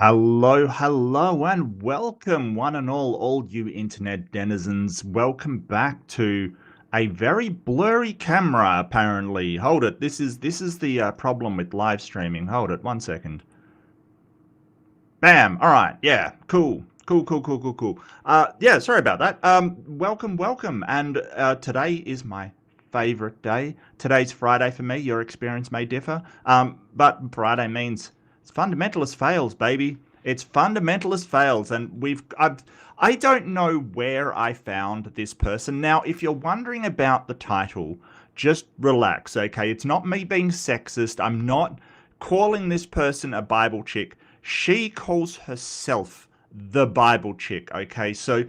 Hello, hello, and welcome, one and all you internet denizens. Welcome back to a very blurry camera, apparently. Hold it. This is the problem with live streaming. Hold it. 1 second. Bam. All right. Yeah. Cool. Cool. Cool. Cool. Cool. Cool. Yeah. Sorry about that. Welcome. Welcome. And today is my favorite day. Today's Friday for me. Your experience may differ. But Friday means it's fundamentalist fails, baby. It's fundamentalist fails, and I don't know where I found this person. Now, if you're wondering about the title, just relax, okay? It's not me being sexist. I'm not calling this person a Bible chick. She calls herself the Bible chick, okay? So,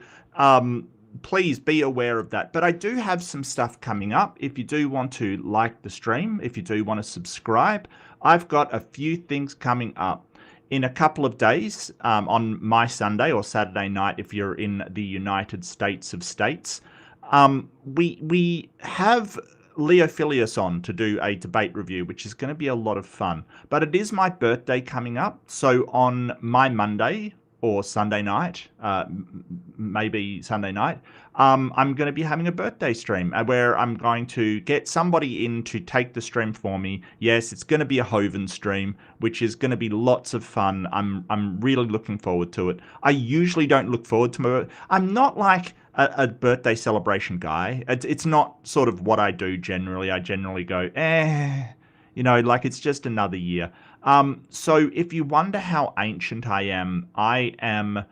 please be aware of that. But I do have some stuff coming up. If you do want to like the stream, if you do want to subscribe, I've got a few things coming up in a couple of days, on my Sunday or Saturday night if you're in the United States of States. We have Leo Filius on to do a debate review, which is going to be a lot of fun. But it is my birthday coming up, so on my Monday or Sunday night, maybe Sunday night, I'm going to be having a birthday stream where I'm going to get somebody in to take the stream for me. Yes, it's going to be a Hoven stream, which is going to be lots of fun. I'm really looking forward to it. I usually don't look forward to my. I'm not like a birthday celebration guy. It's not sort of what I do generally. I generally go, like it's just another year. So if you wonder how ancient I am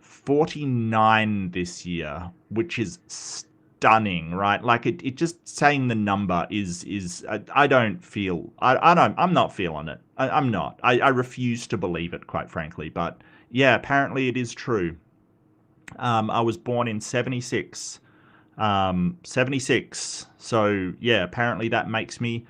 49 this year, which is stunning, right? Like it just saying the number is I don't feel I'm not feeling it. I'm not. I refuse to believe it, quite frankly. But yeah, apparently it is true. I was born in 76. 76. So yeah, apparently that makes me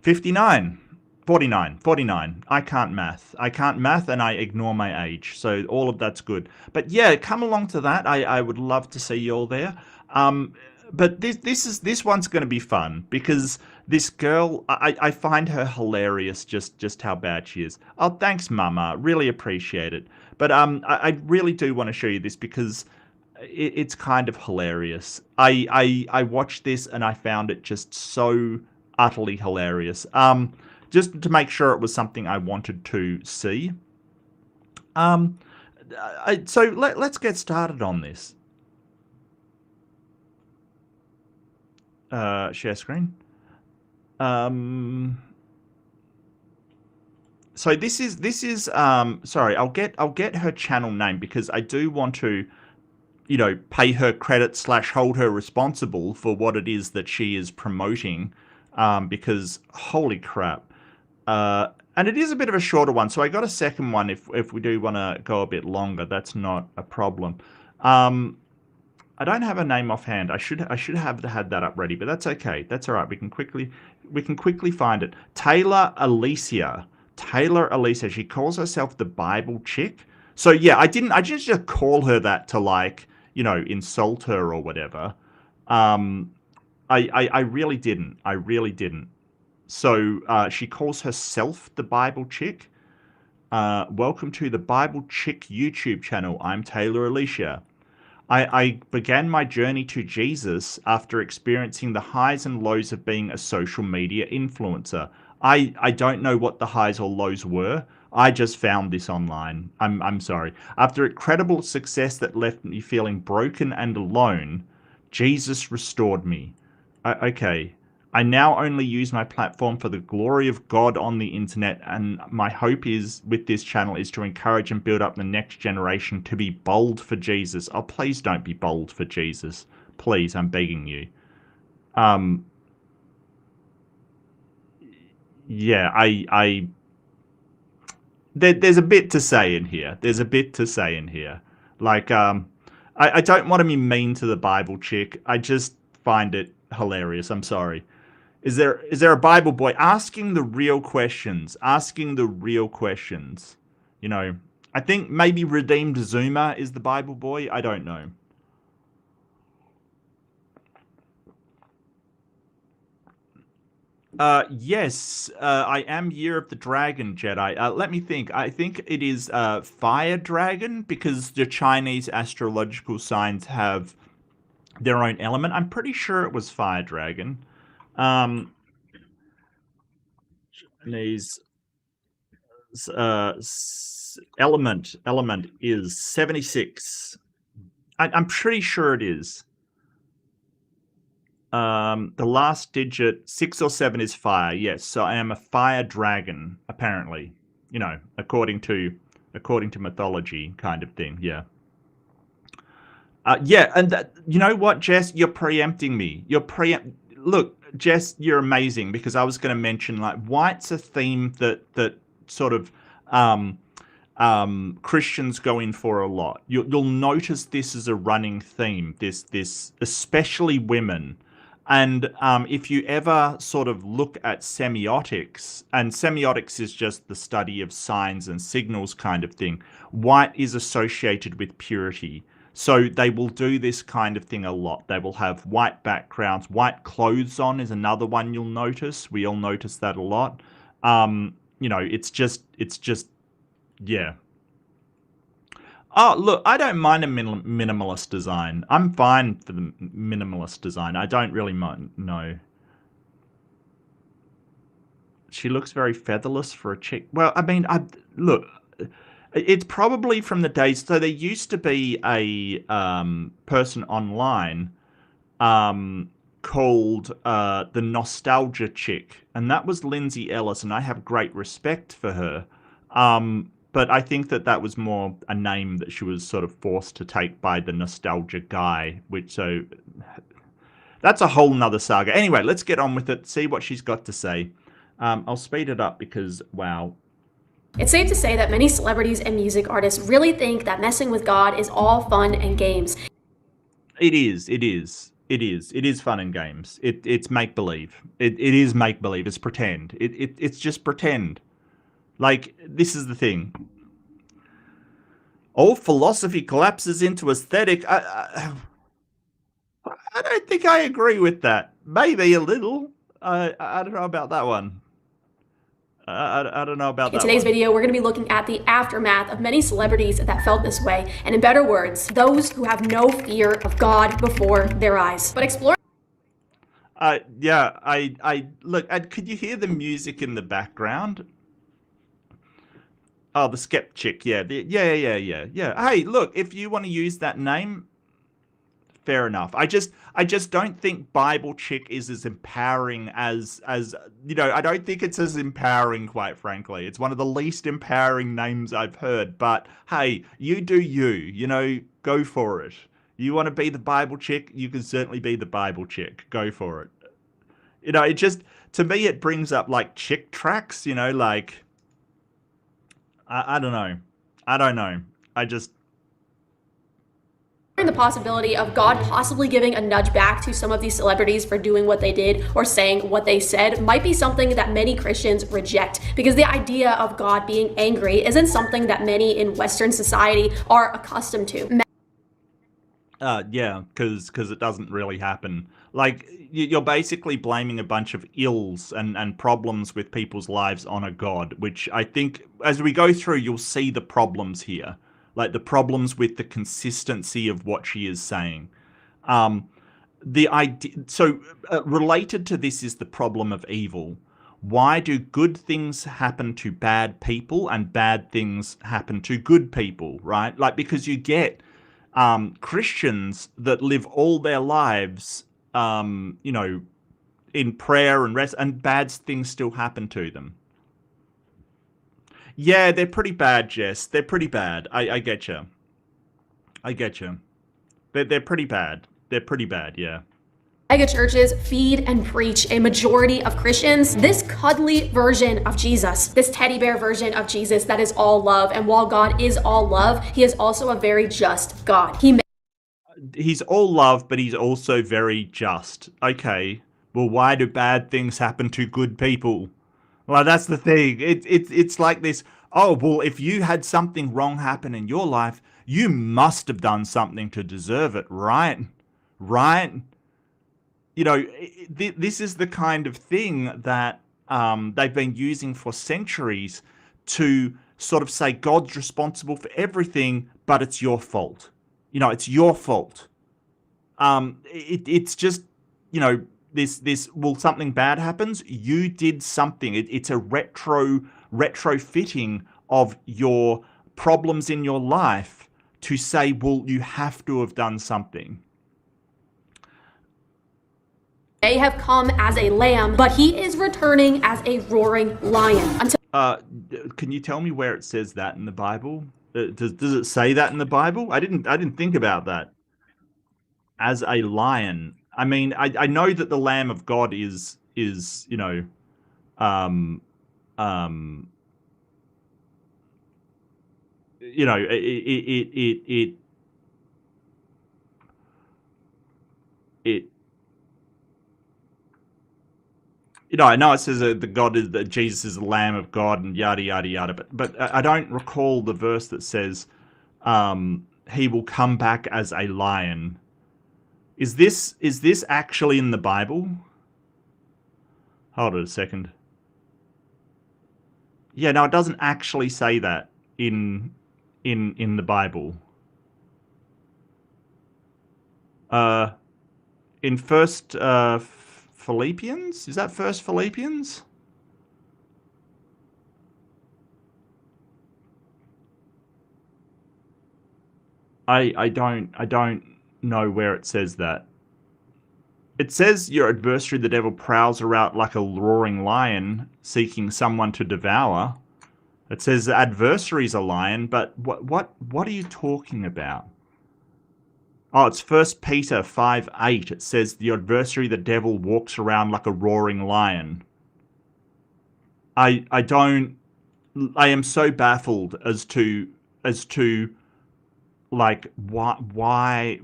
59. 49, 49. I can't math. I can't math and I ignore my age. So all of that's good. But yeah, come along to that. I would love to see you all there. Um, but this one's going to be fun because this girl, I find her hilarious, just how bad she is. Oh, thanks, Mama. Really appreciate it. But I really do want to show you this because it's kind of hilarious. I watched this and I found it just so utterly hilarious. Just to make sure it was something I wanted to see. Um, so let's get started on this. Share screen. Um, so this is sorry, I'll get her channel name because I do want to pay her credit slash hold her responsible for what it is that she is promoting. Because holy crap. And it is a bit of a shorter one, so I got a second one if we do want to go a bit longer. That's not a problem. I don't have a name offhand. I should have had that up ready, but that's okay. That's all right. We can quickly find it. Taylor Alicia. Taylor Alicia. She calls herself the Bible chick. So yeah, I didn't just call her that to insult her or whatever. Um, I really didn't. I really didn't. So she calls herself the Bible chick. Welcome to the Bible Chick YouTube channel. I'm Taylor Alicia. I began my journey to Jesus after experiencing the highs and lows of being a social media influencer. I don't know what the highs or lows were. I just found this online. I'm sorry. After incredible success that left me feeling broken and alone, Jesus restored me. Okay. I now only use my platform for the glory of God on the internet, and my hope is with this channel is to encourage and build up the next generation to be bold for Jesus. Oh, please don't be bold for Jesus. Please, I'm begging you. Um, yeah, there's a bit to say in here. There's a bit to say in here. Like, I don't want to be mean to the Bible chick. I just find it hilarious. I'm sorry. Is there a Bible boy asking the real questions? Asking the real questions. You know, I think maybe Redeemed Zuma is the Bible boy. I don't know. Yes, I am Year of the Dragon Jedi. Let me think. I think it is Fire Dragon because the Chinese astrological signs have their own element. I'm pretty sure it was Fire Dragon. Um, Chinese element is 76. I'm pretty sure it is. The last digit, 6 or 7, is fire. Yes, so I am a fire dragon, apparently. According to mythology, kind of thing. Yeah. Yeah, and you know what, Jess? You're preempting me. Look, Jess, you're amazing because I was going to mention like white's a theme that sort of um, Christians go in for a lot. You'll notice this is a running theme. This especially women. And if you ever sort of look at semiotics, and semiotics is just the study of signs and signals kind of thing, white is associated with purity. So they will do this kind of thing a lot. They will have white backgrounds. White clothes on is another one you'll notice. We all notice that a lot. It's just, yeah. Oh, look, I don't mind a minimalist design. I'm fine for the minimalist design. I don't really mind. No. She looks very featherless for a chick. Well, I mean, look, it's probably from the days. So there used to be a person online called the Nostalgia Chick, and that was Lindsay Ellis, and I have great respect for her. But I think that was more a name that she was sort of forced to take by the nostalgia guy, which so that's a whole nother saga. Anyway, let's get on with it, see what she's got to say. I'll speed it up because, wow. It's safe to say that many celebrities and music artists really think that messing with God is all fun and games. It is fun and games. It's make-believe. It is make-believe. It's pretend. It's just pretend. Like, this is the thing. All philosophy collapses into aesthetic. I don't think I agree with that. Maybe a little. I don't know about that one. I don't know about that. In today's video, we're going to be looking at the aftermath of many celebrities that felt this way, and in better words, those who have no fear of God before their eyes. But explore. Yeah, I look. Could you hear the music in the background? Oh, the Skeptic. Yeah, yeah. Hey, look, if you want to use that name, fair enough. I just don't think Bible Chick is as empowering as I don't think it's as empowering, quite frankly. It's one of the least empowering names I've heard, but hey, you do you, go for it. You want to be the Bible Chick, you can certainly be the Bible Chick. Go for it. It just, to me, it brings up like chick tracks, like I don't know. The possibility of God possibly giving a nudge back to some of these celebrities for doing what they did or saying what they said might be something that many Christians reject, because the idea of God being angry isn't something that many in Western society are accustomed to. Yeah, because it doesn't really happen. Like, you're basically blaming a bunch of ills and problems with people's lives on a god, which I think, as we go through, you'll see the problems here. Like, the problems with the consistency of what she is saying. The idea, so related to this is the problem of evil. Why do good things happen to bad people and bad things happen to good people, right? Like, because you get Christians that live all their lives, in prayer and rest, and bad things still happen to them. Yeah, they're pretty bad, Jess. They're pretty bad. I get you. They're pretty bad. They're pretty bad, yeah. Mega churches feed and preach a majority of Christians this cuddly version of Jesus, this teddy bear version of Jesus that is all love. And while God is all love, he is also a very just God. He's all love, but he's also very just. Okay, well, why do bad things happen to good people? Well, that's the thing. It's like this. Oh, well, if you had something wrong happen in your life, you must have done something to deserve it, right? Right? this is the kind of thing that they've been using for centuries to sort of say God's responsible for everything, but it's your fault. It's your fault. It's just, this well, something bad happens. You did something. It's a retrofitting of your problems in your life to say, well, you have to have done something. May have come as a lamb, but he is returning as a roaring lion. Can you tell me where it says that in the Bible? Does it say that in the Bible? I didn't think about that. As a lion. I mean, I know that the Lamb of God is um um it I know it says that Jesus is the Lamb of God and yada yada yada, but I don't recall the verse that says he will come back as a lion. Is this actually in the Bible? Hold on a second. Yeah, no, it doesn't actually say that in the Bible. In First Philippians? Is that First Philippians? I don't know where it says that. It says your adversary, the devil, prowls around like a roaring lion, seeking someone to devour. It says the adversary's a lion, but what are you talking about? Oh, it's 1 Peter 5:8. It says the adversary, the devil, walks around like a roaring lion. I am so baffled as to like why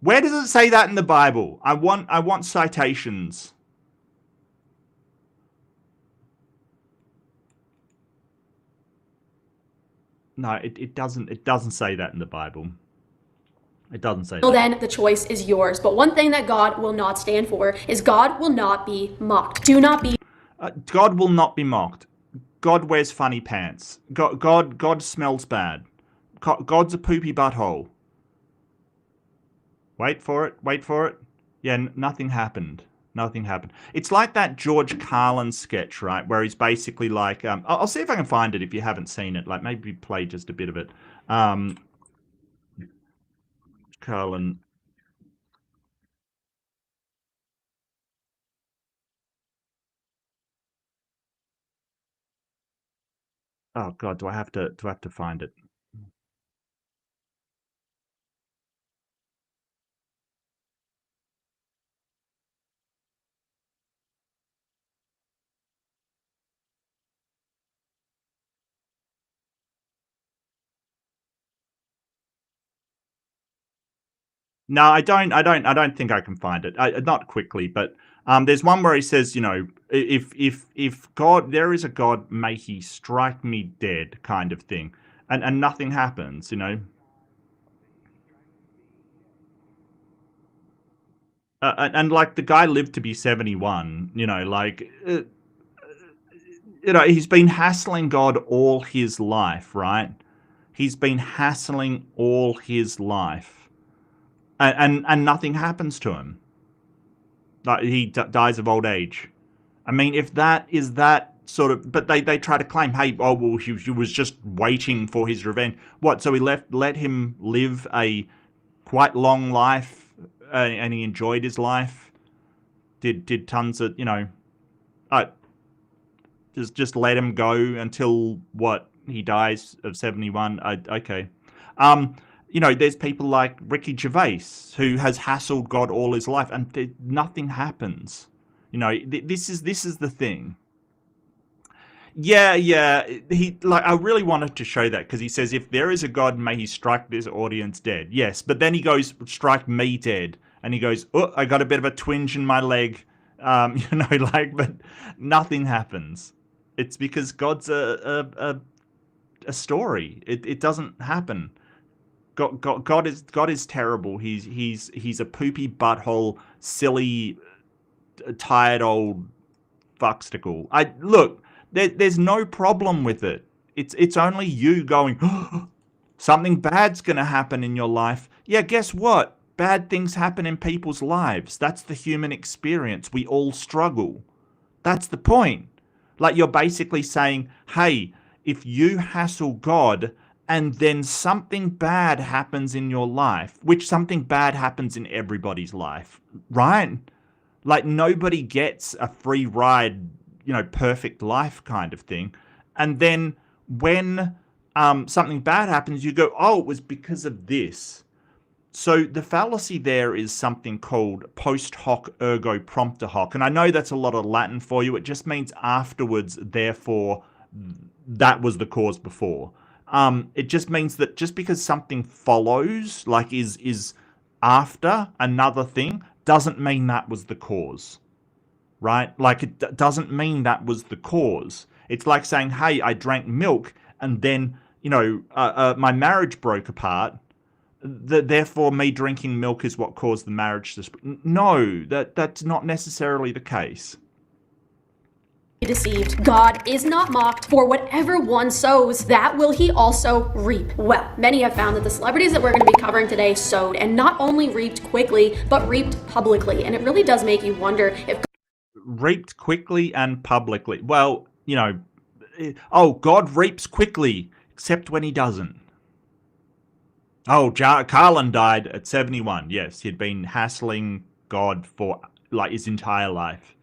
where does it say that in the Bible? I want citations. No, it doesn't say that in the Bible. It doesn't say Well, that. then the choice is yours. But one thing that God will not stand for is God will not be mocked. Do not be. God will not be mocked. God wears funny pants. God smells bad. God's a poopy butthole. Wait for it. Wait for it. Yeah, nothing happened. Nothing happened. It's like that George Carlin sketch, right? Where he's basically like, I'll see if I can find it if you haven't seen it. Like maybe play just a bit of it. Carlin. Oh God, do I have to find it? No, I don't. I don't think I can find it. Not quickly, but there's one where he says, if God, there is a God, may he strike me dead, kind of thing, and nothing happens. And like the guy lived to be 71. He's been hassling God all his life, right? He's been hassling all his life, and nothing happens to him. Like he dies of old age. I mean, if that is that sort of, but they try to claim, hey, oh well, he was just waiting for his revenge. What? So he let him live a quite long life, and he enjoyed his life. Did tons of just let him go until what he dies of 71. Okay. There's people like Ricky Gervais who has hassled God all his life, and nothing happens. This is the thing. Yeah, yeah. I really wanted to show that because he says, "If there is a God, may He strike this audience dead." Yes, but then he goes, "Strike me dead," and he goes, "Oh, I got a bit of a twinge in my leg," but nothing happens. It's because God's a story. It doesn't happen. God is terrible. He's a poopy butthole, silly, tired old fuckstickle. There's no problem with it. It's only you going, something bad's gonna happen in your life. Yeah, guess what? Bad things happen in people's lives. That's the human experience. We all struggle. That's the point. Like, you're basically saying, hey, if you hassle God and then something bad happens in your life, which something bad happens in everybody's life, right? Like, nobody gets a free ride, perfect life kind of thing. And then when something bad happens, you go, oh, it was because of this. So the fallacy there is something called post hoc ergo propter hoc. And I know that's a lot of Latin for you. It just means afterwards, therefore, that was the cause before. It just means that just because something follows, like is after another thing, doesn't mean that was the cause, right? Like, it doesn't mean that was the cause. It's like saying, hey, I drank milk and then, my marriage broke apart. Therefore, me drinking milk is what caused the marriage to No, that's not necessarily the case. Deceived. God is not mocked, for whatever one sows, that will he also reap. Well, many have found that the celebrities that we're going to be covering today sowed, and not only reaped quickly, but reaped publicly. And it really does make you wonder if... Reaped quickly and publicly. Well, God reaps quickly, except when he doesn't. Oh, Carlin died at 71. Yes, he'd been hassling God for his entire life.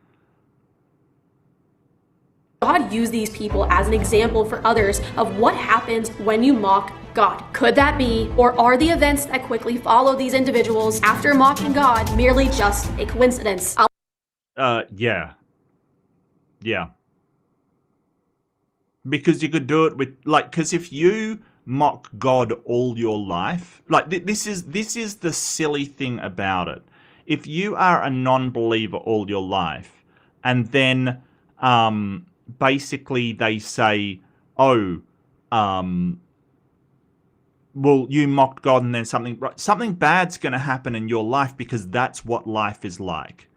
God used these people as an example for others of what happens when you mock God. Could that be, or are the events that quickly follow these individuals after mocking God merely just a coincidence? Yeah. Because you could do it with, because if you mock God all your life, this is the silly thing about it. If you are a non-believer all your life, and then basically they say, well, you mocked God and then something bad's going to happen in your life, because that's what life is like,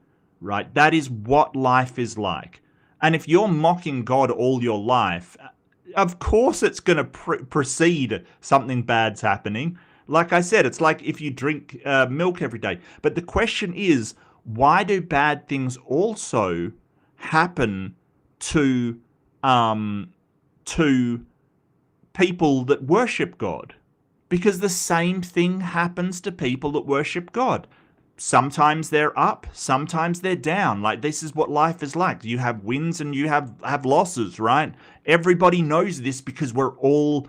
right? That is what life is like. And if you're mocking God all your life, of course it's going to precede something bad's happening. Like I said, it's like if you drink milk every day. But the question is, why do bad things also happen to people that worship God? Because the same thing happens to people that worship God. Sometimes they're up, sometimes they're down. Like, this is what life is like. You have wins and you have losses, right? Everybody knows this because we're all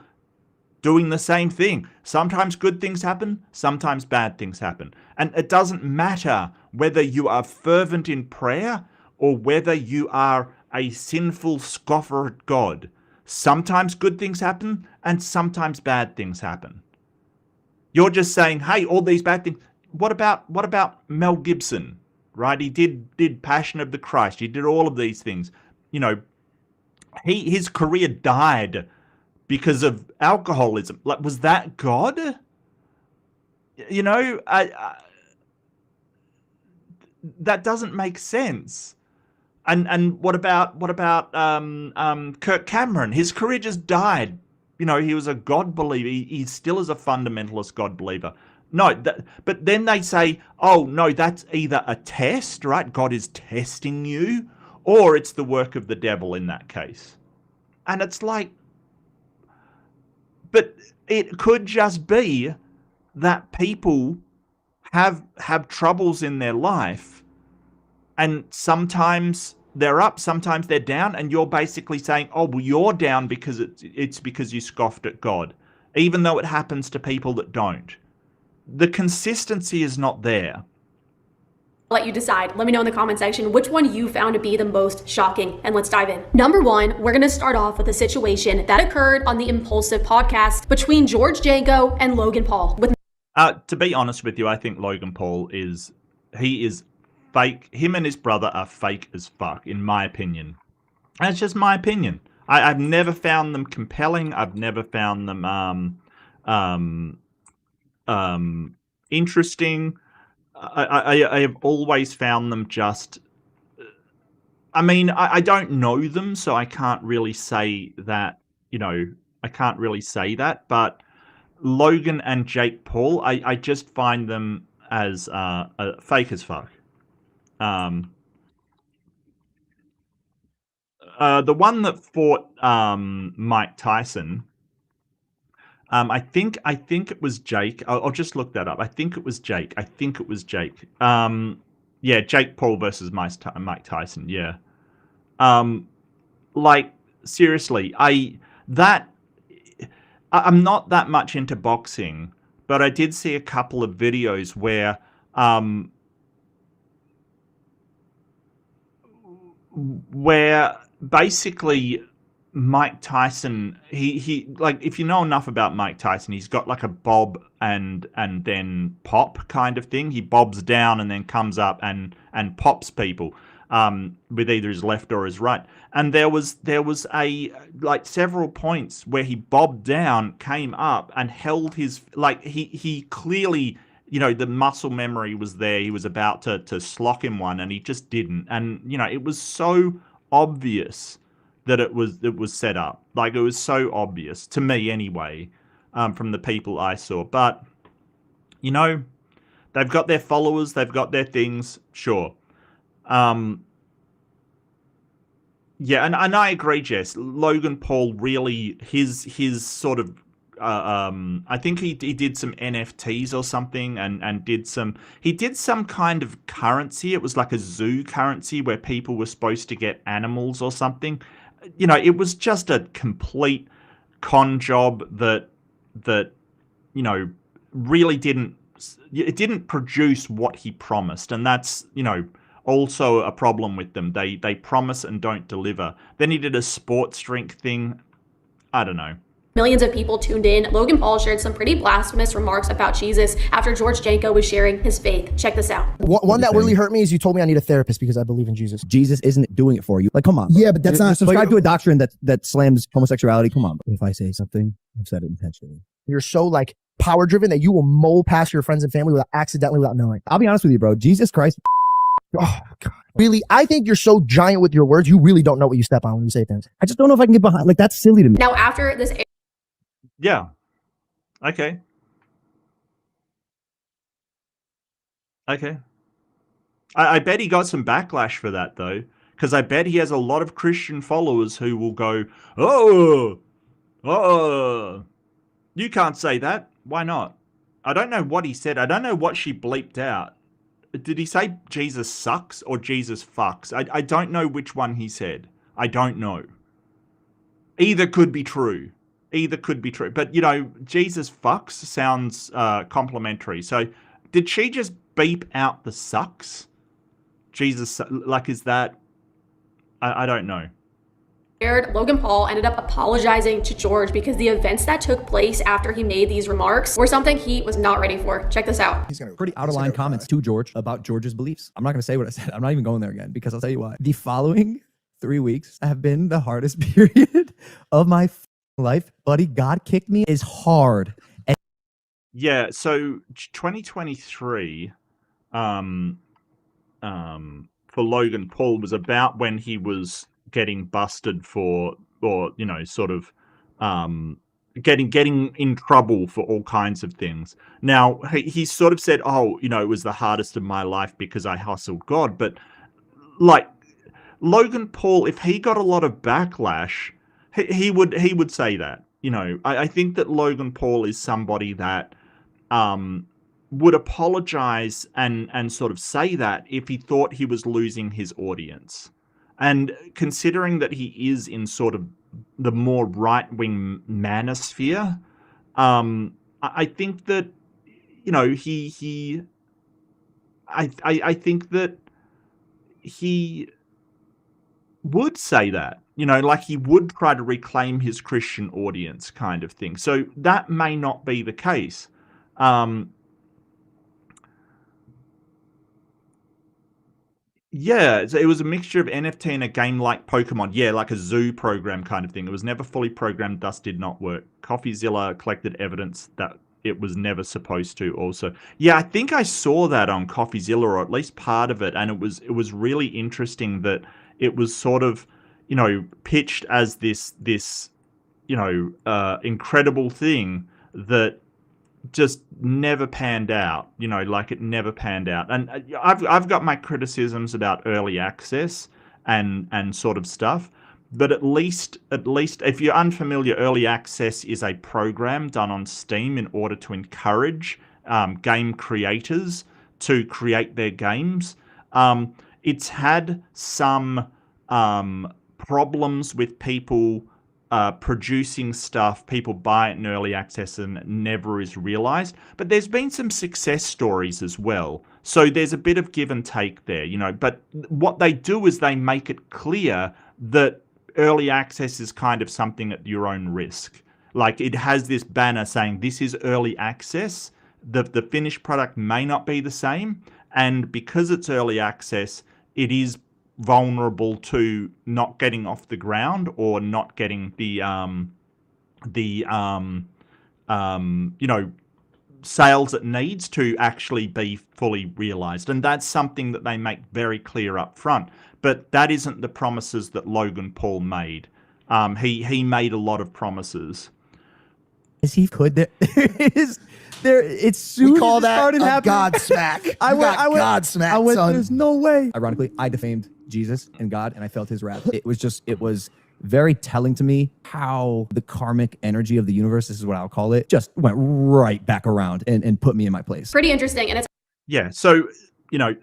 doing the same thing. Sometimes good things happen, sometimes bad things happen. And it doesn't matter whether you are fervent in prayer or whether you are a sinful scoffer at God. Sometimes good things happen and sometimes bad things happen. You're just saying, hey, all these bad things. What about Mel Gibson, right? He did Passion of the Christ. He did all of these things. His career died because of alcoholism. Like, was that God? That doesn't make sense. And what about Kirk Cameron? His career just died. He was a God believer. He still is a fundamentalist God believer. No, but then they say, oh, no, that's either a test, right? God is testing you, or it's the work of the devil in that case. And it's like, but it could just be that people have troubles in their life, and sometimes they're up, sometimes they're down, and you're basically saying, oh, well, you're down because it's because you scoffed at God, even though it happens to people that don't. The consistency is not there. I'll let you decide. Let me know in the comment section which one you found to be the most shocking, and let's dive in. Number one, we're going to start off with a situation that occurred on the Impulsive podcast between George Jango and Logan Paul. To be honest with you, I think Logan Paul is fake. Him and his brother are fake as fuck, in my opinion. And it's just my opinion. I've never found them compelling. I've never found them interesting. I have always found them just. I mean, I don't know them, so I can't really say that. I can't really say that. But Logan and Jake Paul, I just find them as fake as fuck. The one that fought Mike Tyson. I think it was Jake. I'll just look that up. I think it was Jake. Yeah, Jake Paul versus Mike Tyson. Yeah. Like seriously, I'm not that much into boxing, but I did see a couple of videos where basically Mike Tyson, he like, if you know enough about Mike Tyson, he's got like a bob and then pop kind of thing. He bobs down and then comes up and pops people with either his left or his right. And there was a like several points where he bobbed down, came up and held his, like, he clearly, the muscle memory was there. He was about to slock him one and he just didn't. And it was so obvious that it was set up. Like, it was so obvious to me anyway, from the people I saw. But they've got their followers, they've got their things, sure. Yeah, and I agree, Jess. Logan Paul really, his sort of I think he did some NFTs or something, and did some kind of currency. It was like a zoo currency where people were supposed to get animals or something. It was just a complete con job that really didn't produce what he promised, and that's also a problem with them. They promise and don't deliver. Then he did a sports drink thing. I don't know. Millions of people tuned in. Logan Paul shared some pretty blasphemous remarks about Jesus after George Janko was sharing his faith. Check this out. One that really hurt me is you told me I need a therapist because I believe in Jesus. Jesus is't doing it for you. Like, come on. Yeah, but that's not subscribe to a doctrine that slams homosexuality. Come on. If I say something, I've said it intentionally. You're so like power driven that you will mold past your friends and family without knowing. I'll be honest with you, bro. Jesus Christ. Oh God. Really? I think you're so giant with your words. You really don't know what you step on when you say things. I just don't know if I can get behind. Like, that's silly to me. Now, after this. Yeah. Okay. I bet he got some backlash for that, though, because I bet he has a lot of Christian followers who will go, oh, you can't say that. Why not? I don't know what he said. I don't know what she bleeped out. Did he say Jesus sucks or Jesus fucks? I don't know which one he said. I don't know. Either could be true. But, Jesus fucks sounds complimentary. So did she just beep out the sucks? Jesus, like, is that... I don't know. Logan Paul ended up apologizing to George because the events that took place after he made these remarks were something he was not ready for. Check this out. Pretty out of line comments to George about George's beliefs. I'm not going to say what I said. I'm not even going there again because I'll tell you why. The following 3 weeks have been the hardest period of my life. Buddy, God kicked me is hard. Yeah, so 2023 for Logan Paul was about when he was getting busted for, or sort of getting in trouble for all kinds of things. Now he sort of said, it was the hardest of my life because I hustled God. But like, Logan Paul, if he got a lot of backlash, he would say that. I think that Logan Paul is somebody that would apologize and sort of say that if he thought he was losing his audience. And considering that he is in sort of the more right-wing manosphere, I think that, I think that he would say that, like he would try to reclaim his Christian audience kind of thing. So that may not be the case. Yeah, it was a mixture of NFT and a game like Pokemon. Yeah, like a zoo program kind of thing. It was never fully programmed, thus did not work. CoffeeZilla collected evidence that it was never supposed to. Also, yeah, I think I saw that on CoffeeZilla, or at least part of it, and it was really interesting that it was sort of, pitched as this incredible thing that just never panned out. Like it never panned out. And I've got my criticisms about early access and sort of stuff. But at least if you're unfamiliar, early access is a program done on Steam in order to encourage game creators to create their games. It's had some problems with people producing stuff. People buy it in early access and it never is realized. But there's been some success stories as well. So there's a bit of give and take there, But what they do is they make it clear that early access is kind of something at your own risk. Like it has this banner saying this is early access. The finished product may not be the same. And because it's early access, it is vulnerable to not getting off the ground or not getting the sales it needs to actually be fully realized. And that's something that they make very clear up front. But that isn't the promises that Logan Paul made. He made a lot of promises. As he could, there is there. It's soon We call as it that started a happening. Godsmack. I went, Godsmack, son. there's no way. Ironically, I defamed Jesus and God, and I felt his wrath. It was very telling to me how the karmic energy of the universe, this is what I'll call it, just went right back around and put me in my place. Pretty interesting, and it's Yeah, so,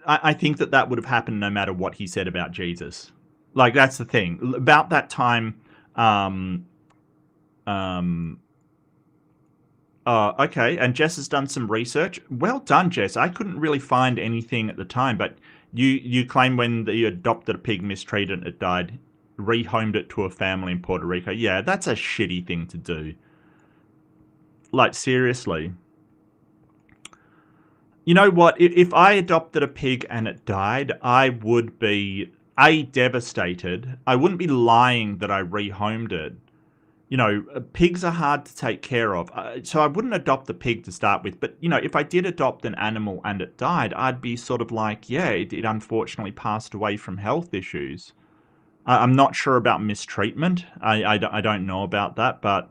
I think that would have happened no matter what he said about Jesus. Like, that's the thing. About that time, okay, and Jess has done some research. Well done, Jess. I couldn't really find anything at the time, but you claim when you adopted a pig mistreated and it died, rehomed it to a family in Puerto Rico. Yeah, that's a shitty thing to do. Like, seriously. You know what? If I adopted a pig and it died, I would be, devastated. I wouldn't be lying that I rehomed it. Pigs are hard to take care of. So I wouldn't adopt a pig to start with. But, if I did adopt an animal and it died, I'd be sort of like, yeah, it unfortunately passed away from health issues. I'm not sure about mistreatment. I don't know about that. But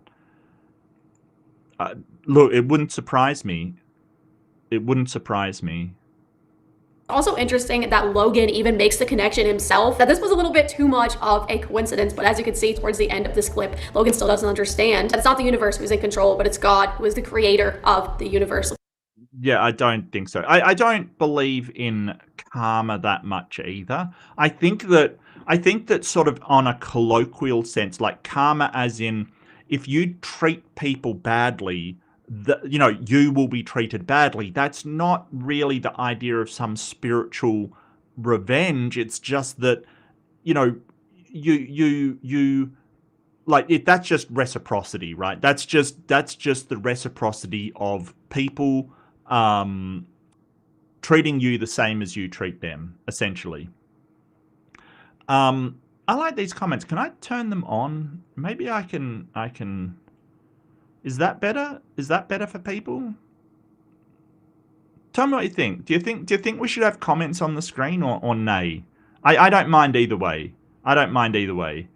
look, it wouldn't surprise me. It wouldn't surprise me. also interesting that Logan even makes the connection himself, that this was a little bit too much of a coincidence, but as you can see towards the end of this clip, Logan still doesn't understand that it's not the universe who's in control, but it's God who is the creator of the universe. Yeah, I don't think so. I don't believe in karma that much either. I think that sort of on a colloquial sense, like karma as in if you treat people badly, you will be treated badly. That's not really the idea of some spiritual revenge. It's just that, you like that's just reciprocity, right? That's just the reciprocity of people treating you the same as you treat them, essentially. I like these comments. Can I turn them on? Maybe I can. Is that better? Is that better for people? Tell me what you think. Do you think we should have comments on the screen or nay? I don't mind either way. I don't mind either way.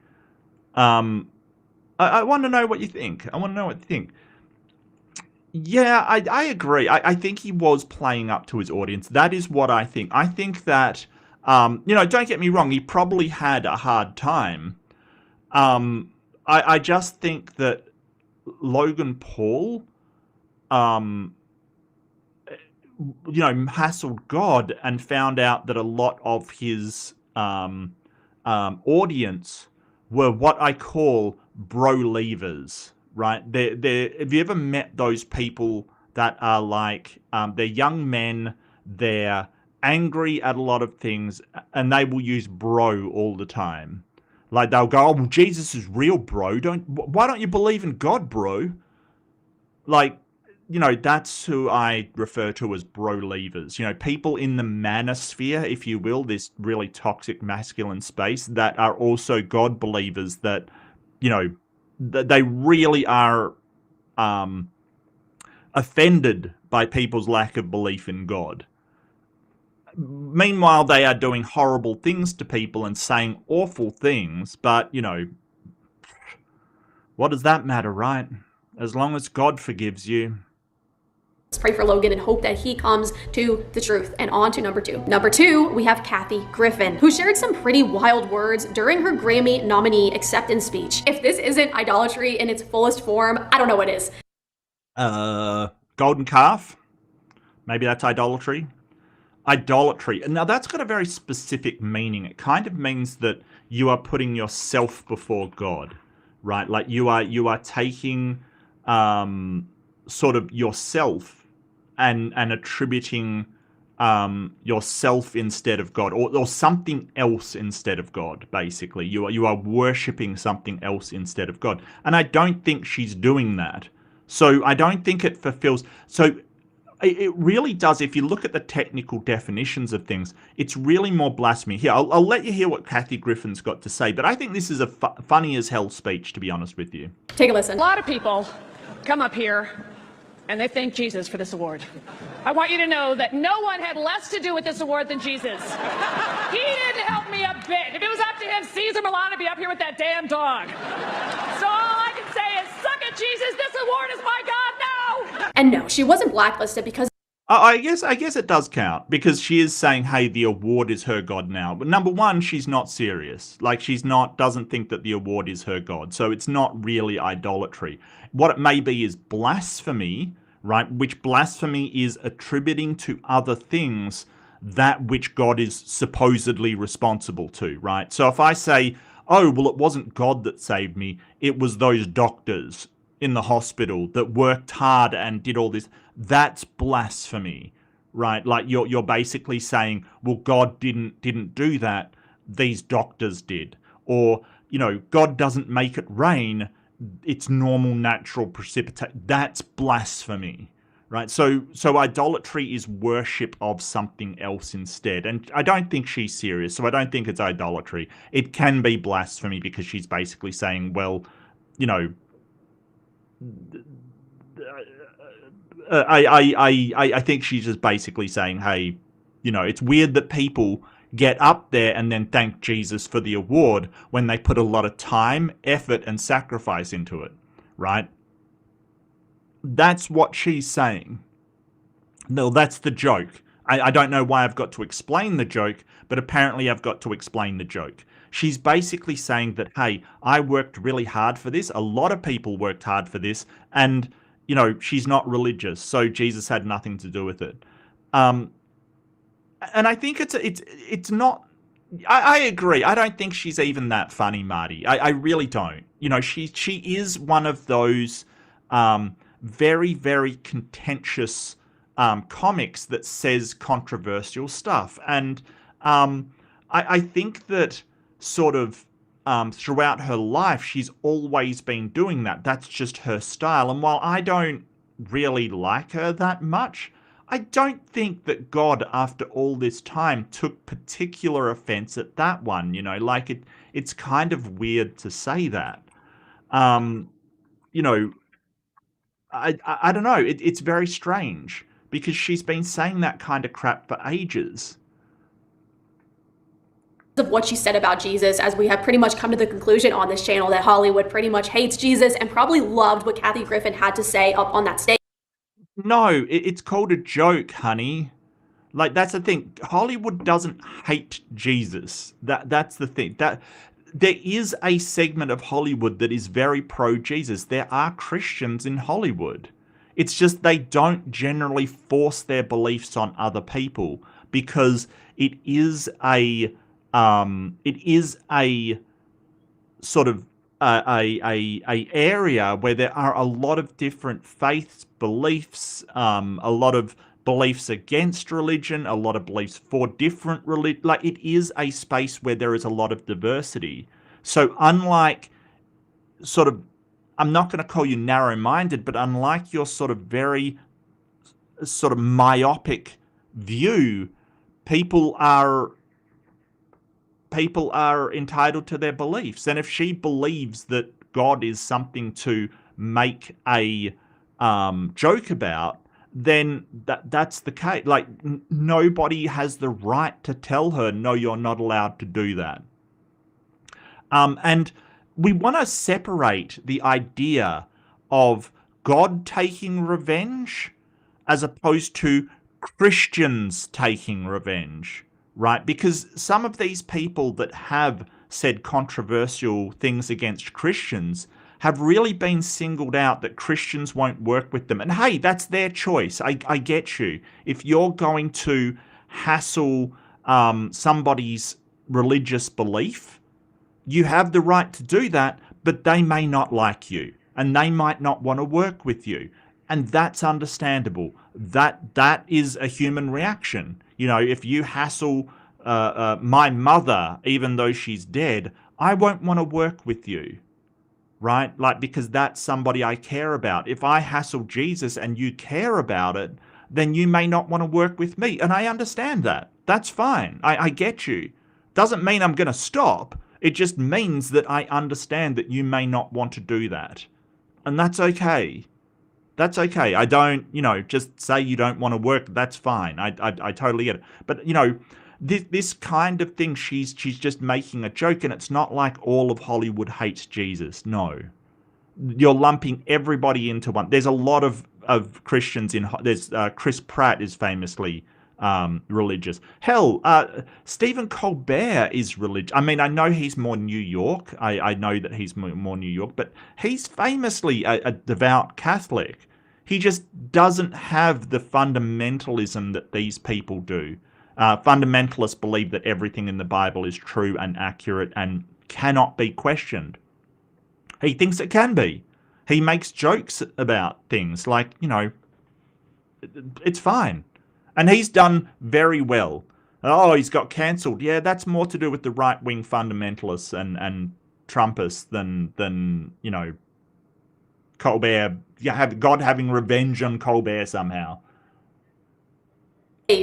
I want to know what you think. I want to know what you think. Yeah, I agree. I think he was playing up to his audience. That is what I think. I think that, don't get me wrong, he probably had a hard time. I just think that Logan Paul, hassled God and found out that a lot of his audience were what I call bro-leavers, right? Have you ever met those people that are like, they're young men, they're angry at a lot of things, and they will use bro all the time. Like they'll go, oh, well, Jesus is real, bro. Why don't you believe in God, bro? Like, that's who I refer to as bro-leavers. People in the manosphere, if you will, this really toxic masculine space that are also God believers that, they really are offended by people's lack of belief in God. Meanwhile, they are doing horrible things to people and saying awful things, but, you know, what does that matter, right? As long as God forgives you. Let's pray for Logan and hope that he comes to the truth. And on to number 2. Number 2, we have Kathy Griffin, who shared some pretty wild words during her Grammy nominee acceptance speech. If this isn't idolatry in its fullest form, I don't know what is. Golden calf? Maybe that's idolatry. Idolatry. Now that's got a very specific meaning. It kind of means that you are putting yourself before God, right? Like you are taking sort of yourself and attributing yourself instead of God, or something else instead of God. Basically, you are worshipping something else instead of God, and I don't think she's doing that. So I don't think it fulfills. So it really does. If you look at the technical definitions of things, it's really more blasphemy. Here, I'll let you hear what Kathy Griffin's got to say, but I think this is a funny as hell speech, to be honest with you. Take a listen. A lot of people come up here and they thank Jesus for this award. I want you to know that no one had less to do with this award than Jesus. He didn't help me a bit. If it was up to him, Caesar Milan would be up here with that damn dog. So all I can say is, suck it, Jesus, this award is my God now! And no, she wasn't blacklisted because I guess it does count, because she is saying, hey, the award is her God now. But number one, she's not serious. Like, doesn't think that the award is her God. So it's not really idolatry. What it may be is blasphemy, right? Which blasphemy is attributing to other things that which God is supposedly responsible to, right? So if I say, oh, well, it wasn't God that saved me, it was those doctors in the hospital that worked hard and did all this, that's blasphemy, right? Like you're basically saying, well, God didn't do that, these doctors did. Or, you know, God doesn't make it rain, it's normal natural precipitation. That's blasphemy, right? So idolatry is worship of something else instead. And I don't think she's serious, so I don't think it's idolatry. It can be blasphemy because she's basically saying, well, you know, I think she's just basically saying, hey, you know, it's weird that people get up there and then thank Jesus for the award when they put a lot of time, effort, and sacrifice into it, right? That's what she's saying. No, that's the joke. I don't know why I've got to explain the joke, but apparently I've got to explain the joke. She's basically saying that, hey, I worked really hard for this. A lot of people worked hard for this. And, you know, she's not religious, so Jesus had nothing to do with it. And I think it's not... I agree. I don't think she's even that funny, Marty. I really don't. You know, she is one of those very, very contentious comics that says controversial stuff. And I think that sort of throughout her life, she's always been doing that. That's just her style. And while I don't really like her that much, I don't think that God, after all this time, took particular offense at that one. You know, like it's kind of weird to say that. You know, I don't know. It's very strange because she's been saying that kind of crap for ages. Of what she said about Jesus, as we have pretty much come to the conclusion on this channel that Hollywood pretty much hates Jesus and probably loved what Kathy Griffin had to say up on that stage. No, it's called a joke, honey. Like, that's the thing. Hollywood doesn't hate Jesus. That's the thing. That there is a segment of Hollywood that is very pro-Jesus. There are Christians in Hollywood. It's just they don't generally force their beliefs on other people because it is a sort of a area where there are a lot of different faiths, beliefs, a lot of beliefs against religion, a lot of beliefs for different religion. Like, it is a space where there is a lot of diversity. So unlike sort of, I'm not going to call you narrow-minded, but unlike your sort of very sort of myopic view, people are entitled to their beliefs. And if she believes that God is something to make a joke about, then that's the case. Like, nobody has the right to tell her, no, you're not allowed to do that. And we want to separate the idea of God taking revenge as opposed to Christians taking revenge, right? Because some of these people that have said controversial things against Christians have really been singled out, that Christians won't work with them. And hey, that's their choice. I get you. If you're going to hassle somebody's religious belief, you have the right to do that, but they may not like you and they might not want to work with you. And that's understandable. That is a human reaction. You know, if you hassle my mother, even though she's dead, I won't want to work with you, right? Like, because that's somebody I care about. If I hassle Jesus and you care about it, then you may not want to work with me. And I understand that. That's fine. I get you. Doesn't mean I'm going to stop. It just means that I understand that you may not want to do that. And that's okay. That's okay. I don't, just say you don't want to work. That's fine. I totally get it. But, this kind of thing, she's just making a joke, and it's not like all of Hollywood hates Jesus. No. You're lumping everybody into one. There's a lot of Christians in, there's Chris Pratt is famously religious. Hell, Stephen Colbert is religious. I mean, I know he's more New York. I know that he's more New York, but he's famously a devout Catholic. He just doesn't have the fundamentalism that these people do. Fundamentalists believe that everything in the Bible is true and accurate and cannot be questioned. He thinks it can be. He makes jokes about things like, it's fine. And he's done very well. Oh, he's got cancelled. Yeah, that's more to do with the right-wing fundamentalists and Trumpists than Colbert. God having revenge on Colbert somehow.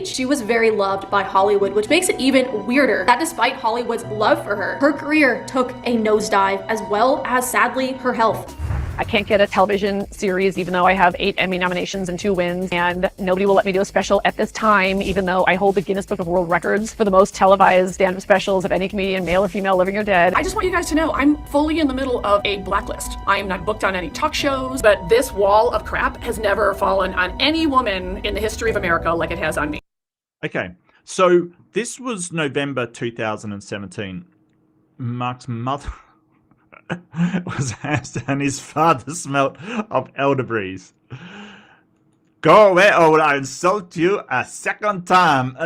She was very loved by Hollywood, which makes it even weirder that despite Hollywood's love for her, her career took a nosedive, as well as, sadly, her health. I can't get a television series even though I have 8 Emmy nominations and 2 wins, and nobody will let me do a special at this time, even though I hold the Guinness Book of World Records for the most televised stand-up specials of any comedian, male or female, living or dead. I just want you guys to know I'm fully in the middle of a blacklist. I am not booked on any talk shows, but this wall of crap has never fallen on any woman in the history of America like it has on me. Okay, so this was November 2017. Mark's mother was asked, and his father smelt of elderberries. Go away, or I insult you a second time.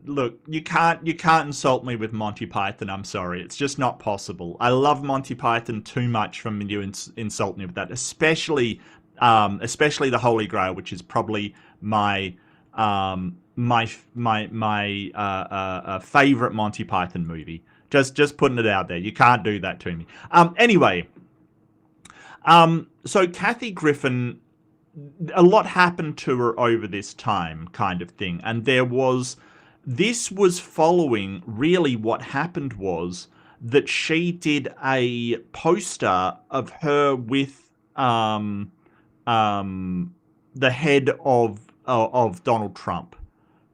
Look, you can't insult me with Monty Python. I'm sorry, it's just not possible. I love Monty Python too much for me to insult me with that, especially the Holy Grail, which is probably my favorite Monty Python movie. Just putting it out there. You can't do that to me. Anyway, so Kathy Griffin, a lot happened to her over this time, kind of thing. And this was following, really what happened was that she did a poster of her with the head of Donald Trump.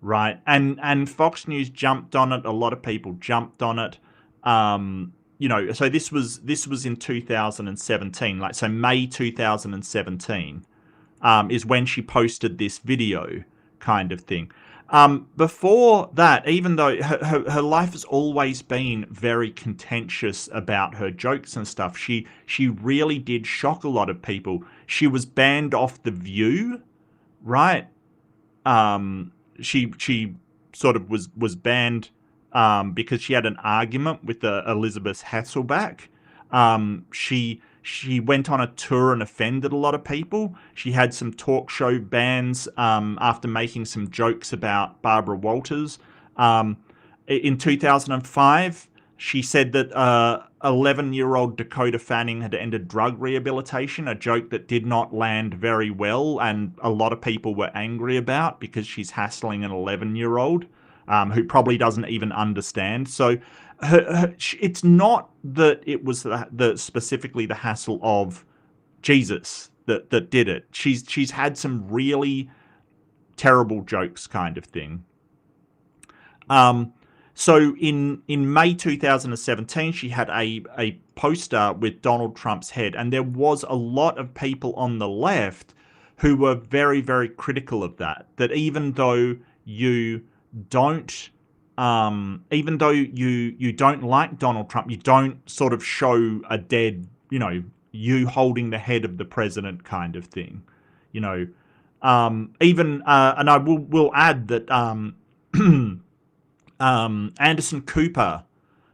Right, and Fox News jumped on it. A lot of people jumped on it. So this was in 2017. Like, so May 2017 is when she posted this video, kind of thing. Before that, even though her life has always been very contentious about her jokes and stuff, she really did shock a lot of people. She was banned off The View, right? She sort of was banned because she had an argument with Elizabeth Hasselbeck. She went on a tour and offended a lot of people. She had some talk show bans after making some jokes about Barbara Walters. In 2005, she said that 11-year-old Dakota Fanning had ended drug rehabilitation, a joke that did not land very well, and a lot of people were angry about because she's hassling an 11-year-old who probably doesn't even understand. So it's not that it was specifically the hassle of Jesus that did it. She's had some really terrible jokes, kind of thing. So in May 2017, she had a poster with Donald Trump's head, and there was a lot of people on the left who were very, very critical of that. That even though you don't, even though you don't like Donald Trump, you don't sort of show a dead, you holding the head of the president kind of thing, even and I will add that Anderson Cooper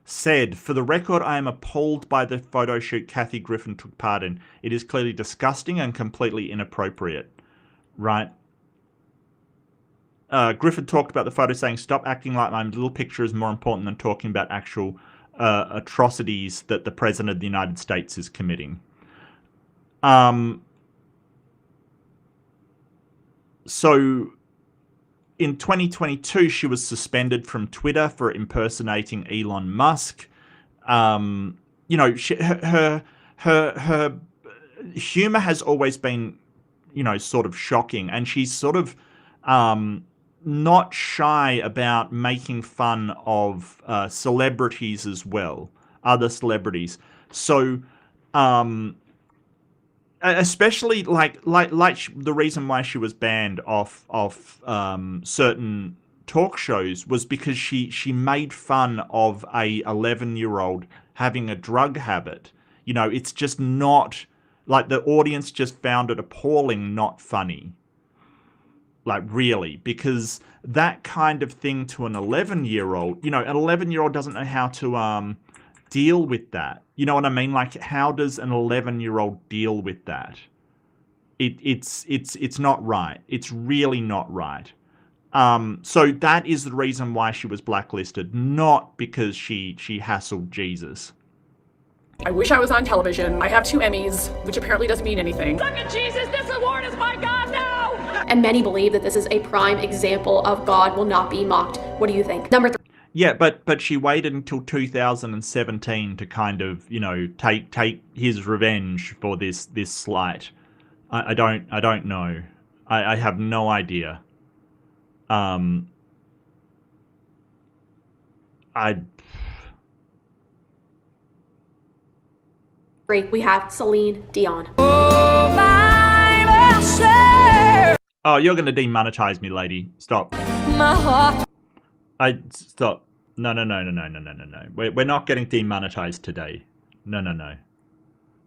said, "For the record, I am appalled by the photo shoot Kathy Griffin took part in. It is clearly disgusting and completely inappropriate." Right? Griffin talked about the photo saying, "Stop acting like my little picture is more important than talking about actual atrocities that the President of the United States is committing." So in 2022, she was suspended from Twitter for impersonating Elon Musk. Her humor has always been, sort of shocking, and she's sort of not shy about making fun of celebrities as well, other celebrities. So, especially like the reason why she was banned off certain talk shows was because she made fun of a 11-year-old having a drug habit. It's just not, like, the audience just found it appalling, not funny. Like, really, because that kind of thing to an 11-year-old, an 11-year-old doesn't know how to deal with that. You know what I mean? Like, how does an 11-year-old deal with that? It's not right. It's really not right. So that is the reason why she was blacklisted, not because she hassled Jesus. I wish I was on television. I have 2 Emmys, which apparently doesn't mean anything. Look at Jesus, this award is my God now! And many believe that this is a prime example of God will not be mocked. What do you think? Number 3. Yeah, but she waited until 2017 to kind of, take his revenge for this slight. I don't know. I have no idea. We have Celine Dion. Oh, you're going to demonetize me, lady. Stop. Stop. No. We're not getting demonetized today. No.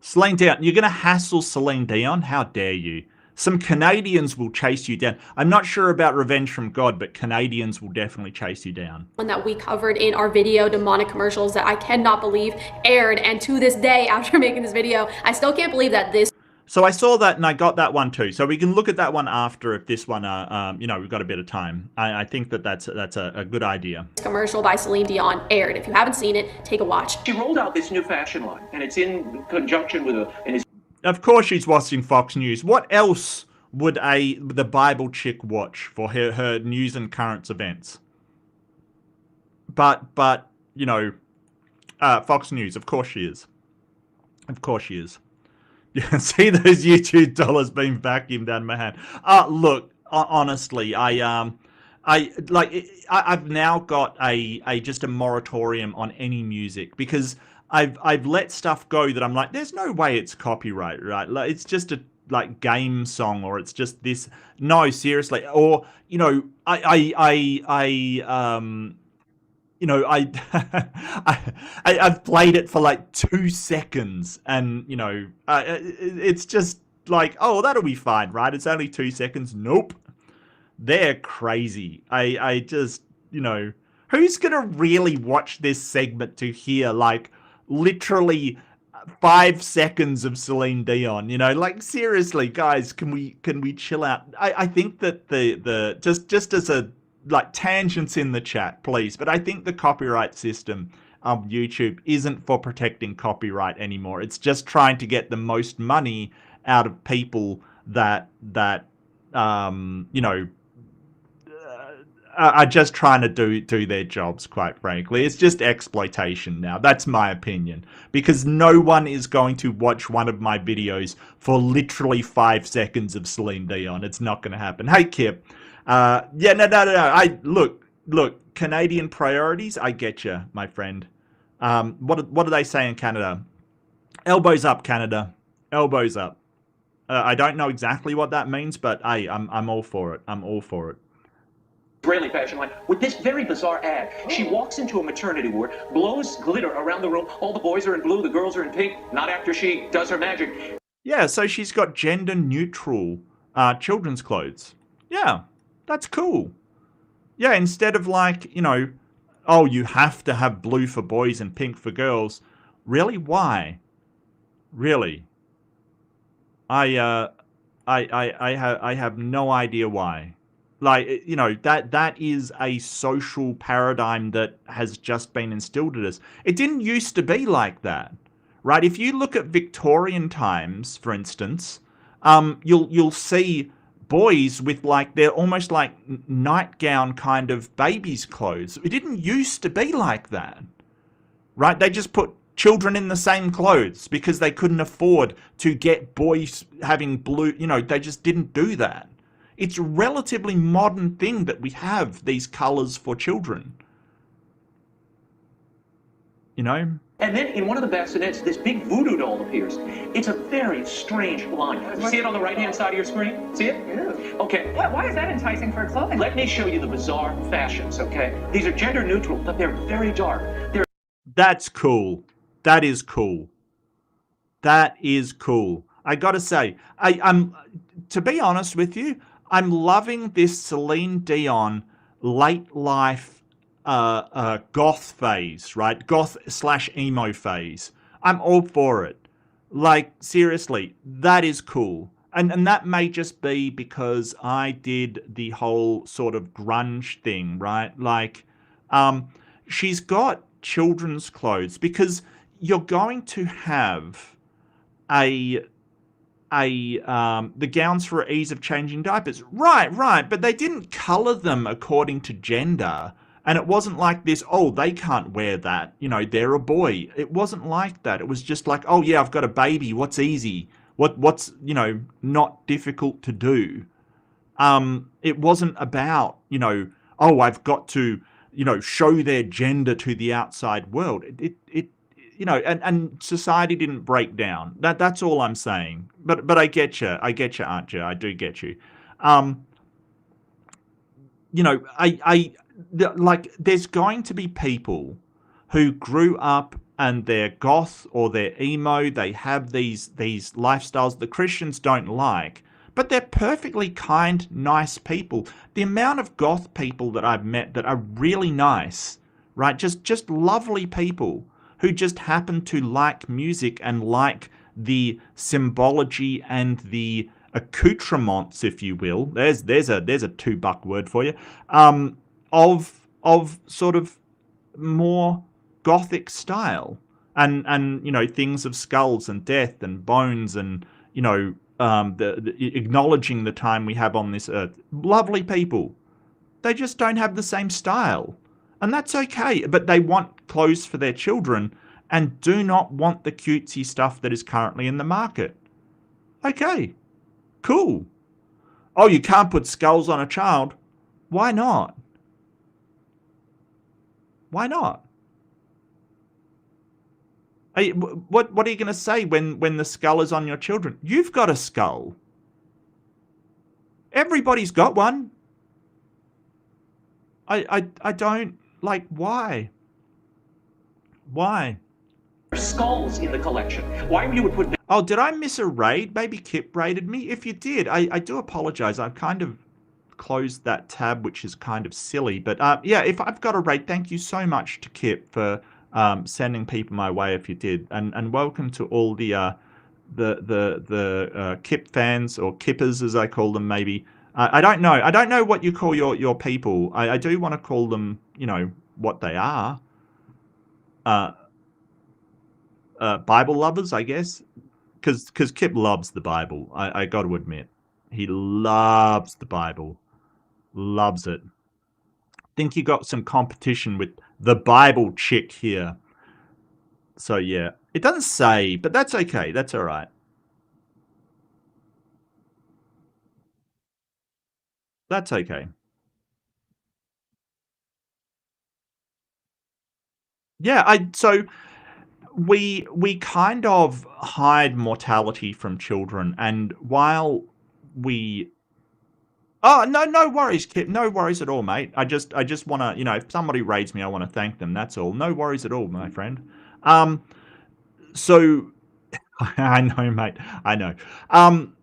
Celine Dion. You're going to hassle Celine Dion? How dare you? Some Canadians will chase you down. I'm not sure about Revenge from God, but Canadians will definitely chase you down. One that we covered in our video, demonic commercials, that I cannot believe aired. And to this day, after making this video, I still can't believe that this... So I saw that and I got that one too. So we can look at that one after if this one, we've got a bit of time. I think that's a good idea. Commercial by Celine Dion aired. If you haven't seen it, take a watch. She rolled out this new fashion line, and it's in conjunction with Of course she's watching Fox News. What else would the Bible chick watch for her news and current events? But Fox News, of course she is. Of course she is. You can see those YouTube dollars being vacuumed down my hand. Look, honestly, I've now got just a moratorium on any music because I've let stuff go that I'm like, there's no way it's copyright, right? Like, it's just a game song, or it's just this. No, seriously. Or I've played it for like 2 seconds, and it's just like, oh, that'll be fine, right? It's only 2 seconds. Nope, they're crazy. I just, who's gonna really watch this segment to hear like literally 5 seconds of Celine Dion? Like, seriously, guys, can we chill out? I think that the just as a tangents in the chat, please. But I think the copyright system of YouTube isn't for protecting copyright anymore. It's just trying to get the most money out of people that are just trying to do their jobs, quite frankly. It's just exploitation now. That's my opinion. Because no one is going to watch one of my videos for literally 5 seconds of Celine Dion. It's not going to happen. Hey, Kip. Yeah, no. Look, Canadian priorities, I get you, my friend. What do they say in Canada? Elbows up, Canada. Elbows up. I don't know exactly what that means, but hey, I'm all for it. I'm all for it. Israeli fashion line with this very bizarre ad. She walks into a maternity ward, blows glitter around the room. All the boys are in blue, the girls are in pink. Not after she does her magic. Yeah, so she's got gender neutral children's clothes. Yeah, that's cool. Yeah, instead of like, you know, oh, you have to have blue for boys and pink for girls. Really? Why? Really? I have no idea why. Like, you know, that is a social paradigm that has just been instilled in us. It didn't used to be like that, right? If you look at Victorian times, for instance, you'll see boys with like, they're almost like nightgown kind of babies' clothes. It didn't used to be like that, right? They just put children in the same clothes because they couldn't afford to get boys having blue, you know, they just didn't do that. It's a relatively modern thing that we have these colors for children. You know? And then in one of the bassinets, this big voodoo doll appears. It's a very strange line. You see it on the right-hand side of your screen? See it? Ew. Okay. Why is that enticing for clothing? Let me show you the bizarre fashions, okay? These are gender neutral, but they're very dark. That's cool. That is cool. That is cool. I gotta say, I'm to be honest with you, I'm loving this Celine Dion late life goth phase, right? Goth/emo phase. I'm all for it. Like, seriously, that is cool. And that may just be because I did the whole sort of grunge thing, right? Like, she's got children's clothes because you're going to have the gowns for ease of changing diapers. Right, but they didn't color them according to gender. And it wasn't like this, oh, they can't wear that. You know, they're a boy. It wasn't like that. It was just like, oh, yeah, I've got a baby. What's easy? What's, you know, not difficult to do? It wasn't about, you know, oh, I've got to, you know, show their gender to the outside world. It you know, and society didn't break down. That's all I'm saying. But I get you. I get you, aren't you? I do get you. You know, like, there's going to be people who grew up and they're goth or they're emo. They have these lifestyles the Christians don't like, but they're perfectly kind, nice people. The amount of goth people that I've met that are really nice, right? Just lovely people who just happen to like music and like the symbology and the accoutrements, if you will. There's a $2 word for you. Of sort of more gothic style, and you know, things of skulls and death and bones, and you know, the acknowledging the time we have on this earth. Lovely people. They just don't have the same style. And that's okay, but they want clothes for their children and do not want the cutesy stuff that is currently in the market. Okay, cool. Oh, you can't put skulls on a child. Why not? Why not? Hey, what are you going to say when the skull is on your children? You've got a skull. Everybody's got one. I don't... Like, why? Why? Skulls in the collection. Why you would put... Oh, did I miss a raid? Maybe Kip raided me? If you did, I do apologize. I've kind of closed that tab, which is kind of silly. But yeah, if I've got a raid, thank you so much to Kip for sending people my way if you did. And welcome to all the Kip fans, or Kippers as I call them maybe. I don't know. I don't know what you call your people. I do want to call them, you know, what they are. Bible lovers, I guess. Because Kip loves the Bible. I got to admit. He loves the Bible. Loves it. think you got some competition with the Bible chick here. So yeah, it doesn't say, but that's okay. That's all right. That's okay. Yeah, so we kind of hide mortality from children, and while we oh, no worries, Kip. No worries at all, mate. I just want to, if somebody raids me, I want to thank them. That's all. No worries at all, my friend. So I know, mate. I know.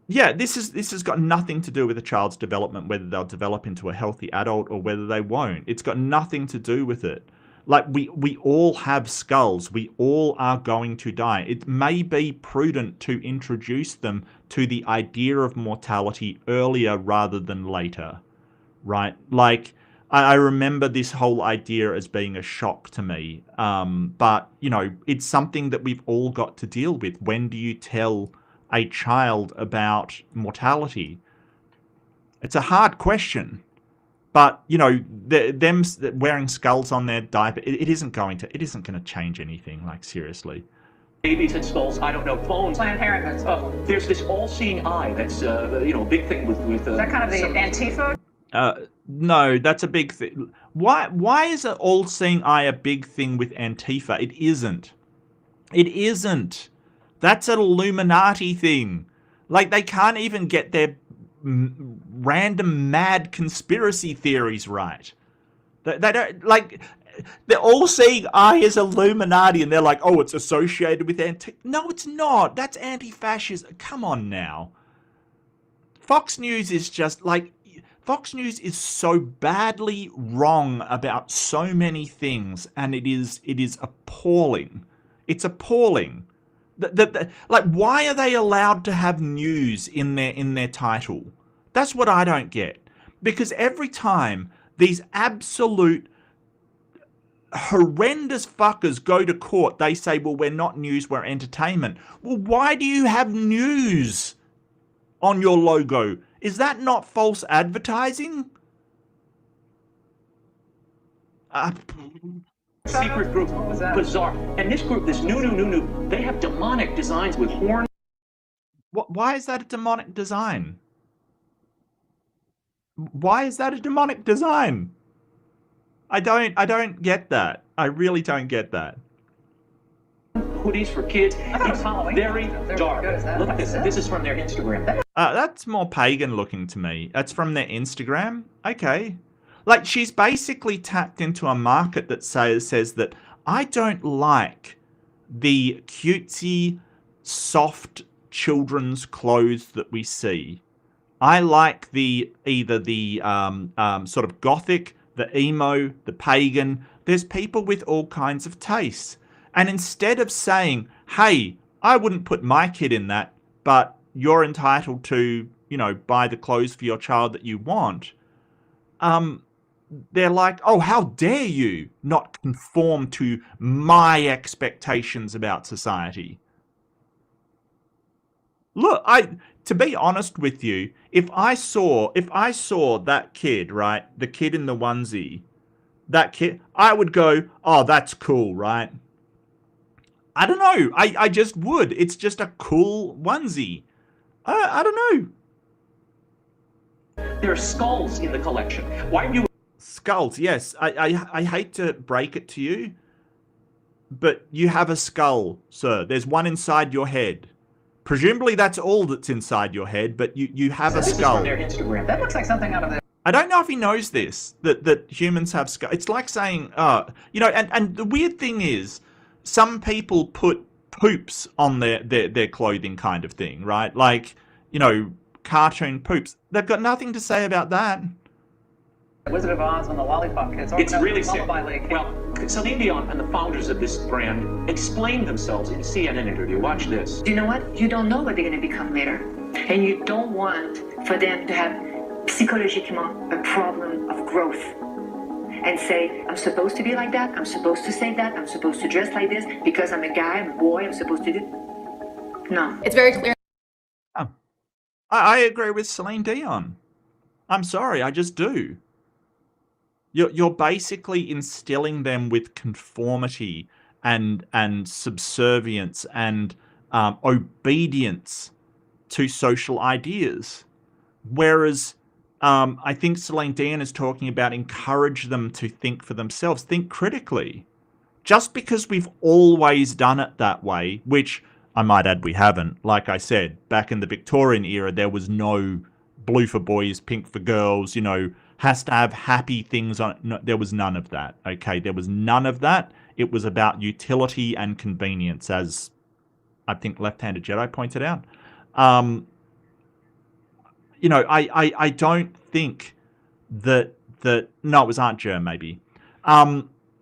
Yeah, this has got nothing to do with a child's development, whether they'll develop into a healthy adult or whether they won't. It's got nothing to do with it. Like, we all have skulls. We all are going to die. It may be prudent to introduce them to the idea of mortality earlier rather than later, right? Like, I remember this whole idea as being a shock to me. But, it's something that we've all got to deal with. When do you tell a child about mortality? It's a hard question. But, them wearing skulls on their diaper, it isn't going to change anything, like, seriously. Babies and skulls, I don't know, phones. Planned Parenthood. There's this all-seeing eye that's, a big thing with Is that kind of the Antifa? No, that's a big thing. Why is an all-seeing eye a big thing with Antifa? It isn't. It isn't. That's an Illuminati thing. Like, they can't even get their random mad conspiracy theories right. They don't, like, they're all seeing eye as Illuminati, and they're like, oh, it's associated with No, it's not. That's anti-fascism. Come on now. Fox News is just like, Fox News is so badly wrong about so many things, and it is appalling. It's appalling. Like, why are they allowed to have news in their title? That's what I don't get. Because every time these absolute horrendous fuckers go to court, they say, well, we're not news, we're entertainment. Well, why do you have news on your logo? Is that not false advertising? secret group. Bizarre. And this group, this new, they have demonic designs with horns. Why is that a demonic design? Why is that a demonic design? I don't get that. I really don't get that. Hoodies for kids. It's very dark. Look at this. This is from their Instagram. That's more pagan looking to me. That's from their Instagram? Okay. Like, she's basically tapped into a market that says that I don't like the cutesy, soft children's clothes that we see. I like either the sort of gothic, the emo, the pagan. There's people with all kinds of tastes. And instead of saying, hey, I wouldn't put my kid in that, but you're entitled to, buy the clothes for your child that you want, they're like, oh, how dare you not conform to my expectations about society? Look, to be honest with you, if I saw that kid, right, the kid in the onesie, that kid, I would go, oh, that's cool, right? I don't know. I just would. It's just a cool onesie. I don't know. There are skulls in the collection. Why are you... Skulls, yes. I hate to break it to you, but you have a skull, sir. There's one inside your head. Presumably that's all that's inside your head, but you have a skull. This is from their Instagram. That looks like something out of the... I don't know if he knows this, that humans have skulls. It's like saying, and the weird thing is, some people put poops on their clothing kind of thing, right? Like, cartoon poops. They've got nothing to say about that. Wizard of Oz and the Lollipop Kids. It's really sick. Well, Celine Dion and the founders of this brand explained themselves in a CNN interview. Watch this. You know what? You don't know what they're going to become later. And you don't want for them to have psychologiquement a problem of growth. And say, I'm supposed to be like that, I'm supposed to say that, I'm supposed to dress like this, because I'm a guy, I'm a boy, I'm supposed to do... No. It's very clear. Oh. I agree with Celine Dion. I'm sorry, I just do. You're basically instilling them with conformity and subservience and obedience to social ideas. Whereas I think Celine Dion is talking about encourage them to think for themselves, think critically. Just because we've always done it that way, which I might add we haven't. Like I said, back in the Victorian era, there was no blue for boys, pink for girls, has to have happy things on it. No, there was none of that. Okay, there was none of that. It was about utility and convenience, as I think Left-Handed Jedi pointed out. I don't think that no, it was Aunt Germ maybe.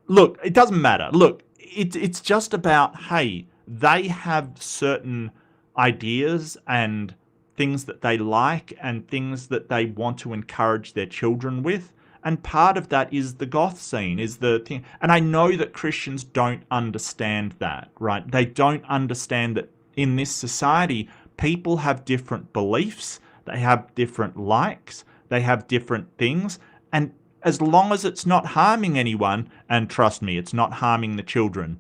Look, it doesn't matter. Look, it's just about, hey, they have certain ideas and things that they like and things that they want to encourage their children with. And part of that is the goth scene, is the thing. And I know that Christians don't understand that, right? They don't understand that in this society, people have different beliefs, they have different likes, they have different things. And as long as it's not harming anyone, and trust me, it's not harming the children,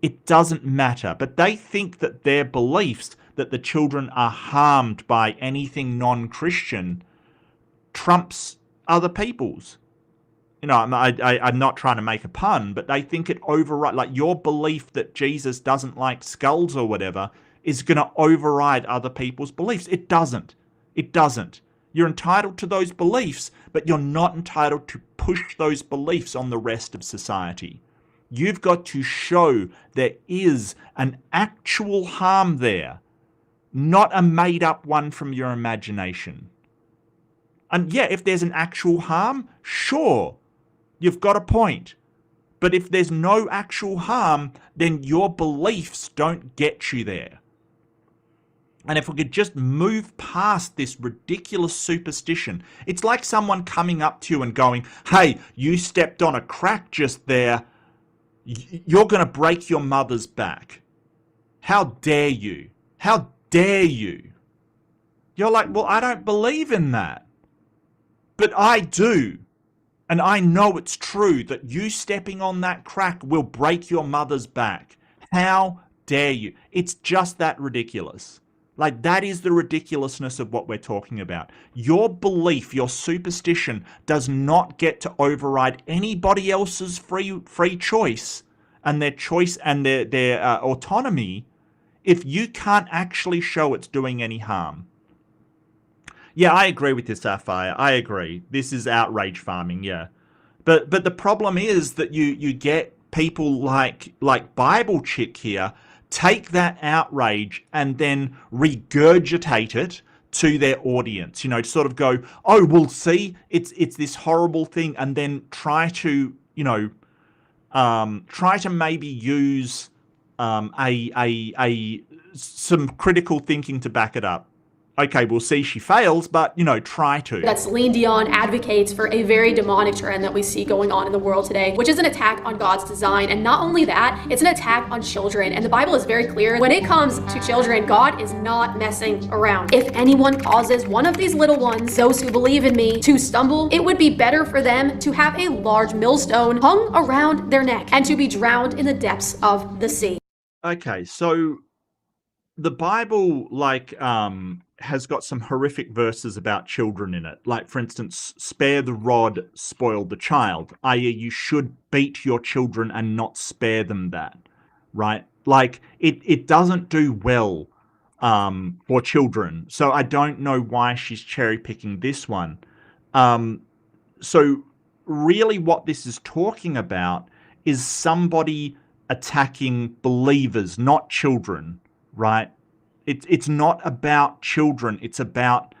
it doesn't matter. But they think that their beliefs, that the children are harmed by anything non-Christian, trumps other people's. I'm not trying to make a pun, but they think it overrides, like your belief that Jesus doesn't like skulls or whatever is going to override other people's beliefs. It doesn't. It doesn't. You're entitled to those beliefs, but you're not entitled to push those beliefs on the rest of society. You've got to show there is an actual harm there, not a made-up one from your imagination. And yeah, if there's an actual harm, sure, you've got a point. But if there's no actual harm, then your beliefs don't get you there. And if we could just move past this ridiculous superstition, it's like someone coming up to you and going, hey, you stepped on a crack just there. You're going to break your mother's back. How dare you? How dare you? You're like, well, I don't believe in that. But I do. And I know it's true that you stepping on that crack will break your mother's back. How dare you? It's just that ridiculous. Like, that is the ridiculousness of what we're talking about. Your belief, your superstition, does not get to override anybody else's free choice and their choice and their autonomy if you can't actually show it's doing any harm. Yeah, I agree with this, Sapphire. I agree. This is outrage farming, yeah. But the problem is that you get people like Bible Chick here take that outrage and then regurgitate it to their audience, sort of go, oh, well, see, it's this horrible thing, and then try to maybe use some critical thinking to back it up. Okay, we'll see she fails, but, try to. That Celine Dion advocates for a very demonic trend that we see going on in the world today, which is an attack on God's design. And not only that, it's an attack on children. And the Bible is very clear. When it comes to children, God is not messing around. If anyone causes one of these little ones, those who believe in me, to stumble, it would be better for them to have a large millstone hung around their neck and to be drowned in the depths of the sea. Okay, so the Bible, has got some horrific verses about children in it. Like, for instance, spare the rod, spoil the child, i.e. you should beat your children and not spare them that, right? Like, it doesn't do well for children. So I don't know why she's cherry-picking this one. So really what this is talking about is somebody attacking believers, not children, right? It's not about children. It's about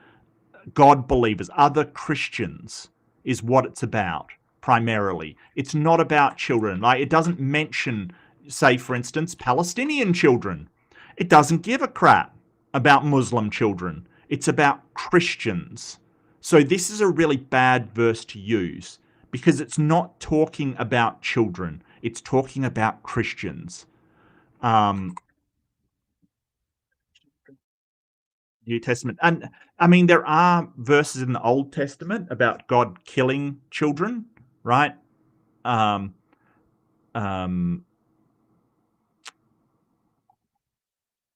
God believers, other Christians is what it's about primarily. It's not about children. Like, it doesn't mention, say, for instance, Palestinian children. It doesn't give a crap about Muslim children. It's about Christians. So this is a really bad verse to use because it's not talking about children. It's talking about Christians. New Testament. And I mean, there are verses in the Old Testament about God killing children, right? Um, um,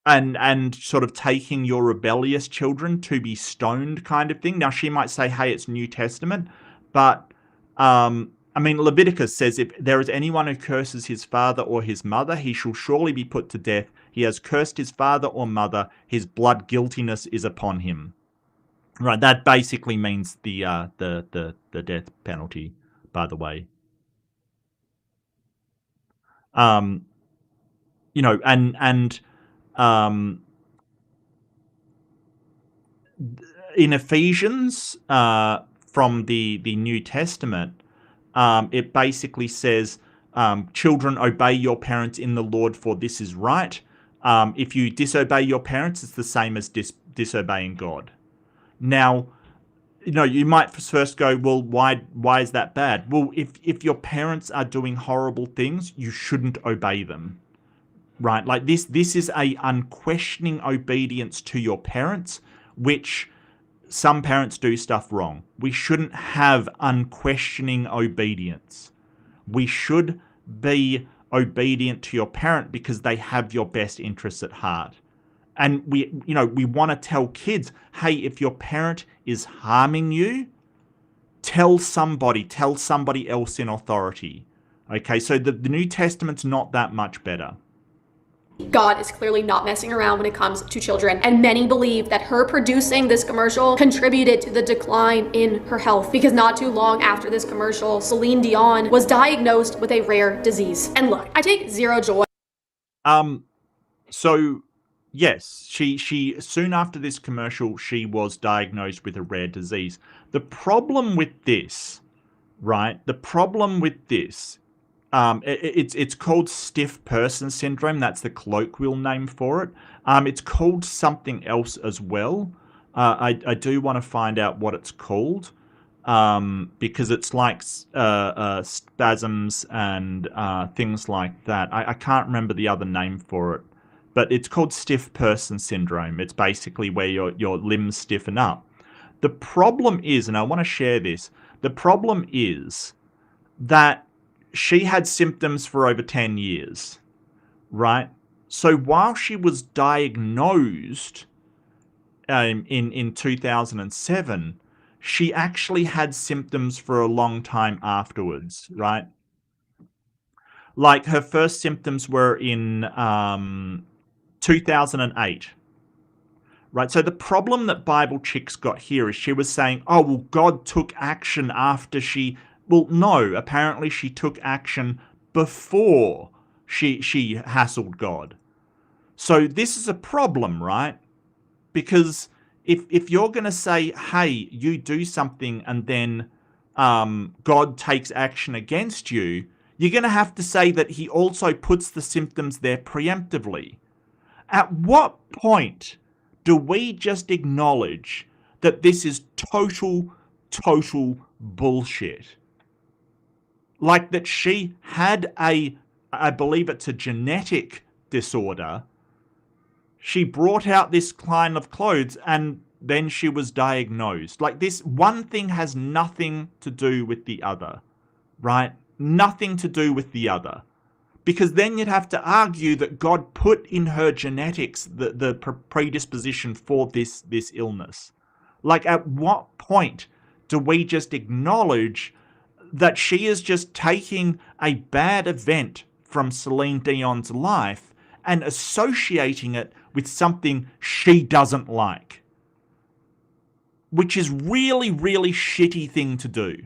and sort of taking your rebellious children to be stoned kind of thing. Now, she might say, hey, it's New Testament, but I mean, Leviticus says, if there is anyone who curses his father or his mother, he shall surely be put to death. He has cursed his father or mother, his blood guiltiness is upon him. Right, that basically means the death penalty, by the way. You know, and in Ephesians, from the New Testament, it basically says, children, obey your parents in the Lord, for this is right. If you disobey your parents, it's the same as disobeying God. Now, you know, you might first go, well, why is that bad? Well, if your parents are doing horrible things, you shouldn't obey them, right? Like this is a unquestioning obedience to your parents, which some parents do stuff wrong. We shouldn't have unquestioning obedience. We should be obedient to your parent because they have your best interests at heart. And we want to tell kids, hey, if your parent is harming you, tell somebody else in authority. Okay, so the New Testament's not that much better. God is clearly not messing around when it comes to children, and many believe that her producing this commercial contributed to the decline in her health, because not too long after this commercial, Celine Dion was diagnosed with a rare disease. And look, I take zero joy. So yes, she soon after this commercial, she was diagnosed with a rare disease. The problem with this, right? The problem with this, it's called stiff person syndrome. That's the colloquial name for it. It's called something else as well. I do want to find out what it's called, because it's like spasms and things like that. I can't remember the other name for it, but it's called stiff person syndrome. It's basically where your limbs stiffen up. The problem is, and I want to share this, the problem is that she had symptoms for over 10 years, right? So while she was diagnosed in 2007, she actually had symptoms for a long time afterwards, right? Like her first symptoms were in 2008. Right, so the problem that Bible Chicks got here is she was saying, oh, well, God took action after she... Well, no, apparently she took action before she hassled God. So this is a problem, right? Because if you're going to say, hey, you do something and then God takes action against you, you're going to have to say that he also puts the symptoms there preemptively. At what point do we just acknowledge that this is total bullshit? Like that she had I believe it's a genetic disorder. She brought out this kind of clothes and then she was diagnosed. Like this one thing has nothing to do with the other, right? Nothing to do with the other. Because then you'd have to argue that God put in her genetics the predisposition for this illness. Like at what point do we just acknowledge that she is just taking a bad event from Celine Dion's life and associating it with something she doesn't like? Which is really shitty thing to do.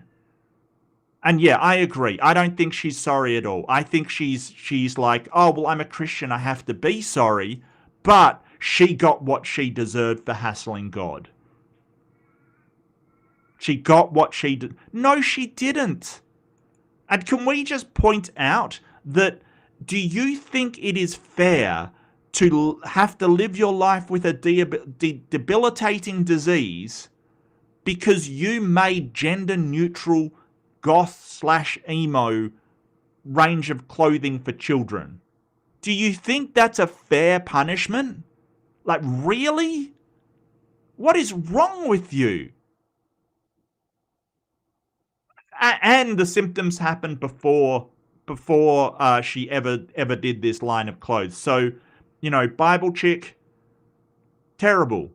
And yeah, I agree. I don't think she's sorry at all. I think she's like, oh, well, I'm a Christian, I have to be sorry. But she got what she deserved for hassling God. She got what she did. No, she didn't. And can we just point out that, do you think it is fair to have to live your life with a debilitating disease because you made gender-neutral goth/emo range of clothing for children? Do you think that's a fair punishment? Like, really? What is wrong with you? And the symptoms happened before she ever did this line of clothes. So, you know, Bible chick, terrible.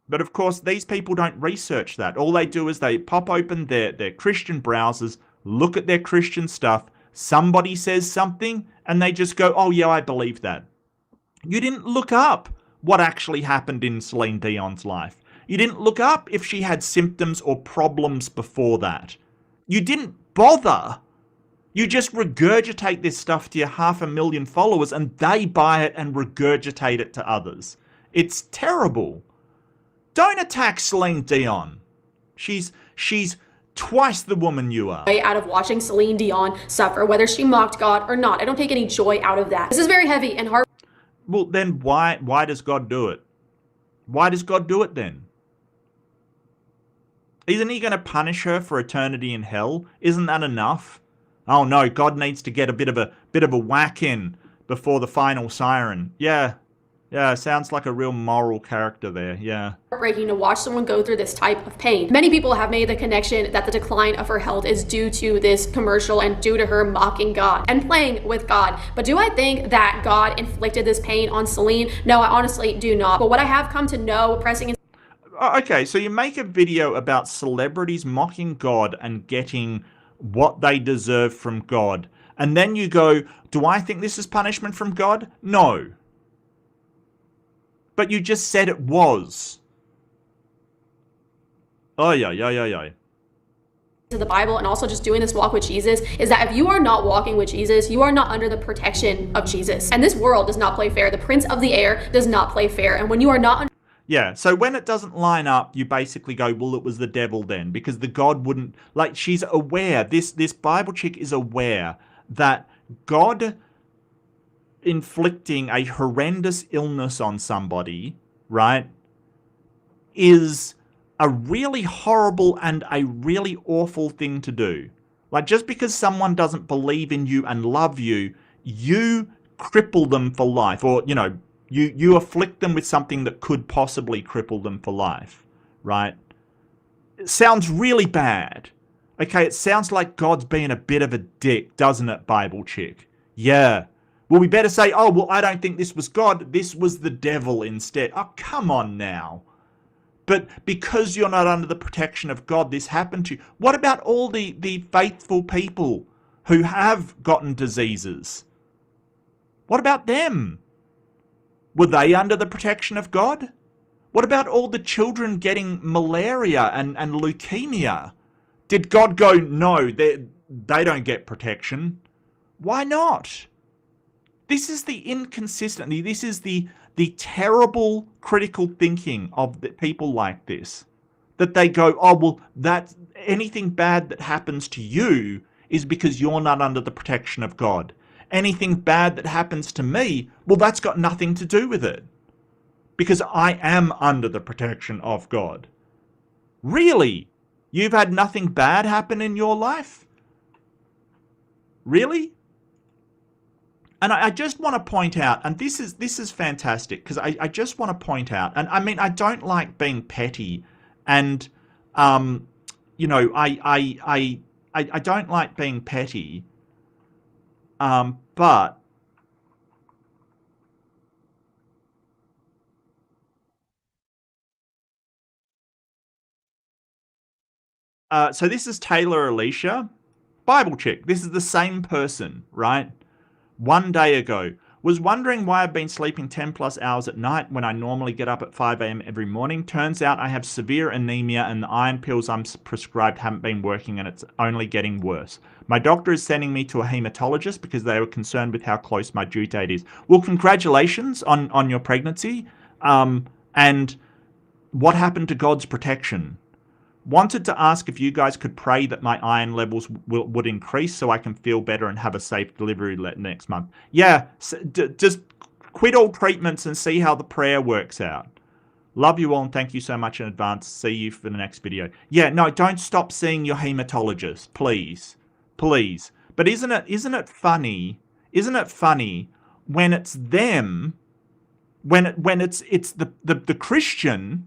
But of course, these people don't research that. All they do is they pop open their Christian browsers, look at their Christian stuff, somebody says something, and they just go, oh yeah, I believe that. You didn't look up what actually happened in Celine Dion's life. You didn't look up if she had symptoms or problems before that. You didn't bother. You just regurgitate this stuff to your 500,000 followers and they buy it and regurgitate it to others. It's terrible. Don't attack Celine Dion. She's twice the woman you are. Out of watching Celine Dion suffer, whether she mocked God or not. I don't take any joy out of that. This is very heavy and hard. Well, then why does God do it? Why does God do it then? Isn't he going to punish her for eternity in hell? Isn't that enough? Oh no, God needs to get a bit of a whack in before the final siren. Yeah, sounds like a real moral character there, yeah. Heartbreaking to watch someone go through this type of pain. Many people have made the connection that the decline of her health is due to this commercial and due to her mocking God and playing with God. But do I think that God inflicted this pain on Celine? No, I honestly do not. But what I have come to know, pressing... Okay, so you make a video about celebrities mocking God and getting what they deserve from God. And then you go, do I think this is punishment from God? No. But you just said it was. Oh, yeah. To the Bible and also just doing this walk with Jesus is that if you are not walking with Jesus, you are not under the protection of Jesus. And this world does not play fair. The prince of the air does not play fair. And when you are not... Yeah, so when it doesn't line up, you basically go, well, it was the devil then, because the God wouldn't... Like, she's aware, this Bible chick is aware that God inflicting a horrendous illness on somebody, right, is a really horrible and a really awful thing to do. Like, just because someone doesn't believe in you and love you, you cripple them for life, or, you know, you afflict them with something that could possibly cripple them for life, right? It sounds really bad. Okay, it sounds like God's being a bit of a dick, doesn't it, Bible chick? Yeah. Well, we better say, oh, well, I don't think this was God. This was the devil instead. Oh, come on now. But because you're not under the protection of God, this happened to you. What about all the faithful people who have gotten diseases? What about them? Were they under the protection of God? What about all the children getting malaria and leukemia? Did God go, no, they don't get protection? Why not? This is the inconsistency. This is the terrible critical thinking of the people like this. That they go, oh, well, anything bad that happens to you is because you're not under the protection of God. Anything bad that happens to me, well, that's got nothing to do with it. Because I am under the protection of God. Really? You've had nothing bad happen in your life? Really? And I just want to point out, and this is fantastic, because I just want to point out, and I mean, I don't like being petty, and, you know, I don't like being petty, but so this is Taylor Alicia, Bible chick. This is the same person, right? One day ago, was wondering why I've been sleeping 10 plus hours at night when I normally get up at 5 a.m. every morning. Turns out I have severe anemia and the iron pills I'm prescribed haven't been working and it's only getting worse. My doctor is sending me to a hematologist because they were concerned with how close my due date is. Well, congratulations on your pregnancy. And what happened to God's protection? Wanted to ask if you guys could pray that my iron levels would increase so I can feel better and have a safe delivery next month. Yeah, just quit all treatments and see how the prayer works out. Love you all and thank you so much in advance. See you for the next video. Yeah, no, don't stop seeing your hematologist, please. Please. But isn't it funny? Isn't it funny when it's them, when it's the Christian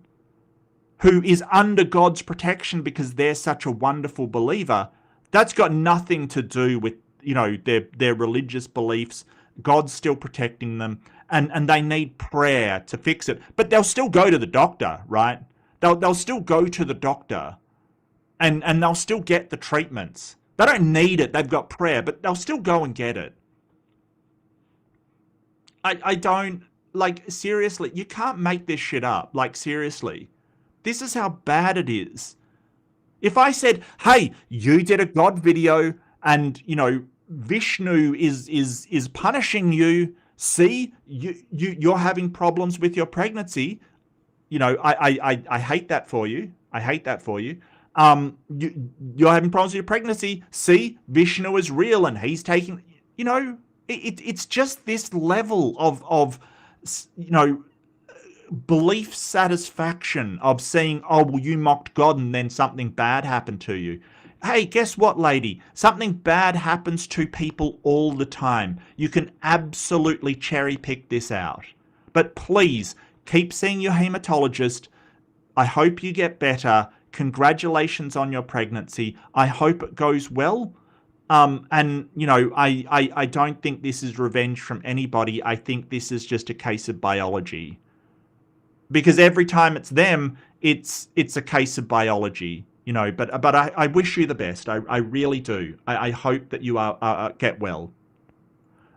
who is under God's protection because they're such a wonderful believer, That's got nothing to do with, you know, their religious beliefs. God's still protecting them, and they need prayer to fix it. But they'll still go to the doctor, right? They'll still go to the doctor, and they'll still get the treatments. They don't need it. They've got prayer, but they'll still go and get it. I don't, like, seriously, you can't make this shit up. Like, seriously. This is how bad it is. If I said, hey, you did a God video and, you know, Vishnu is punishing you. See, you're having problems with your pregnancy. You know, I hate that for you. I hate that for you. You're having problems with your pregnancy. See, Vishnu is real and he's taking, you know, it's just this level of, you know, belief satisfaction of saying, oh, well, you mocked God and then something bad happened to you. Hey, guess what, lady? Something bad happens to people all the time. You can absolutely cherry pick this out. But please, keep seeing your hematologist. I hope you get better. Congratulations on your pregnancy. I hope it goes well. And, you know, I don't think this is revenge from anybody. I think this is just a case of biology. Because every time it's them, it's a case of biology, you know. But I wish you the best. I really do. I hope that you get well.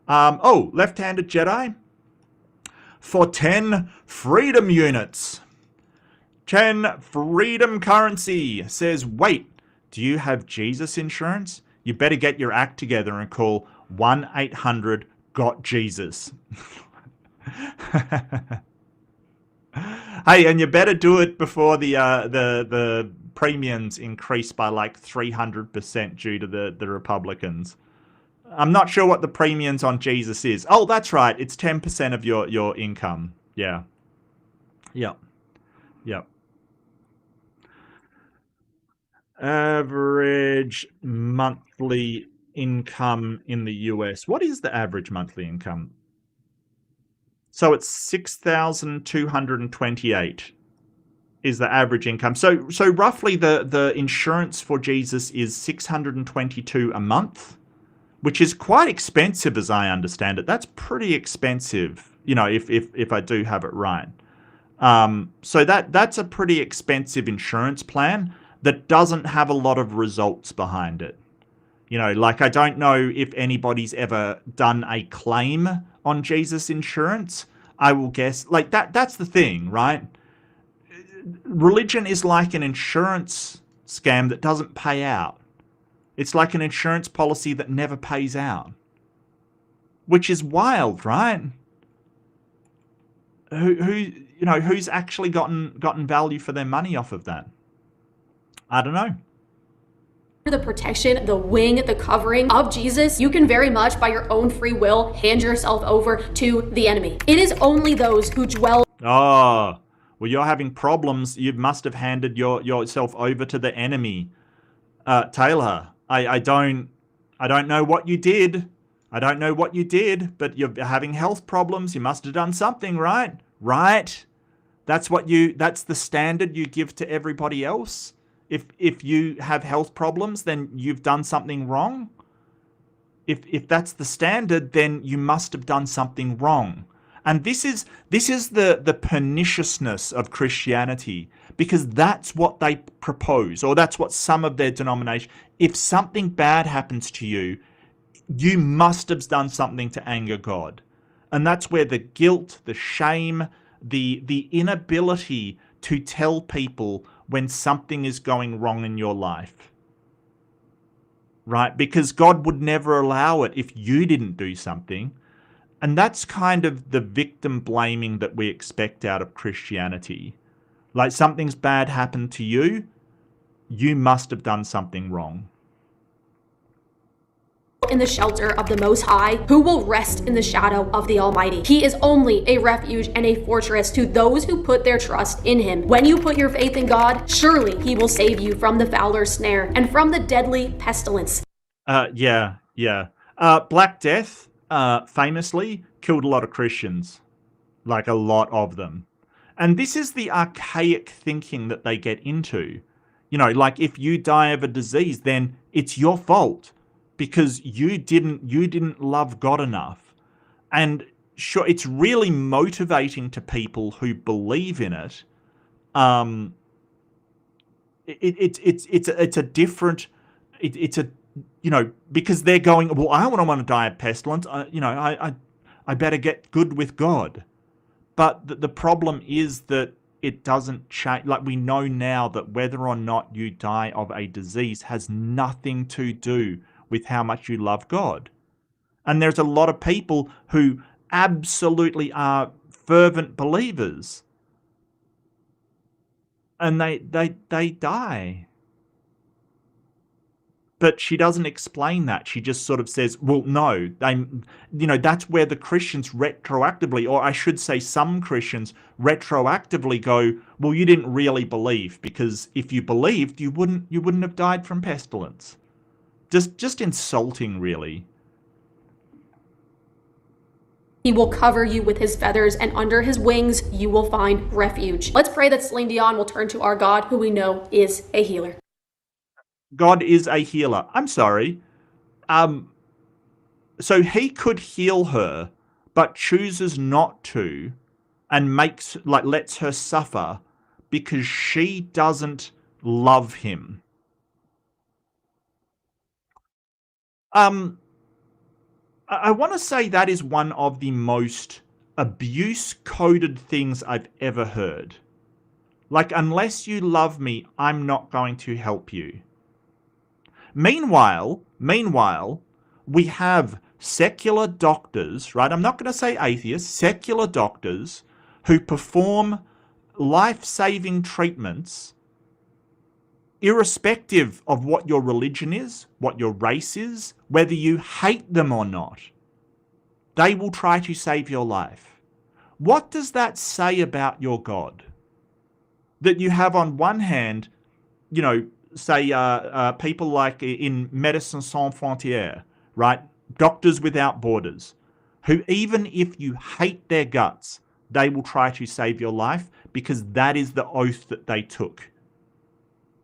Oh, left-handed Jedi for 10 freedom units. 10 freedom currency says, wait, do you have Jesus insurance? You better get your act together and call 1-800-GOT-JESUS. Hey, and you better do it before the premiums increase by like 300% due to the Republicans. I'm not sure what the premiums on Jesus is. Oh, that's right. It's 10% of your income. Yeah. Yep. Yep. Average monthly income in the US. What is the average monthly income? So it's 6,228 is the average income. So roughly the insurance for Jesus is 622 a month, which is quite expensive as I understand it. That's pretty expensive, you know, if I do have it right. So that's a pretty expensive insurance plan that doesn't have a lot of results behind it. You know, like, I don't know if anybody's ever done a claim on Jesus insurance. I will guess, like, that's the thing, right? Religion is like an insurance scam that doesn't pay out. It's like an insurance policy that never pays out. Which is wild, right? Who's actually gotten value for their money off of that? I don't know. The protection, the wing, the covering of Jesus, you can very much, by your own free will, hand yourself over to the enemy. It is only those who dwell. Oh, well, you're having problems. You must have handed yourself over to the enemy, Taylor. I don't know what you did. I don't know what you did, but you're having health problems. You must have done something, right? Right? That's the standard you give to everybody else. If you have health problems, then you've done something wrong. If that's the standard, then you must have done something wrong. And this is the perniciousness of Christianity, because that's what they propose, or that's what some of their denomination. If something bad happens to you, you must have done something to anger God. And that's where the guilt, the shame, the inability to tell people when something is going wrong in your life, right? Because God would never allow it if you didn't do something. And that's kind of the victim blaming that we expect out of Christianity. Like, something's bad happened to you, you must have done something wrong. In the shelter of the Most High, who will rest in the shadow of the Almighty. He is only a refuge and a fortress to those who put their trust in him. When you put your faith in God, surely he will save you from the fowler's snare and from the deadly pestilence. Yeah. Black Death famously killed a lot of Christians, like a lot of them. And this is the archaic thinking that they get into. You know, like, if you die of a disease, then It's your fault because you didn't love God enough. And sure, it's really motivating to people who believe in it. It's a different, it's a, you know, because they're going, well, I don't want to die of pestilence. I better get good with God. But the problem is that it doesn't change. Like, we know now that whether or not you die of a disease has nothing to do with how much you love God. And there's a lot of people who absolutely are fervent believers, and they die. But she doesn't explain that. She just sort of says, well, no, that's where the Christians retroactively, or I should say some Christians retroactively go, well, you didn't really believe, because if you believed, you wouldn't have died from pestilence. Just insulting, really. He will cover you with his feathers, and under his wings you will find refuge. Let's pray that Celine Dion will turn to our God, who we know is a healer. God is a healer. I'm sorry. So he could heal her, but chooses not to, and lets her suffer because she doesn't love him. I want to say that is one of the most abuse-coded things I've ever heard. Like, unless you love me, I'm not going to help you. Meanwhile, we have secular doctors, right? I'm not going to say atheists, secular doctors who perform life-saving treatments irrespective of what your religion is, what your race is, whether you hate them or not. They will try to save your life. What does that say about your God? That you have on one hand, say people like in Médecins Sans Frontières, right? Doctors Without Borders, who even if you hate their guts, they will try to save your life because that is the oath that they took.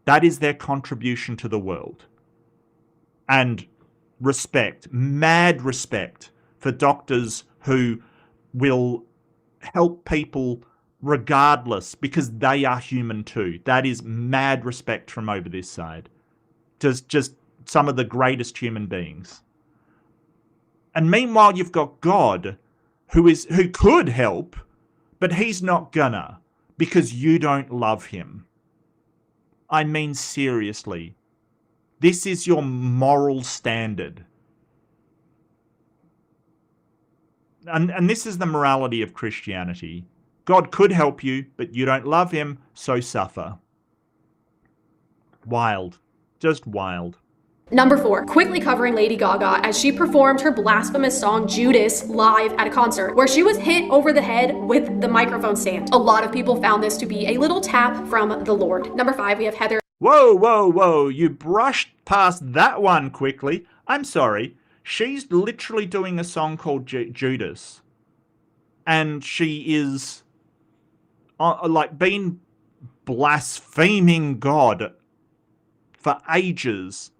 That is their contribution to the world. And respect, mad respect for doctors who will help people regardless, because they are human too. That is mad respect from over this side. Just some of the greatest human beings. And meanwhile, you've got God who could help, but he's not gonna, because you don't love him. I mean, seriously. This is your moral standard. And this is the morality of Christianity. God could help you, but you don't love him, so suffer. Wild. Just wild. Number 4, quickly covering Lady Gaga as she performed her blasphemous song Judas live at a concert, where she was hit over the head with the microphone stand. A lot of people found this to be a little tap from the Lord. Number 5, we have Heather. Whoa. You brushed past that one quickly. I'm sorry. She's literally doing a song called Judas. And she is been blaspheming God for ages.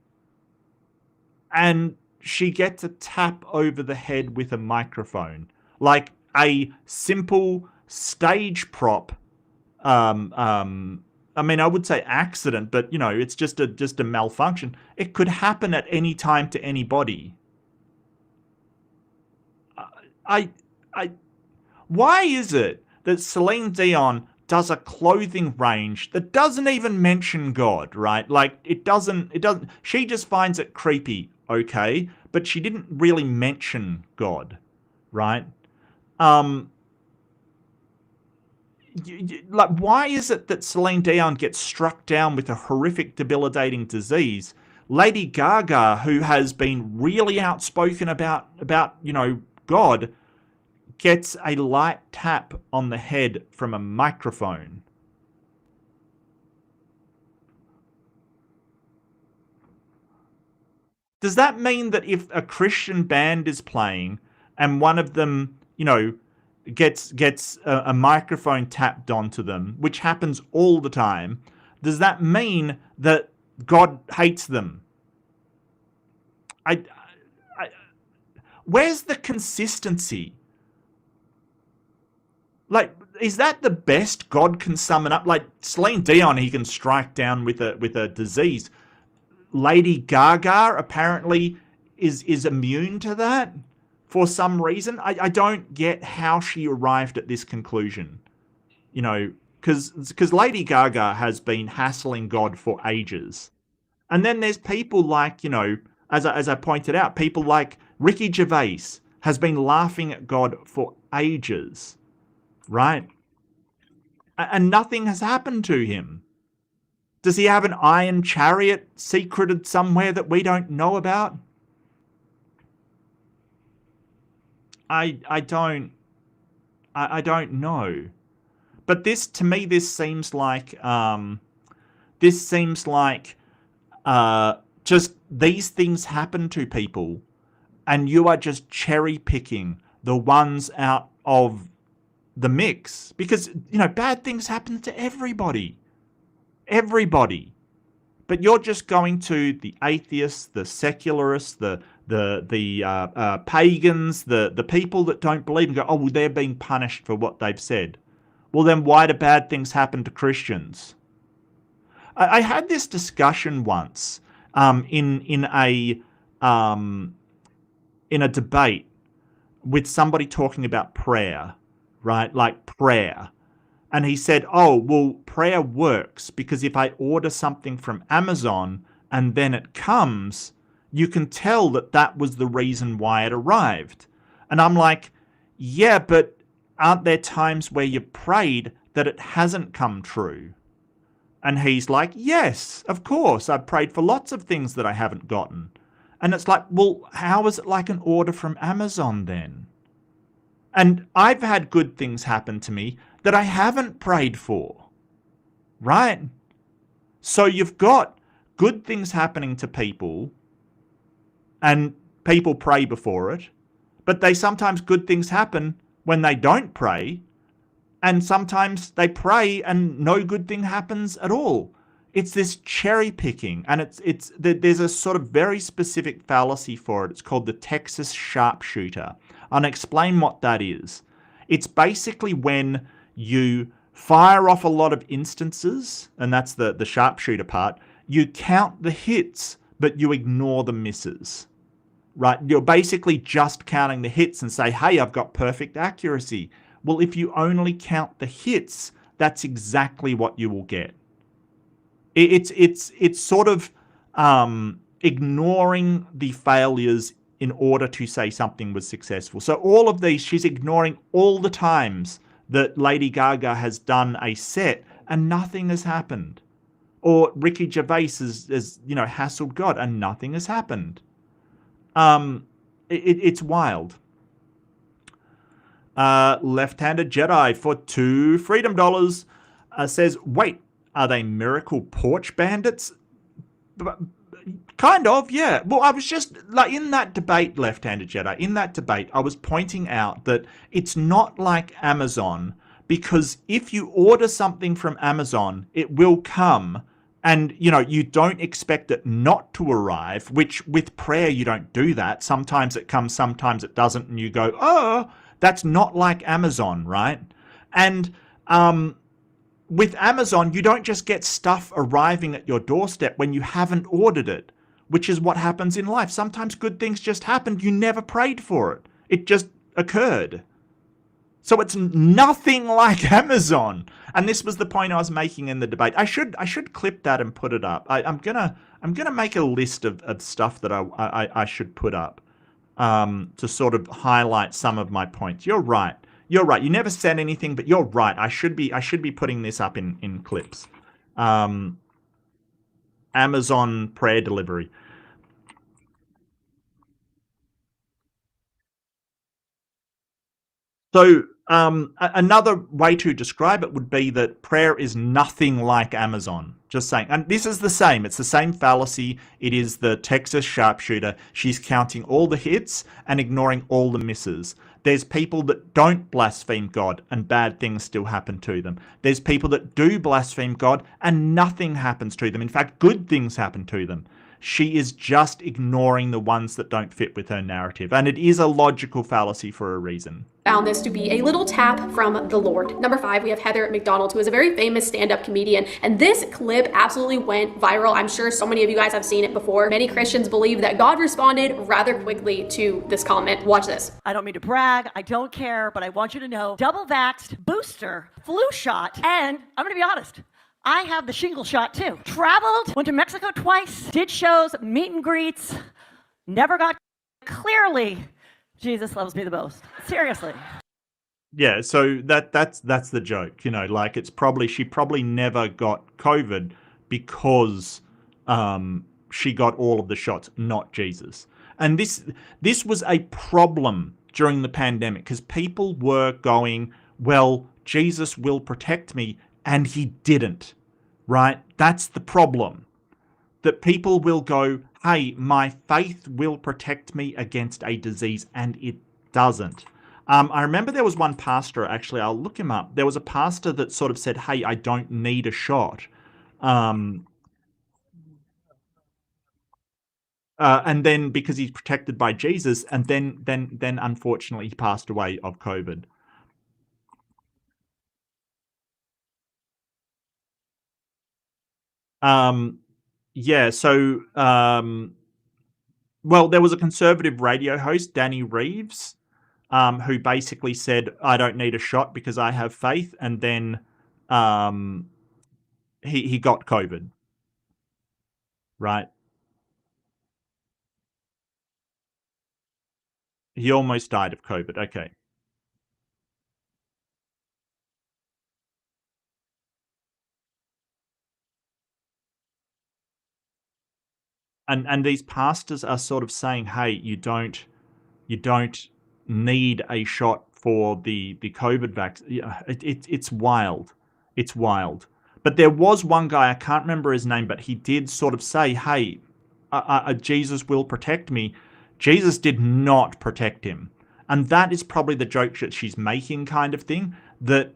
And she gets a tap over the head with a microphone. Like a simple stage prop. I mean, I would say accident, but it's just a malfunction. It could happen at any time to anybody. Why is it that Celine Dion does a clothing range that doesn't even mention God, right? Like, it doesn't, she just finds it creepy, okay? But she didn't really mention God, right? Why is it that Celine Dion gets struck down with a horrific, debilitating disease? Lady Gaga, who has been really outspoken about God, gets a light tap on the head from a microphone. Does that mean that if a Christian band is playing and one of them, gets a microphone tapped onto them, which happens all the time, does that mean that God hates them? I, where's the consistency? Like, is that the best God can summon up? Like, Celine Dion, he can strike down with a disease. Lady Gaga apparently is immune to that for some reason. I don't get how she arrived at this conclusion. You know, because Lady Gaga has been hassling God for ages. And then there's people like, you know, as I pointed out, people like Ricky Gervais has been laughing at God for ages, right? And nothing has happened to him. Does he have an iron chariot secreted somewhere that we don't know about? I don't know. But this, to me, this seems like just these things happen to people, and you are just cherry picking the ones out of the mix, because, you know, bad things happen to everybody. But you're just going to the atheists, the secularists, the pagans, the people that don't believe, and go, oh, well, they're being punished for what they've said. Well, then why do bad things happen to Christians? I had this discussion once in a debate with somebody talking about prayer, right? Like prayer. And he said, oh, well, prayer works because if I order something from Amazon and then it comes, you can tell that that was the reason why it arrived. And I'm like, yeah, but aren't there times where you prayed that it hasn't come true? And he's like, yes, of course. I've prayed for lots of things that I haven't gotten. And it's like, well, how is it like an order from Amazon then? And I've had good things happen to me that I haven't prayed for, right? So you've got good things happening to people, and people pray before it, but sometimes good things happen when they don't pray, and sometimes they pray and no good thing happens at all. It's this cherry picking, and there's a sort of very specific fallacy for it. It's called the Texas sharpshooter. I'll explain what that is. It's basically when you fire off a lot of instances, and that's the sharpshooter part. You count the hits, but you ignore the misses, right? You're basically just counting the hits and say, hey, I've got perfect accuracy. Well, if you only count the hits, that's exactly what you will get. It's sort of ignoring the failures in order to say something was successful. So all of these, she's ignoring all the times that Lady Gaga has done a set and nothing has happened. Or Ricky Gervais has you know, hassled God and nothing has happened. It's wild. Left-handed Jedi for $2 freedom dollars says, wait, are they miracle porch bandits? Kind of, yeah. Well, I was just, like, in that debate, Left-handed Jedi, in that debate, I was pointing out that it's not like Amazon, because if you order something from Amazon, it will come, and, you know, you don't expect it not to arrive, which with prayer, you don't do that. Sometimes it comes, sometimes it doesn't, and you go, oh, that's not like Amazon, right? And with Amazon, you don't just get stuff arriving at your doorstep when you haven't ordered it, which is what happens in life. Sometimes good things just happened. You never prayed for it. It just occurred. So it's nothing like Amazon. And this was the point I was making in the debate. I should clip that and put it up. I'm gonna make a list of stuff that I should put up to sort of highlight some of my points. You're right. You're right. You never said anything, but you're right. I should be putting this up in clips. Amazon prayer delivery. So another way to describe it would be that prayer is nothing like Amazon. Just saying. And this is the same. It's the same fallacy. It is the Texas sharpshooter. She's counting all the hits and ignoring all the misses. There's people that don't blaspheme God and bad things still happen to them. There's people that do blaspheme God and nothing happens to them. In fact, good things happen to them. She is just ignoring the ones that don't fit with her narrative. And it is a logical fallacy for a reason. Found this to be a little tap from the Lord. Number 5, we have Heather McDonald, who is a very famous stand-up comedian, and this clip absolutely went viral. I'm sure so many of you guys have seen it before. Many Christians believe that God responded rather quickly to this comment. Watch this. I don't mean to brag, I don't care, but I want you to know, double vaxxed, booster, flu shot, and I'm gonna be honest, I have the shingle shot too. Traveled, went to Mexico twice, did shows, meet and greets, never got. Clearly, Jesus loves me the most. Seriously. Yeah, so that's the joke, you know, like she probably never got COVID because she got all of the shots, not Jesus. And this was a problem during the pandemic because people were going, well, Jesus will protect me, and he didn't, right? That's the problem. That people will go, hey, my faith will protect me against a disease, and it doesn't. I remember there was one pastor, actually, I'll look him up. There was a pastor that sort of said, hey, I don't need a shot. And then because he's protected by Jesus, and then unfortunately he passed away of COVID. Yeah, so well, there was a conservative radio host, Danny Reeves, who basically said, I don't need a shot because I have faith, and then he got COVID. Right? He almost died of COVID. Okay. And these pastors are sort of saying, hey, you don't need a shot for the COVID vaccine. Yeah, it's wild. It's wild. But there was one guy, I can't remember his name, but he did sort of say, hey, Jesus will protect me. Jesus did not protect him. And that is probably the joke that she's making, kind of thing, that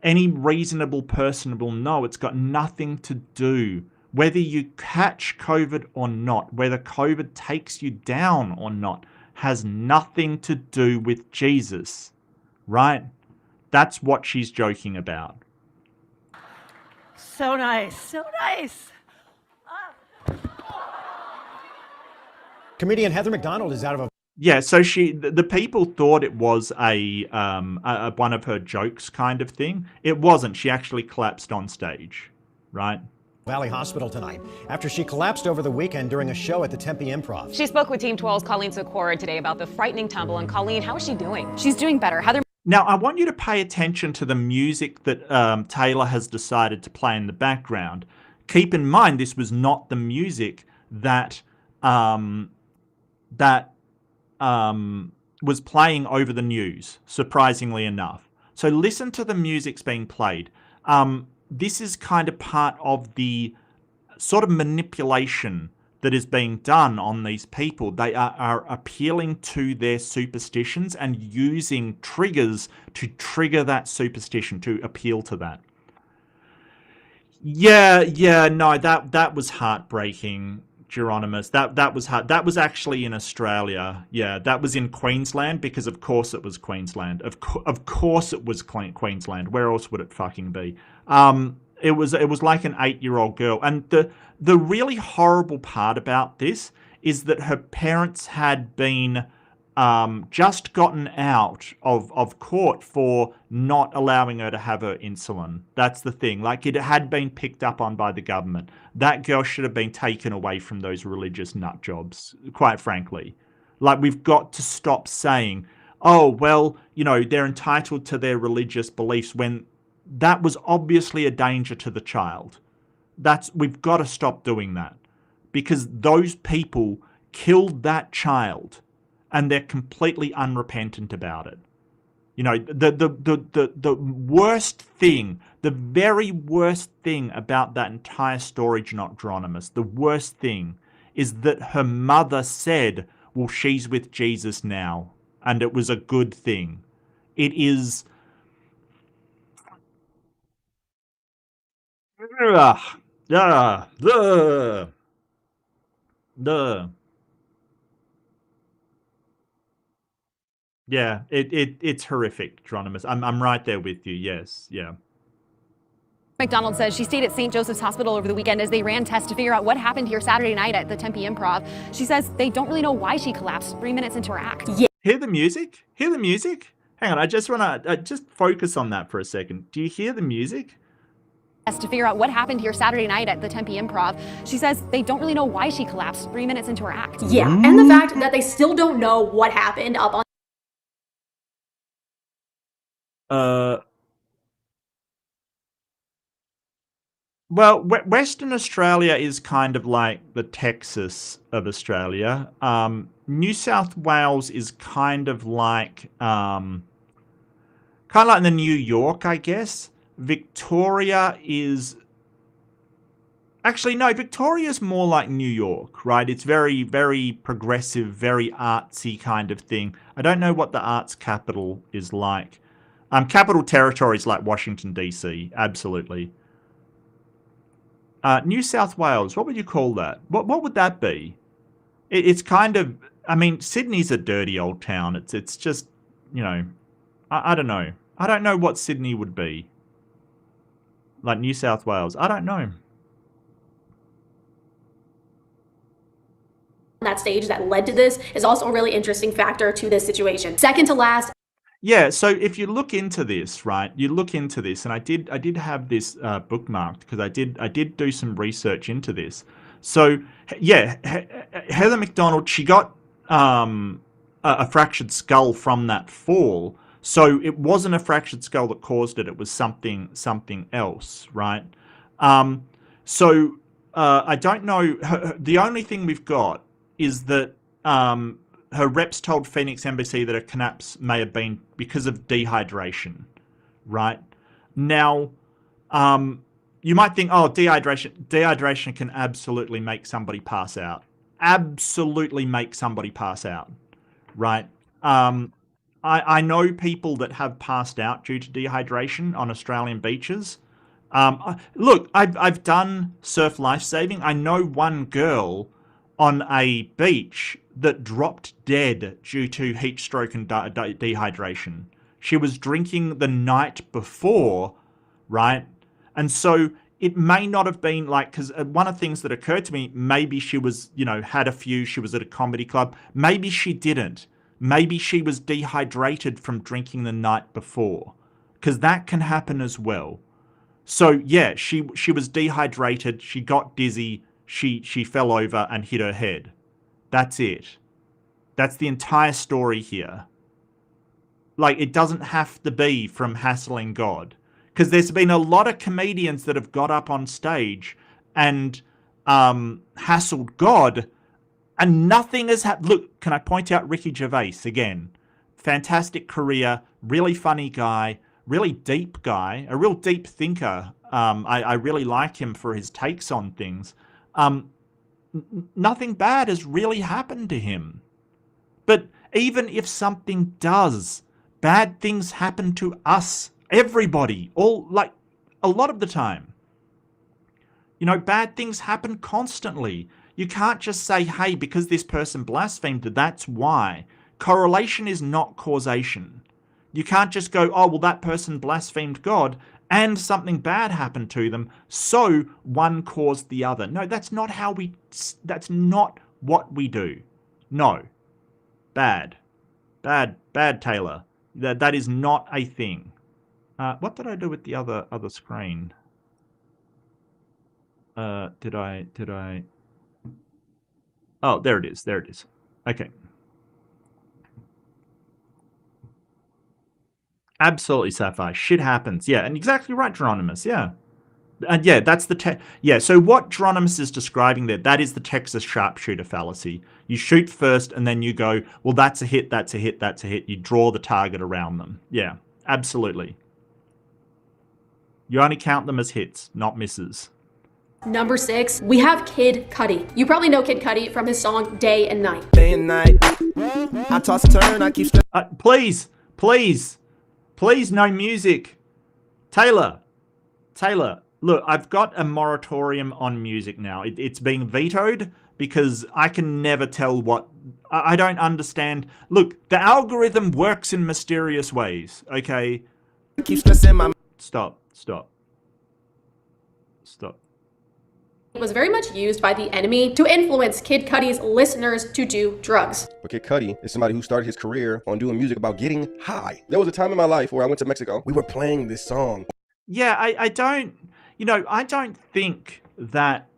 any reasonable person will know it's got nothing to do whether you catch COVID or not, whether COVID takes you down or not, has nothing to do with Jesus, right? That's what she's joking about. So nice, so nice. Comedian Heather McDonald is out of a... Yeah, so the people thought it was a one of her jokes kind of thing. It wasn't. She actually collapsed on stage, right? Valley Hospital tonight after she collapsed over the weekend during a show at the Tempe Improv. She spoke with Team 12's Colleen Sikora today about the frightening tumble. And Colleen, how is she doing? She's doing better. Heather. Now, I want you to pay attention to the music that Taylor has decided to play in the background. Keep in mind, this was not the music that was playing over the news, surprisingly enough. So listen to the music's being played. This is kind of part of the sort of manipulation that is being done on these people. They are appealing to their superstitions and using triggers to trigger that superstition, to appeal to that. Yeah, no, that was heartbreaking, Geronimus. That was hard. That was actually in Australia. Yeah, that was in Queensland, because of course it was Queensland. Of course it was Queensland. Where else would it fucking be? It was like an 8-year-old girl, and the really horrible part about this is that her parents had been just gotten out of court for not allowing her to have her insulin. That's the thing. Like, it had been picked up on by the government. That girl should have been taken away from those religious nut jobs, quite frankly. Like, we've got to stop saying, oh, well, you know, they're entitled to their religious beliefs, when that was obviously a danger to the child. We've got to stop doing that, because those people killed that child, and they're completely unrepentant about it. You know, the worst thing, the very worst thing about that entire story, Geronymous, the worst thing is that her mother said, well, she's with Jesus now, and it was a good thing. It is... The Yeah, it's horrific, Geronimo. I'm right there with you. Yes, yeah. McDonald says she stayed at St. Joseph's Hospital over the weekend as they ran tests to figure out what happened here Saturday night at the Tempe Improv. She says they don't really know why she collapsed 3 minutes into her act. Yeah. Hear the music? Hear the music? Hang on, I just want to just focus on that for a second. Do you hear the music? To figure out what happened here Saturday night at the Tempe Improv. She says they don't really know why she collapsed 3 minutes into her act. Yeah, and the fact that they still don't know what happened up on Well, Western Australia is kind of like the Texas of Australia. New South Wales is kind of like the New York, I guess. Victoria is actually no. Victoria is more like New York, right? It's very, very progressive, very artsy kind of thing. I don't know what the arts capital is like. Capital territories like Washington DC, absolutely. New South Wales, what would you call that? What would that be? It's kind of, I mean, Sydney's a dirty old town. It's just, you know, I don't know. I don't know what Sydney would be. Like New South Wales, I don't know. that stage that led to this is also a really interesting factor to this situation. Second to last. Yeah, so if you look into this, right, you look into this, and I did have this bookmarked because I did do some research into this. So yeah, Heather McDonald, she got a fractured skull from that fall. So it wasn't a fractured skull that caused it; it was something else, right? So I don't know. The only thing we've got is that her reps told Phoenix Embassy that her collapse may have been because of dehydration, right? Now, you might think, oh, dehydration can absolutely make somebody pass out. Absolutely make somebody pass out, right? I know people that have passed out due to dehydration on Australian beaches. Look, I've done surf lifesaving. I know one girl on a beach that dropped dead due to heat stroke and dehydration. She was drinking the night before, right? And so it may not have been like, because one of the things that occurred to me, maybe she was, had a few, she was at a comedy club. Maybe she didn't. Maybe she was dehydrated from drinking the night before, because that can happen as well. So yeah, she was dehydrated, she got dizzy, she fell over and hit her head. That's it. That's the entire story here. Like, it doesn't have to be from hassling God. Because there's been a lot of comedians that have got up on stage and hassled God, and nothing has happened. Look, can I point out Ricky Gervais again? Fantastic career, really funny guy, really deep guy, a real deep thinker. I really like him for his takes on things. Nothing bad has really happened to him. But even if something does, bad things happen to us, everybody, a lot of the time. Bad things happen constantly. You can't just say, hey, because this person blasphemed, that's why. Correlation is not causation. You can't just go, oh, well, that person blasphemed God and something bad happened to them, so one caused the other. No, that's not what we do. No. Bad, Taylor. That is not a thing. What did I do with the other screen? Did I? Oh, there it is. Okay. Absolutely, Sapphire. Shit happens. Yeah, and exactly right, Geronimus. Yeah. And yeah, that's so what Geronimus is describing there, that is the Texas sharpshooter fallacy. You shoot first and then you go, well, that's a hit, that's a hit, that's a hit. You draw the target around them. Yeah, absolutely. You only count them as hits, not misses. Number 6, we have Kid Cudi. You probably know Kid Cudi from his song Day and Night. Day and night, I toss and turn, I keep... Please, no music. Taylor, look, I've got a moratorium on music now. It's being vetoed because I can never tell what... I don't understand. Look, the algorithm works in mysterious ways, okay? Keep stressing my... Stop. Was very much used by the enemy to influence Kid Cudi's listeners to do drugs. But Kid Cudi is somebody who started his career on doing music about getting high. There was a time in my life where I went to Mexico. We were playing this song. Yeah, I don't... I don't think that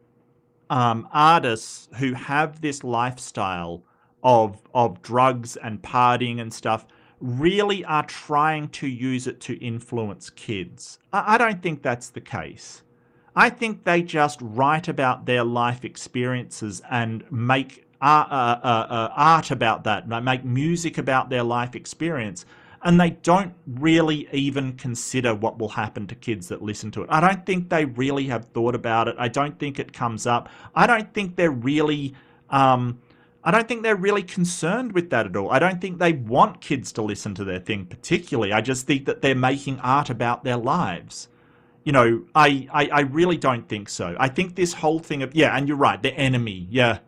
artists who have this lifestyle of drugs and partying and stuff really are trying to use it to influence kids. I don't think that's the case. I think they just write about their life experiences and make art about that, make music about their life experience, and they don't really even consider what will happen to kids that listen to it. I don't think they really have thought about it. I don't think it comes up. I don't think they're really concerned with that at all. I don't think they want kids to listen to their thing particularly. I just think that they're making art about their lives. I really don't think so. I think this whole thing of, yeah, and you're right, the enemy. Yeah.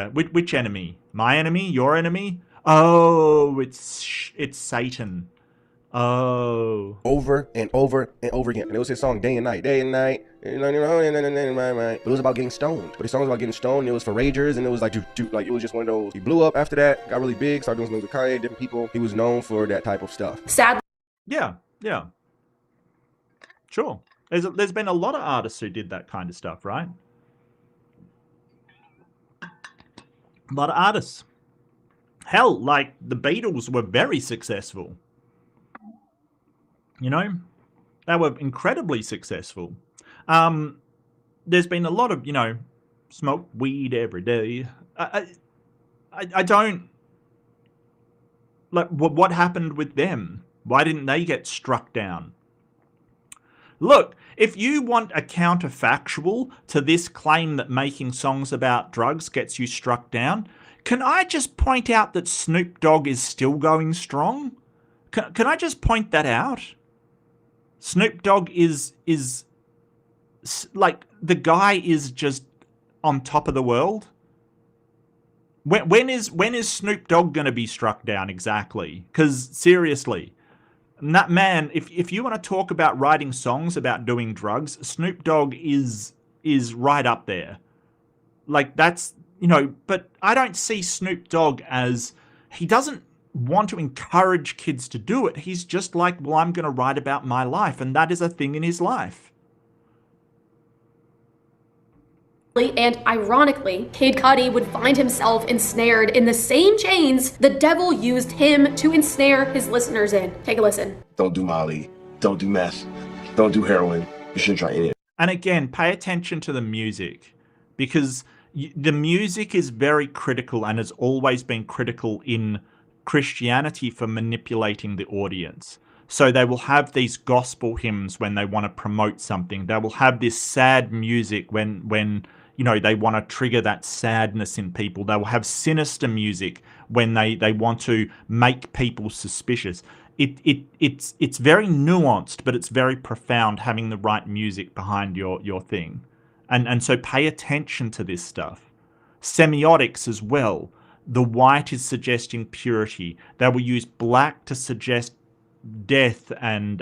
Which enemy? My enemy? Your enemy? Oh, it's Satan. Oh. Over and over and over again. And it was his song day and night. But it was about getting stoned. But his song was about getting stoned. It was for ragers, and it was like it was just one of those. He blew up after that, got really big, started doing things with Kanye, different people. He was known for that type of stuff. Sadly. Yeah. Sure. There's been a lot of artists who did that kind of stuff, right? A lot of artists. Hell, like the Beatles were very successful. They were incredibly successful. There's been a lot of, smoke weed every day. I don't... Like, what happened with them? Why didn't they get struck down? Look, if you want a counterfactual to this claim that making songs about drugs gets you struck down, can I just point out that Snoop Dogg is still going strong? Can I just point that out? Snoop Dogg is like, the guy is just on top of the world. When is Snoop Dogg going to be struck down exactly? Because seriously... And that man, if you want to talk about writing songs about doing drugs, Snoop Dogg is right up there. Like, that's, but I don't see Snoop Dogg as, he doesn't want to encourage kids to do it. He's just like, well, I'm going to write about my life, and that is a thing in his life. And ironically, Kid Cudi would find himself ensnared in the same chains the devil used him to ensnare his listeners in. Take a listen. Don't do Molly. Don't do meth. Don't do heroin. You shouldn't try any of it. And again, pay attention to the music, because the music is very critical and has always been critical in Christianity for manipulating the audience. So they will have these gospel hymns when they want to promote something. They will have this sad music when they want to trigger that sadness in people. They will have sinister music when they want to make people suspicious. It's very nuanced, but it's very profound, having the right music behind your thing. And so pay attention to this stuff. Semiotics as well. The white is suggesting purity. They will use black to suggest death and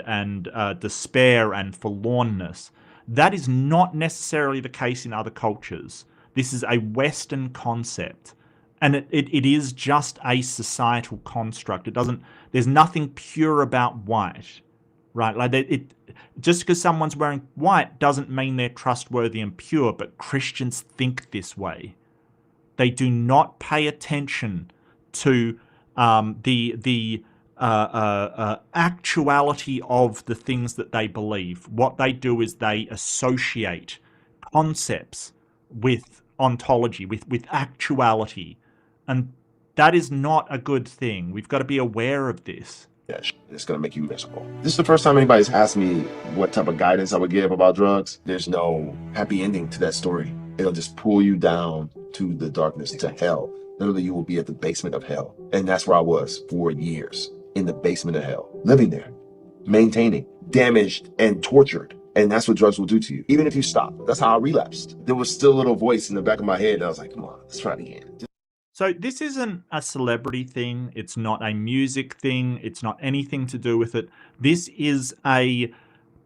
despair and forlornness. That is not necessarily the case in other cultures. This is a Western concept, and it is just a societal construct. There's nothing pure about white, right? Like just because someone's wearing white doesn't mean they're trustworthy and pure, but Christians think this way. They do not pay attention to the actuality of the things that they believe. What they do is they associate concepts with ontology, with actuality, and that is not a good thing. We've got to be aware of this. Yeah, it's going to make you miserable. This is the first time anybody's asked me what type of guidance I would give about drugs. There's no happy ending to that story. It'll just pull you down to the darkness, to hell. Literally, you will be at the basement of hell. And that's where I was for years, in the basement of hell, living there, maintaining, damaged and tortured And that's what drugs will do to you, even if you stop. That's how I relapsed. There was still a little voice in the back of my head that was like, come on, let's try it again. So this isn't a celebrity thing. It's not a music thing. It's not anything to do with it. This is a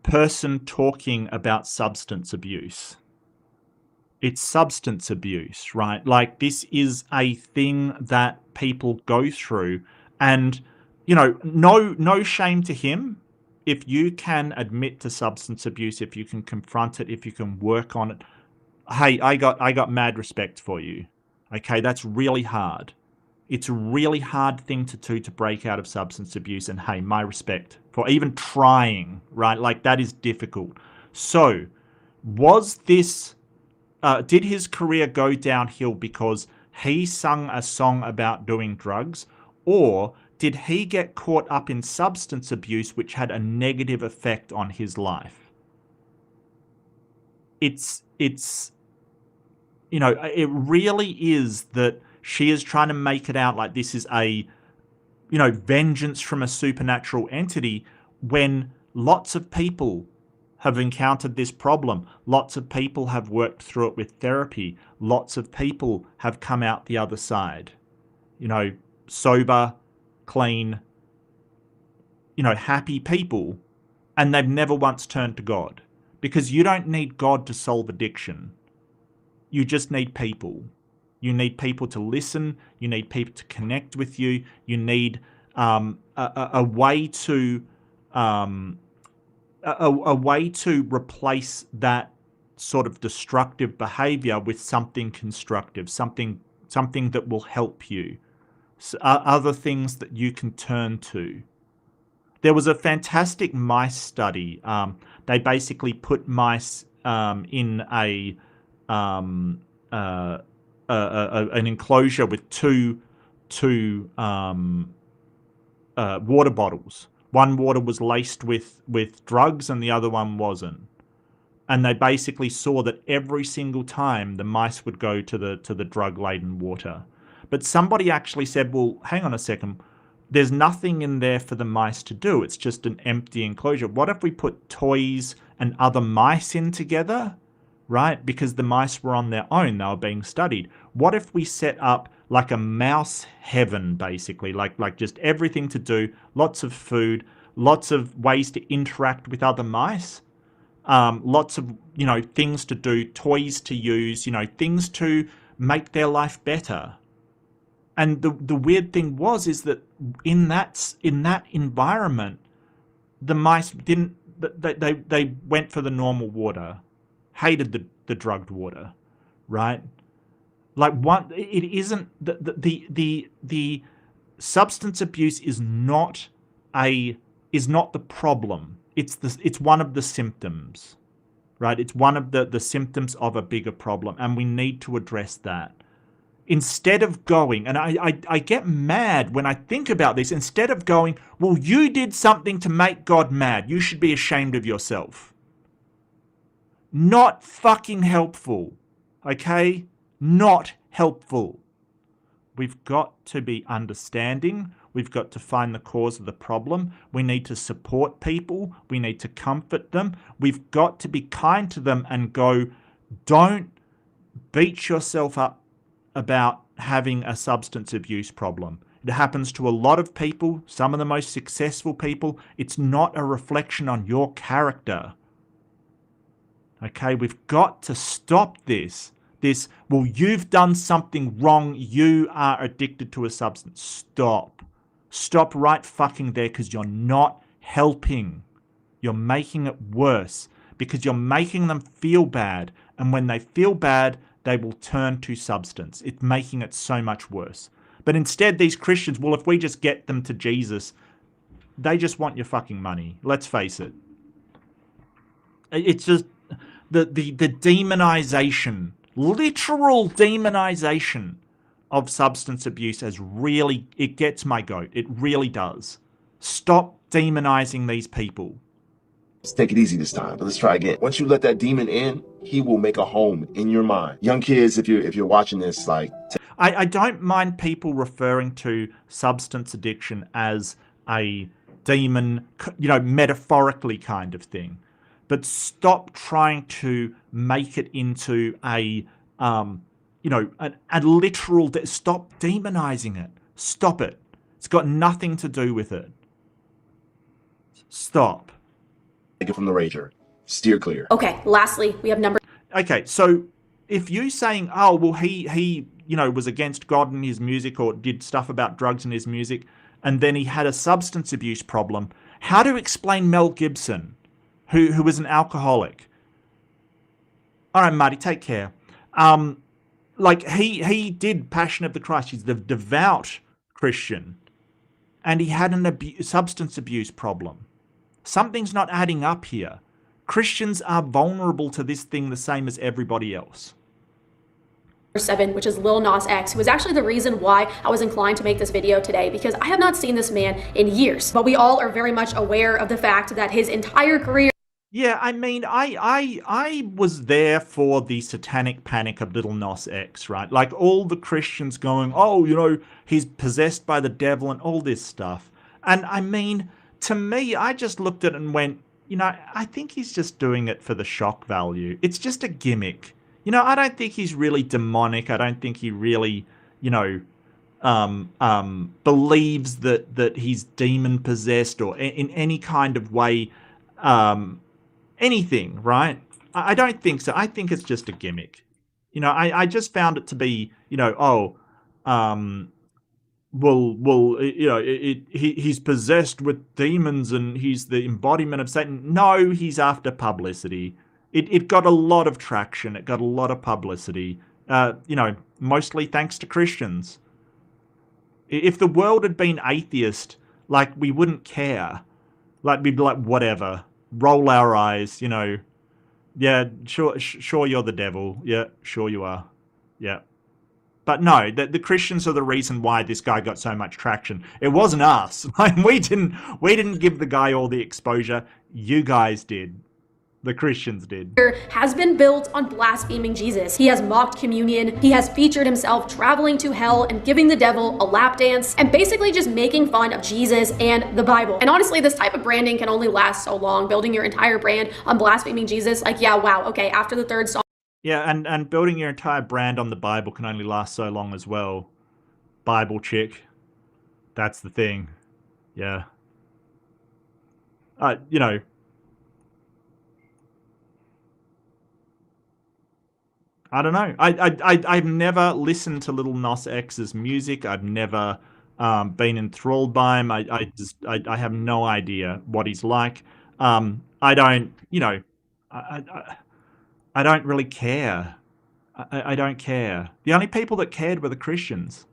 person talking about substance abuse. It's substance abuse, right? Like, this is a thing that people go through. And, you know, no shame to him. If you can admit to substance abuse, if you can confront it, if you can work on it, hey, I got mad respect for you. Okay, that's really hard. It's a really hard thing to do, to break out of substance abuse, and hey, my respect for even trying, right? Like, that is difficult. So, was this, did his career go downhill because he sung a song about doing drugs, or did he get caught up in substance abuse which had a negative effect on his life? It's you know, it really is that she is trying to make it out like this is a, you know, vengeance from a supernatural entity, when lots of people have encountered this problem. Lots of people have worked through it with therapy. Lots of people have come out the other side, you know, sober, clean, you know, happy people, and they've never once turned to God. Because you don't need God to solve addiction. You just need people. You need people to listen. You need people to connect with you. You need a way to a way to replace that sort of destructive behavior with something constructive, something that will help you. Other things that you can turn to. There was a fantastic mice study. They basically put mice in an enclosure with two water bottles. One water was laced with drugs and the other one wasn't. And they basically saw that every single time the mice would go to the drug-laden water. But somebody actually said, well, hang on a second, there's nothing in there for the mice to do. It's just an empty enclosure. What if we put toys and other mice in together, right? Because the mice were on their own, they were being studied. What if we set up like a mouse heaven, basically, like just everything to do, lots of food, lots of ways to interact with other mice, lots of, you know, things to do, toys to use, you know, things to make their life better. And the weird thing is that in that environment, the mice didn't, they went for the normal water, hated the drugged water, right? Like, what, it isn't the substance abuse is not the problem. It's one of the symptoms, right? It's one of the symptoms of a bigger problem, and we need to address that. Instead of going, and I get mad when I think about this, instead of going, well, you did something to make God mad, you should be ashamed of yourself. Not fucking helpful, okay? Not helpful. We've got to be understanding. We've got to find the cause of the problem. We need to support people. We need to comfort them. We've got to be kind to them and go, don't beat yourself up about having a substance abuse problem. It happens to a lot of people, some of the most successful people. It's not a reflection on your character. Okay, we've got to stop this. Well, you've done something wrong. You are addicted to a substance. Stop. Stop right fucking there, because you're not helping. You're making it worse because you're making them feel bad. And when they feel bad, they will turn to substance. It's making it so much worse. But instead, these Christians, well, if we just get them to Jesus, they just want your fucking money. Let's face it. It's just the demonization, literal demonization of substance abuse it gets my goat. It really does. Stop demonizing these people. Let's take it easy this time, but let's try again. Once you let that demon in, he will make a home in your mind. Young kids, if you're watching this, like, I don't mind people referring to substance addiction as a demon, you know, metaphorically kind of thing. but stop trying to make it into a literal. Stop demonizing it. Stop it. It's got nothing to do with it. Stop. Take it from the rager. Steer clear. Okay, lastly, we have number... Okay, so if you saying, oh, well, he was against God in his music or did stuff about drugs in his music, and then he had a substance abuse problem, how do you explain Mel Gibson, who was an alcoholic? All right, Marty, take care. He did Passion of the Christ. He's the devout Christian, and he had a substance abuse problem. Something's not adding up here. Christians are vulnerable to this thing the same as everybody else. 7, which is Lil Nas X, who was actually the reason why I was inclined to make this video today, because I have not seen this man in years. But we all are very much aware of the fact that his entire career... Yeah, I mean, I was there for the satanic panic of Lil Nas X, right? Like all the Christians going, oh, he's possessed by the devil and all this stuff. And I mean, to me, I just looked at it and went, I think he's just doing it for the shock value. It's just a gimmick. I don't think he's really demonic. I don't think he really, believes that he's demon possessed or in any kind of way, anything, right? I don't think so. I think it's just a gimmick. I just found it to be, he's possessed with demons and he's the embodiment of Satan. No, he's after publicity. It got a lot of traction. It got a lot of publicity, mostly thanks to Christians. If the world had been atheist, we wouldn't care. We'd be like, whatever, roll our eyes, yeah, sure you're the devil. Yeah, sure you are. Yeah. But no, the Christians are the reason why this guy got so much traction. It wasn't us. We didn't give the guy all the exposure. You guys did. The Christians did. Has been built on blaspheming Jesus. He has mocked communion. He has featured himself traveling to hell and giving the devil a lap dance and basically just making fun of Jesus and the Bible. And honestly, this type of branding can only last so long. Building your entire brand on blaspheming Jesus, yeah, wow, okay, after the third song. Yeah, and building your entire brand on the Bible can only last so long as well. Bible chick. That's the thing. Yeah. I don't know. I've never listened to Lil Nas X's music. I've never been enthralled by him. I have no idea what he's like. I don't really care. I don't care. The only people that cared were the Christians.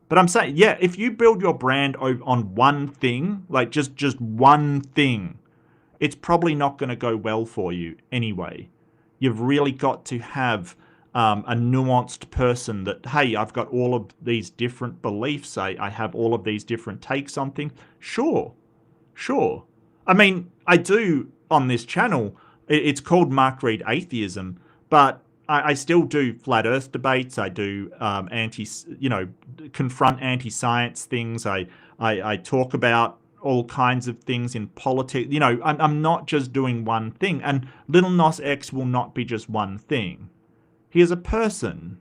But I'm saying, yeah, if you build your brand on one thing, just one thing, it's probably not going to go well for you anyway. You've really got to have a nuanced person that, hey, I've got all of these different beliefs. I have all of these different takes on things. Sure. I mean, I do on this channel. It's called Mark Reed Atheism, but I still do flat Earth debates. I do confront anti-science things. I talk about all kinds of things in politics. I'm not just doing one thing. And Lil Nas X will not be just one thing. He is a person.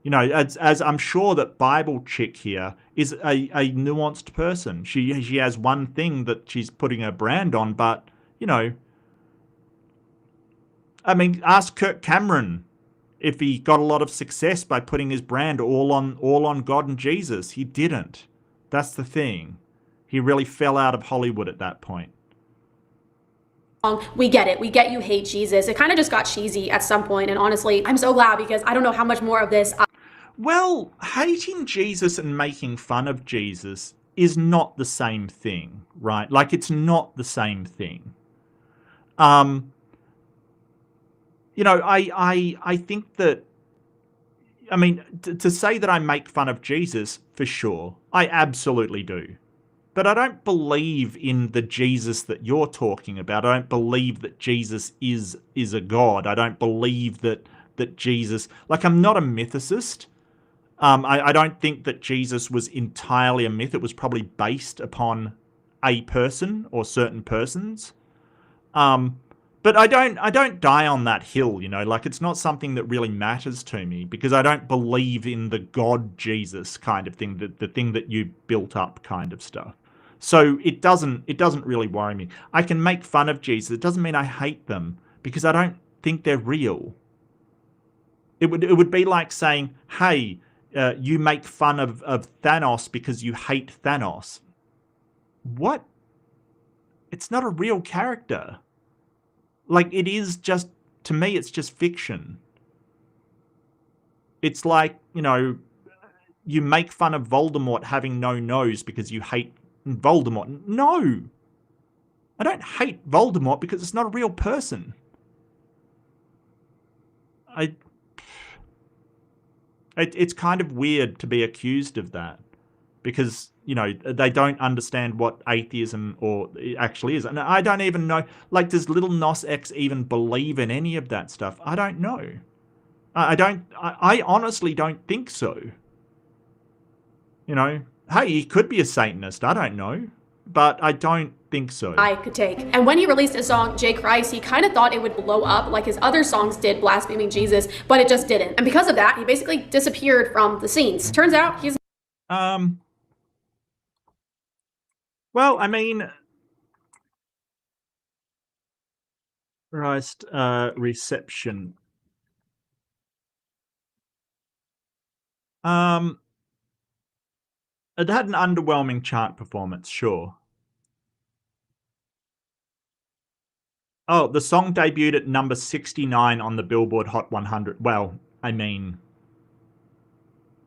As I'm sure that Bible chick here is a nuanced person. She has one thing that she's putting her brand on, but I mean, ask Kirk Cameron if he got a lot of success by putting his brand all on God and Jesus. He didn't. That's the thing. He really fell out of Hollywood at that point. We get it. We get you hate Jesus. It kind of just got cheesy at some point, and honestly, I'm so glad because I don't know how much more of this. Well, hating Jesus and making fun of Jesus is not the same thing, right? It's not the same thing. I think that, I mean, to say that I make fun of Jesus, for sure, I absolutely do. But I don't believe in the Jesus that you're talking about. I don't believe that Jesus is a god. I don't believe that Jesus... I'm not a mythicist. I don't think that Jesus was entirely a myth. It was probably based upon a person or certain persons. But But I don't die on that hill, you know, like it's not something that really matters to me because I don't believe in the God Jesus kind of thing, the thing that you built up kind of stuff. So it doesn't really worry me. I can make fun of Jesus. It doesn't mean I hate them because I don't think they're real. It would be like saying, hey, you make fun of Thanos because you hate Thanos. What? It's not a real character. Like, it is just, to me, it's just fiction. It's like, you know, you make fun of Voldemort having no nose because you hate Voldemort. No! I don't hate Voldemort because it's not a real person. It's kind of weird to be accused of that because, you know, they don't understand what atheism or actually is. And I don't even know, like, does Little Nos X even believe in any of that stuff? I don't know. I honestly don't think so. You know, hey, he could be a Satanist. I don't know. But I don't think so. I could take. And when he released his song, J. Christ, he kind of thought it would blow up like his other songs did, blaspheming Jesus, but it just didn't. And because of that, he basically disappeared from the scenes. Turns out he's... Well, I mean... Christ, reception. It had an underwhelming chart performance, sure. Oh, the song debuted at number 69 on the Billboard Hot 100. Well, I mean,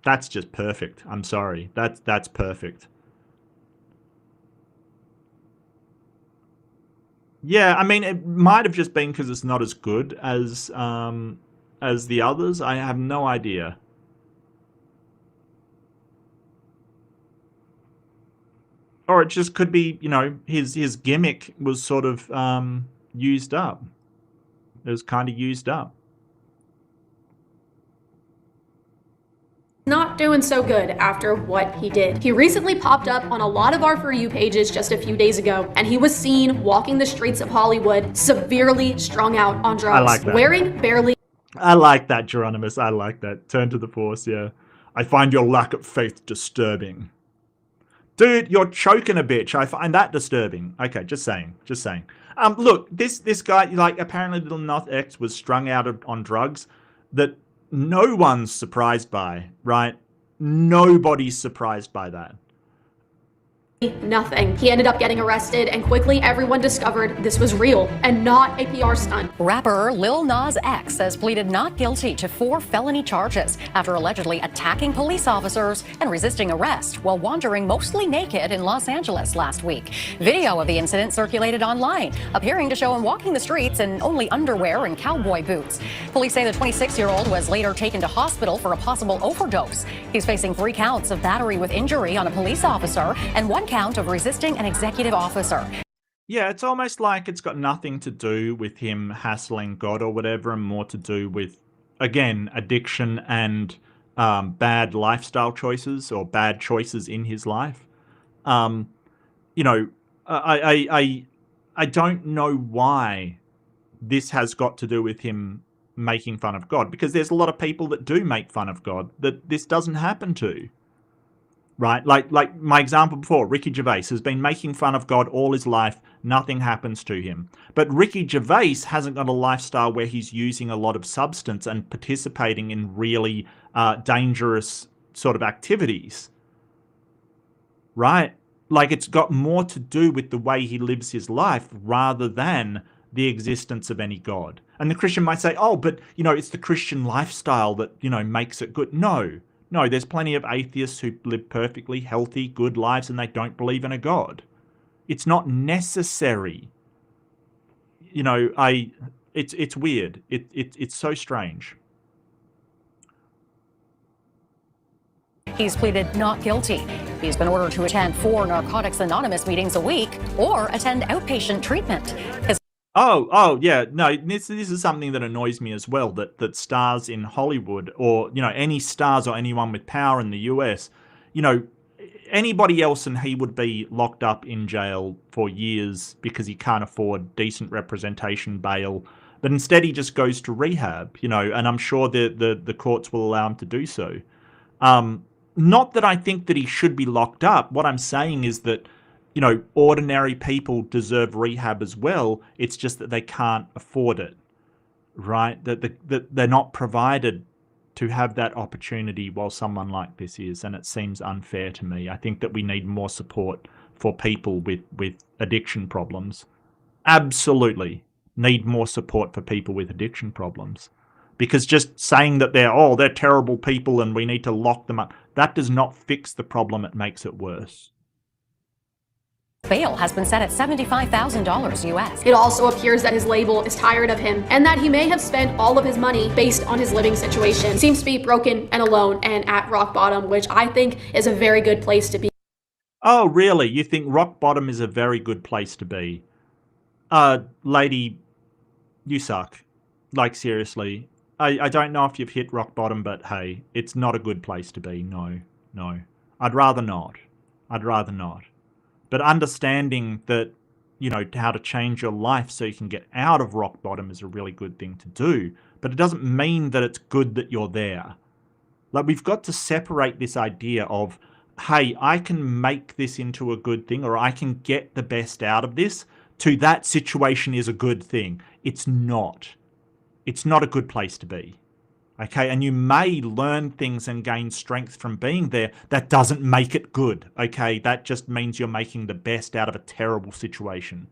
that's just perfect. I'm sorry. That's perfect. Yeah, I mean, it might have just been because it's not as good as the others. I have no idea. Or it just could be, you know, his gimmick was sort of used up. It was kind of used up. Not doing so good after what he did. He recently popped up on a lot of our For You pages just a few days ago, and he was seen walking the streets of Hollywood, severely strung out on drugs. I like that. Wearing barely... I like that, Geronimus. I like that. Turn to the Force, yeah. I find your lack of faith disturbing. Dude, you're choking a bitch. I find that disturbing. Okay, just saying. Just saying. Look, this guy, like, apparently Little Nos X was strung out on drugs that no one's surprised by, right? Nobody's surprised by that. Nothing. He ended up getting arrested, and quickly everyone discovered this was real and not a PR stunt. Rapper Lil Nas X has pleaded not guilty to 4 felony charges after allegedly attacking police officers and resisting arrest while wandering mostly naked in Los Angeles last week. Video of the incident circulated online, appearing to show him walking the streets in only underwear and cowboy boots. Police say the 26-year-old was later taken to hospital for a possible overdose. He's facing 3 counts of battery with injury on a police officer and 1 count of resisting an executive officer. Yeah, it's almost like it's got nothing to do with him hassling God or whatever, and more to do with, again, addiction and bad lifestyle choices or bad choices in his life. You know, I don't know why this has got to do with him making fun of God, because there's a lot of people that do make fun of God that this doesn't happen to. Right? Like my example before, Ricky Gervais has been making fun of God all his life. Nothing happens to him. But Ricky Gervais hasn't got a lifestyle where he's using a lot of substance and participating in really dangerous sort of activities. Right? Like, it's got more to do with the way he lives his life rather than the existence of any God. And the Christian might say, oh, but, you know, it's the Christian lifestyle that, you know, makes it good. No, there's plenty of atheists who live perfectly healthy, good lives, and they don't believe in a God. It's not necessary. You know, it's weird. It's so strange. He's pleaded not guilty. He's been ordered to attend 4 Narcotics Anonymous meetings a week or attend outpatient treatment. Oh, yeah. No, this is something that annoys me as well, that stars in Hollywood or, you know, any stars or anyone with power in the US, you know, anybody else and he would be locked up in jail for years because he can't afford decent representation bail. But instead he just goes to rehab, and I'm sure the courts will allow him to do so. Not that I think that he should be locked up. What I'm saying is that, ordinary people deserve rehab as well. It's just that they can't afford it, right? That they're not provided to have that opportunity while someone like this is, and it seems unfair to me. I think that we need more support for people with addiction problems. Absolutely need more support for people with addiction problems. Because just saying that they're terrible people and we need to lock them up, that does not fix the problem, it makes it worse. Bail has been set at $75,000 US. It also appears that his label is tired of him and that he may have spent all of his money based on his living situation. He seems to be broken and alone and at rock bottom, which I think is a very good place to be. Oh, really? You think rock bottom is a very good place to be? Lady, you suck. Like, seriously. I don't know if you've hit rock bottom, but hey, it's not a good place to be. No. I'd rather not. But understanding that, how to change your life so you can get out of rock bottom is a really good thing to do. But it doesn't mean that it's good that you're there. Like, we've got to separate this idea of, hey, I can make this into a good thing, or I can get the best out of this, to that situation is a good thing. It's not. It's not a good place to be. Okay, and you may learn things and gain strength from being there. That doesn't make it good. Okay, that just means you're making the best out of a terrible situation,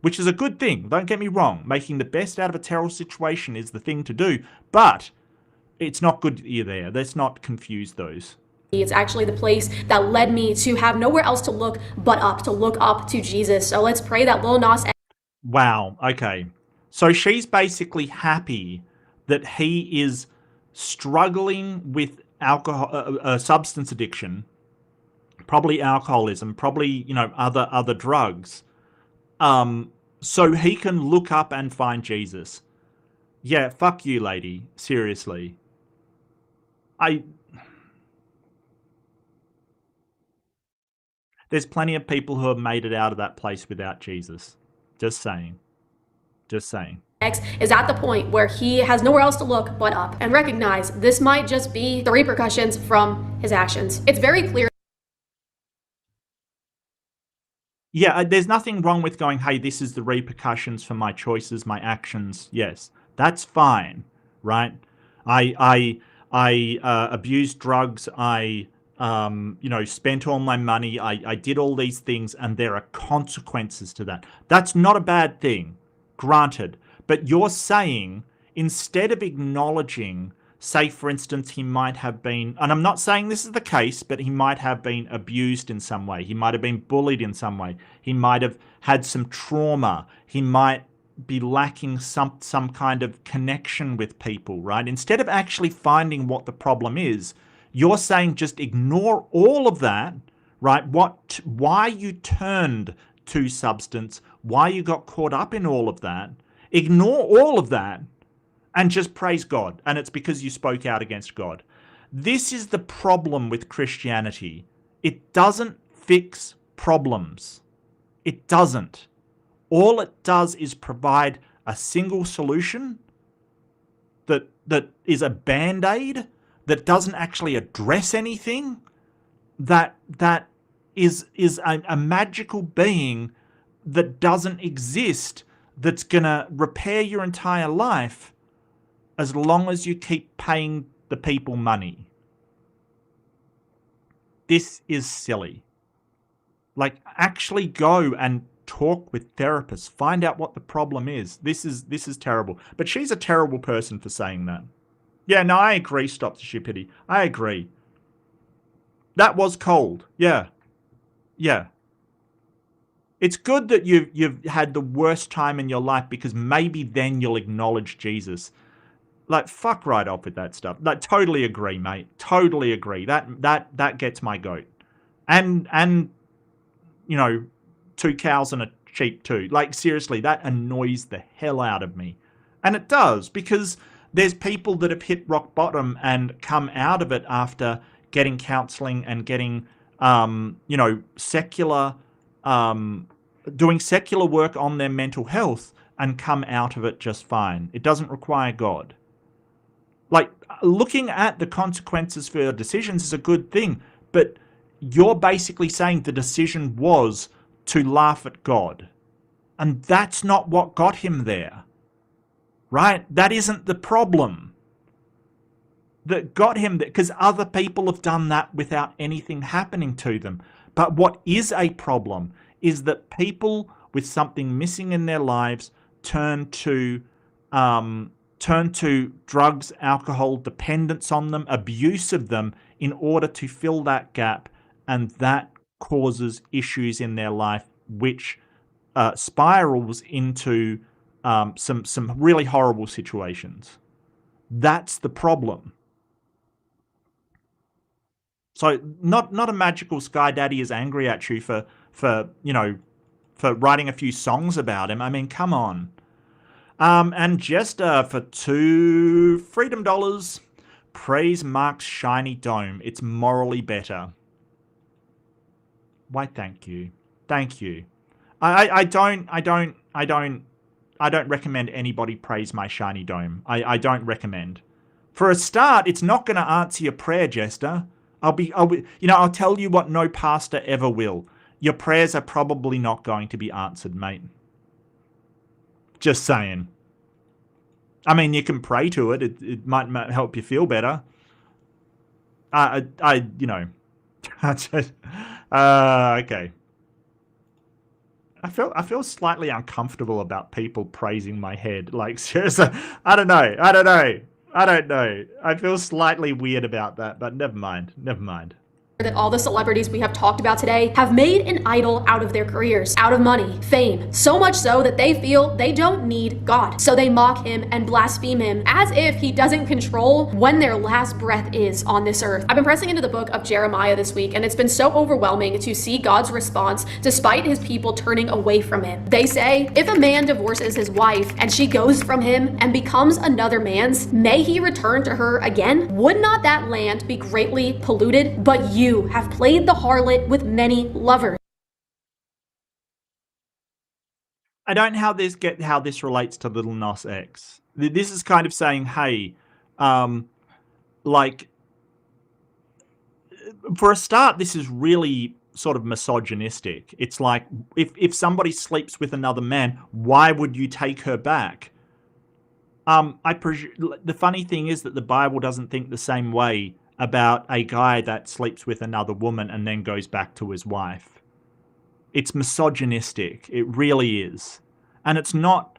which is a good thing. Don't get me wrong. Making the best out of a terrible situation is the thing to do, but it's not good that you're there. Let's not confuse those. It's actually the place that led me to have nowhere else to look but up, to look up to Jesus. So let's pray that Lil Nas... Wow, okay. So she's basically happy that he is struggling with alcohol, substance addiction, probably alcoholism, probably, other drugs, so he can look up and find Jesus. Yeah, fuck you, lady. Seriously. There's plenty of people who have made it out of that place without Jesus. Just saying. X is at the point where he has nowhere else to look but up, and recognize this might just be the repercussions from his actions. It's very clear. Yeah, there's nothing wrong with going, hey, this is the repercussions for my choices, my actions. Yes, that's fine, right? I abused drugs. I spent all my money. I did all these things, and there are consequences to that. That's not a bad thing, granted. But you're saying, instead of acknowledging, say, for instance, he might have been, and I'm not saying this is the case, but he might have been abused in some way. He might have been bullied in some way. He might have had some trauma. He might be lacking some kind of connection with people, right? Instead of actually finding what the problem is, you're saying just ignore all of that, right? Why you turned to substance, why you got caught up in all of that. Ignore all of that and just praise God. And it's because you spoke out against God. This is the problem with Christianity. It doesn't fix problems. It doesn't. All it does is provide a single solution that is a band-aid, that doesn't actually address anything, that is a magical being that doesn't exist, that's going to repair your entire life as long as you keep paying the people money. This is silly. Like, actually go and talk with therapists. Find out what the problem is. This is terrible. But she's a terrible person for saying that. Yeah, no, I agree, Stop the Stupidity. I agree. That was cold. Yeah. It's good that you've had the worst time in your life, because maybe then you'll acknowledge Jesus. Like, fuck right off with that stuff. Like, totally agree, mate. Totally agree. That gets my goat. And 2 cows and a sheep too. Like, seriously, that annoys the hell out of me. And it does, because there's people that have hit rock bottom and come out of it after getting counseling and getting secular, doing secular work on their mental health and come out of it just fine. It doesn't require God. Like, looking at the consequences for your decisions is a good thing, but you're basically saying the decision was to laugh at God. And that's not what got him there. Right? That isn't the problem that got him there, because other people have done that without anything happening to them. But what is a problem is that people with something missing in their lives turn to drugs, alcohol, dependence on them, abuse of them in order to fill that gap, and that causes issues in their life, which spirals into some really horrible situations. That's the problem. So not a magical sky daddy is angry at you for writing a few songs about him. I mean, come on. And Jester for $2 freedom dollars. Praise Mark's shiny dome. It's morally better. Why, thank you. Thank you. I don't recommend anybody praise my shiny dome. I don't recommend. For a start, it's not going to answer your prayer, Jester. I'll tell you what no pastor ever will. Your prayers are probably not going to be answered, mate. Just saying. I mean, you can pray to it. It might help you feel better. Okay. I feel slightly uncomfortable about people praising my head. Like, seriously, I don't know. I feel slightly weird about that, but never mind. That all the celebrities we have talked about today have made an idol out of their careers, out of money, fame, so much so that they feel they don't need God. So they mock him and blaspheme him as if he doesn't control when their last breath is on this earth. I've been pressing into the book of Jeremiah this week, and it's been so overwhelming to see God's response despite his people turning away from him. They say, if a man divorces his wife and she goes from him and becomes another man's, may he return to her again? Would not that land be greatly polluted? But you have played the harlot with many lovers. I don't get how this relates to Little Nas X. This is kind of saying, hey, like, for a start, this is really sort of misogynistic. It's like, if somebody sleeps with another man, why would you take her back? The funny thing is that the Bible doesn't think the same way about a guy that sleeps with another woman and then goes back to his wife. It's misogynistic. It really is. And it's not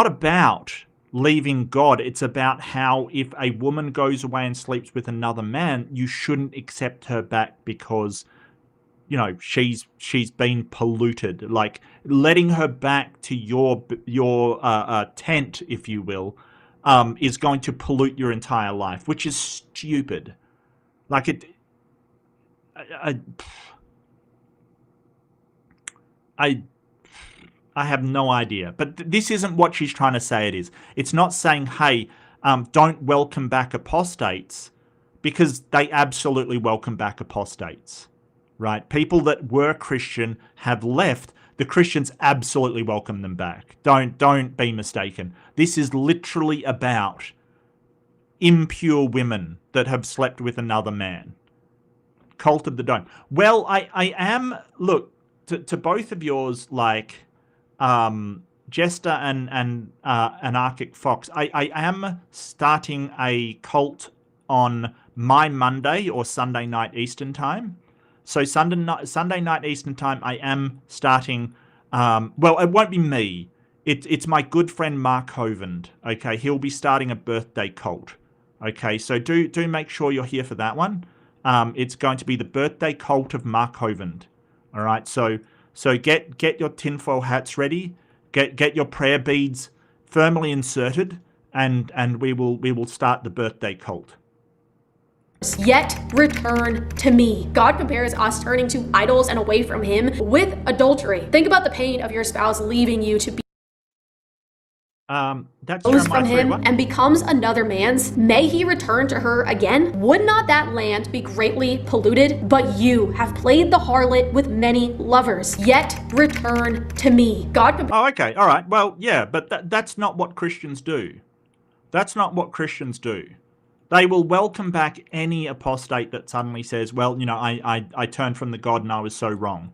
about leaving God. It's about how if a woman goes away and sleeps with another man, you shouldn't accept her back because she's been polluted. Like, letting her back to your tent, if you will, is going to pollute your entire life, which is stupid. Like, I have no idea. But this isn't what she's trying to say it is. It's not saying, hey, don't welcome back apostates, because they absolutely welcome back apostates. Right? People that were Christian have left. The Christians absolutely welcome them back. Don't be mistaken. This is literally about impure women that have slept with another man. Cult of the Dome. Well, I am, look, to both of yours, like Jester and Anarchic Fox, I am starting a cult on my Monday or Sunday night Eastern time. So Sunday night Eastern time, I am starting. Well, it won't be me. It's my good friend Mark Hovland. Okay, he'll be starting a birthday cult. Okay, so do make sure you're here for that one. It's going to be the birthday cult of Mark Hovland. All right, so get your tinfoil hats ready. Get your prayer beads firmly inserted, and we will start the birthday cult. Yet return to me. God compares us turning to idols and away from him with adultery. Think about the pain of your spouse leaving you to be That's goes Jeremiah from 3, him what? and becomes another man's, may he return to her again? Would not that land be greatly polluted? But you have played the harlot with many lovers, yet return to me. God. Oh, okay, all right. Well, yeah, but that's not what Christians do. That's not what Christians do. They will welcome back any apostate that suddenly says, well, you know, I turned from the God and I was so wrong.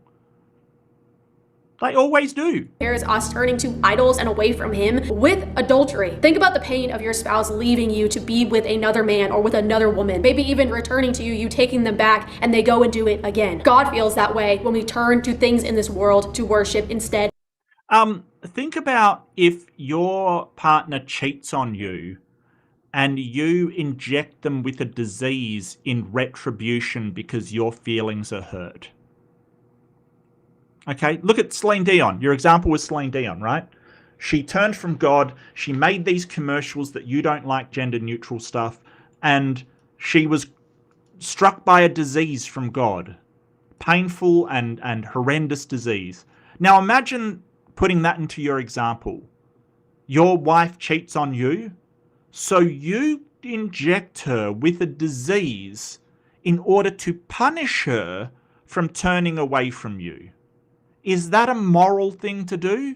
They always do. There's us turning to idols and away from him with adultery. Think about the pain of your spouse leaving you to be with another man or with another woman. Maybe even returning to you, you taking them back, and they go and do it again. God feels that way when we turn to things in this world to worship instead. Think about if your partner cheats on you and you inject them with a disease in retribution because your feelings are hurt. Okay, look at Celine Dion. Your example was Celine Dion, right? She turned from God. She made these commercials that you don't like, gender neutral stuff, and she was struck by a disease from God. Painful and horrendous disease. Now imagine putting that into your example. Your wife cheats on you, so you inject her with a disease in order to punish her from turning away from you. Is that a moral thing to do?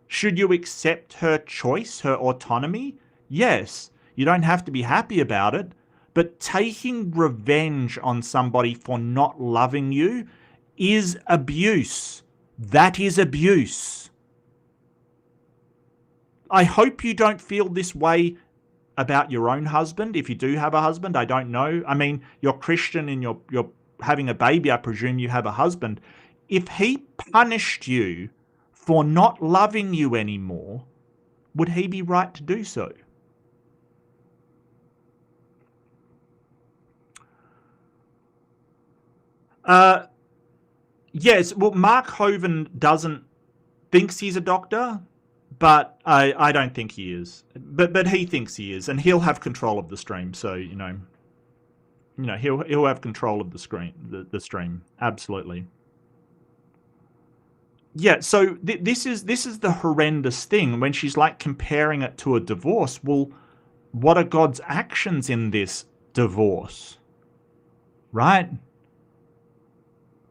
Should you accept her choice, her autonomy? Yes, you don't have to be happy about it, but taking revenge on somebody for not loving you is abuse. That is abuse. I hope you don't feel this way about your own husband. If you do have a husband, I don't know. I mean, you're Christian and you're having a baby, I presume you have a husband. If he punished you for not loving you anymore, would he be right to do so? Yes, well, Mark Hoven thinks he's a doctor, but I don't think he is. But he thinks he is, and he'll have control of the stream, so, you know, he'll have control of the stream, absolutely. Yeah, so this is the horrendous thing when she's like comparing it to a divorce. Well, what are God's actions in this divorce? Right?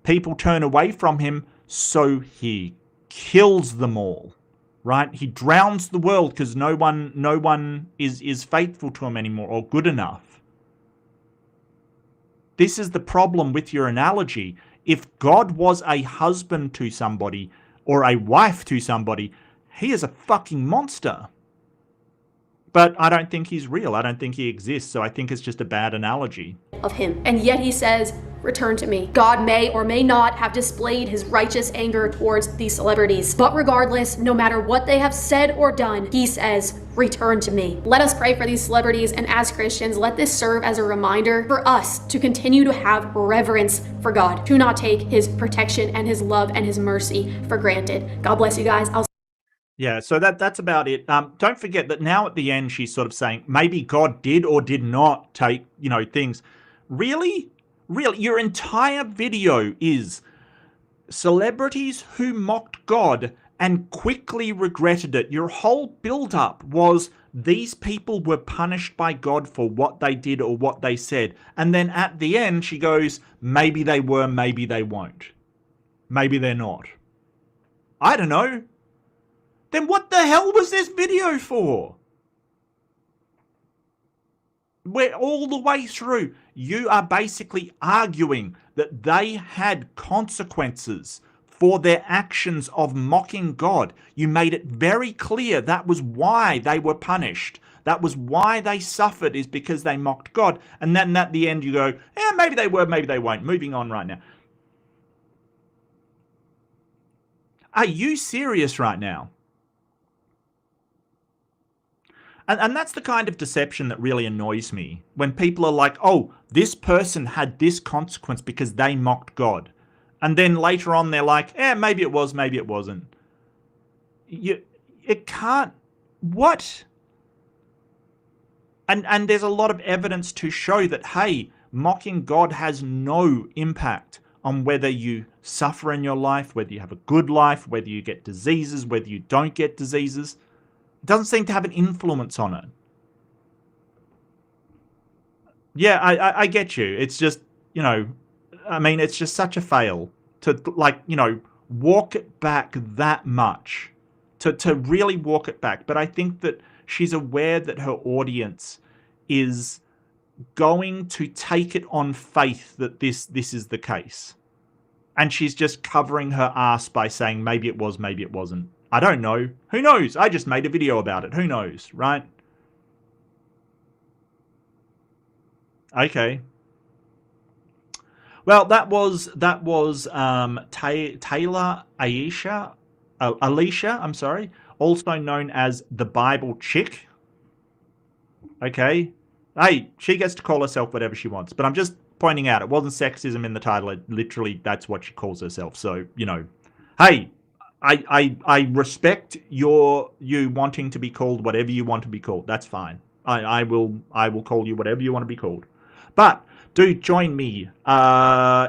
People turn away from him, so he kills them all. Right? He drowns the world because no one is faithful to him anymore or good enough. This is the problem with your analogy. If God was a husband to somebody or a wife to somebody, he is a fucking monster. But I don't think he's real. I don't think he exists. So I think it's just a bad analogy. Of him. And yet he says, return to me. God may or may not have displayed his righteous anger towards these celebrities. But regardless, no matter what they have said or done, he says, return to me. Let us pray for these celebrities, and as Christians, let this serve as a reminder for us to continue to have reverence for God, to not take his protection and his love and his mercy for granted. God bless you guys. Yeah, so that's about it. Don't forget that now at the end, she's sort of saying maybe God did or did not take, things. Really? Really? Your entire video is celebrities who mocked God and quickly regretted it. Your whole build-up was these people were punished by God for what they did or what they said. And then at the end, she goes, maybe they were, maybe they won't. Maybe they're not. I don't know. Then what the hell was this video for? Where all the way through, you are basically arguing that they had consequences for their actions of mocking God. You made it very clear that was why they were punished. That was why they suffered, is because they mocked God. And then at the end you go, yeah, maybe they were, maybe they won't. Moving on right now. Are you serious right now? And that's the kind of deception that really annoys me. When people are like, oh, this person had this consequence because they mocked God. And then later on they're like, maybe it was, maybe it wasn't. It can't... What? And there's a lot of evidence to show that, hey, mocking God has no impact on whether you suffer in your life, whether you have a good life, whether you get diseases, whether you don't get diseases. It doesn't seem to have an influence on it. Yeah, I get you. It's just, you know, I mean, it's just such a fail to, like, you know, walk it back that much, to really walk it back. But I think that she's aware that her audience is going to take it on faith that this is the case. And she's just covering her ass by saying maybe it was, maybe it wasn't. I don't know. Who knows? I just made a video about it. Who knows, right? Okay. Well, that was Taylor Alicia, I'm sorry, also known as the Bible Chick. Okay. Hey, she gets to call herself whatever she wants, but I'm just pointing out it wasn't sexism in the title. It literally, that's what she calls herself. So, you know, hey, I respect you wanting to be called whatever you want to be called. That's fine. I will call you whatever you want to be called. But do join me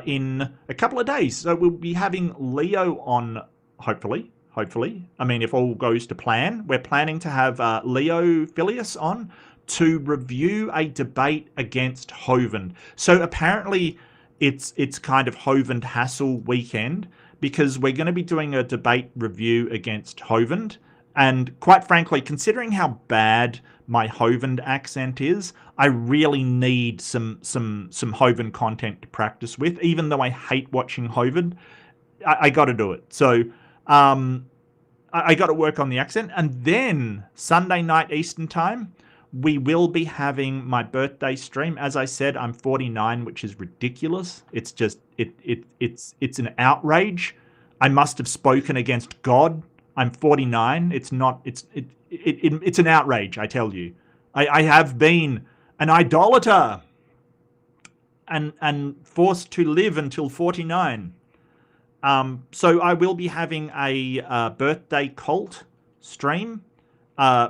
in a couple of days. So we'll be having Leo on, hopefully. I mean, if all goes to plan, we're planning to have Leo Filius on to review a debate against Hovind. So apparently it's kind of Hovind hassle weekend, because we're going to be doing a debate review against Hovind. And quite frankly, considering how bad my Hovind accent is, I really need some Hovind content to practice with. Even though I hate watching Hovind, I got to do it. So I got to work on the accent. And then Sunday night Eastern time, we will be having my birthday stream. As I said, I'm 49, which is ridiculous. It's just it's an outrage. I must have spoken against God. I'm 49. It's not. It's an outrage. I tell you, I have been an idolater and forced to live until 49. So I will be having a birthday cult stream.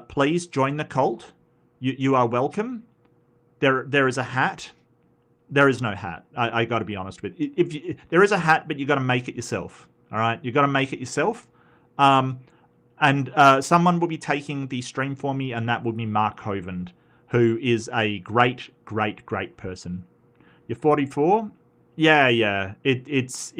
Please join the cult. You are welcome. There is a hat. There is no hat. I got to be honest with you. There is a hat, but you got to make it yourself. All right, you got to make it yourself. And someone will be taking the stream for me, and that will be Mark Hovind, who is a great person. You're 44? Yeah. It's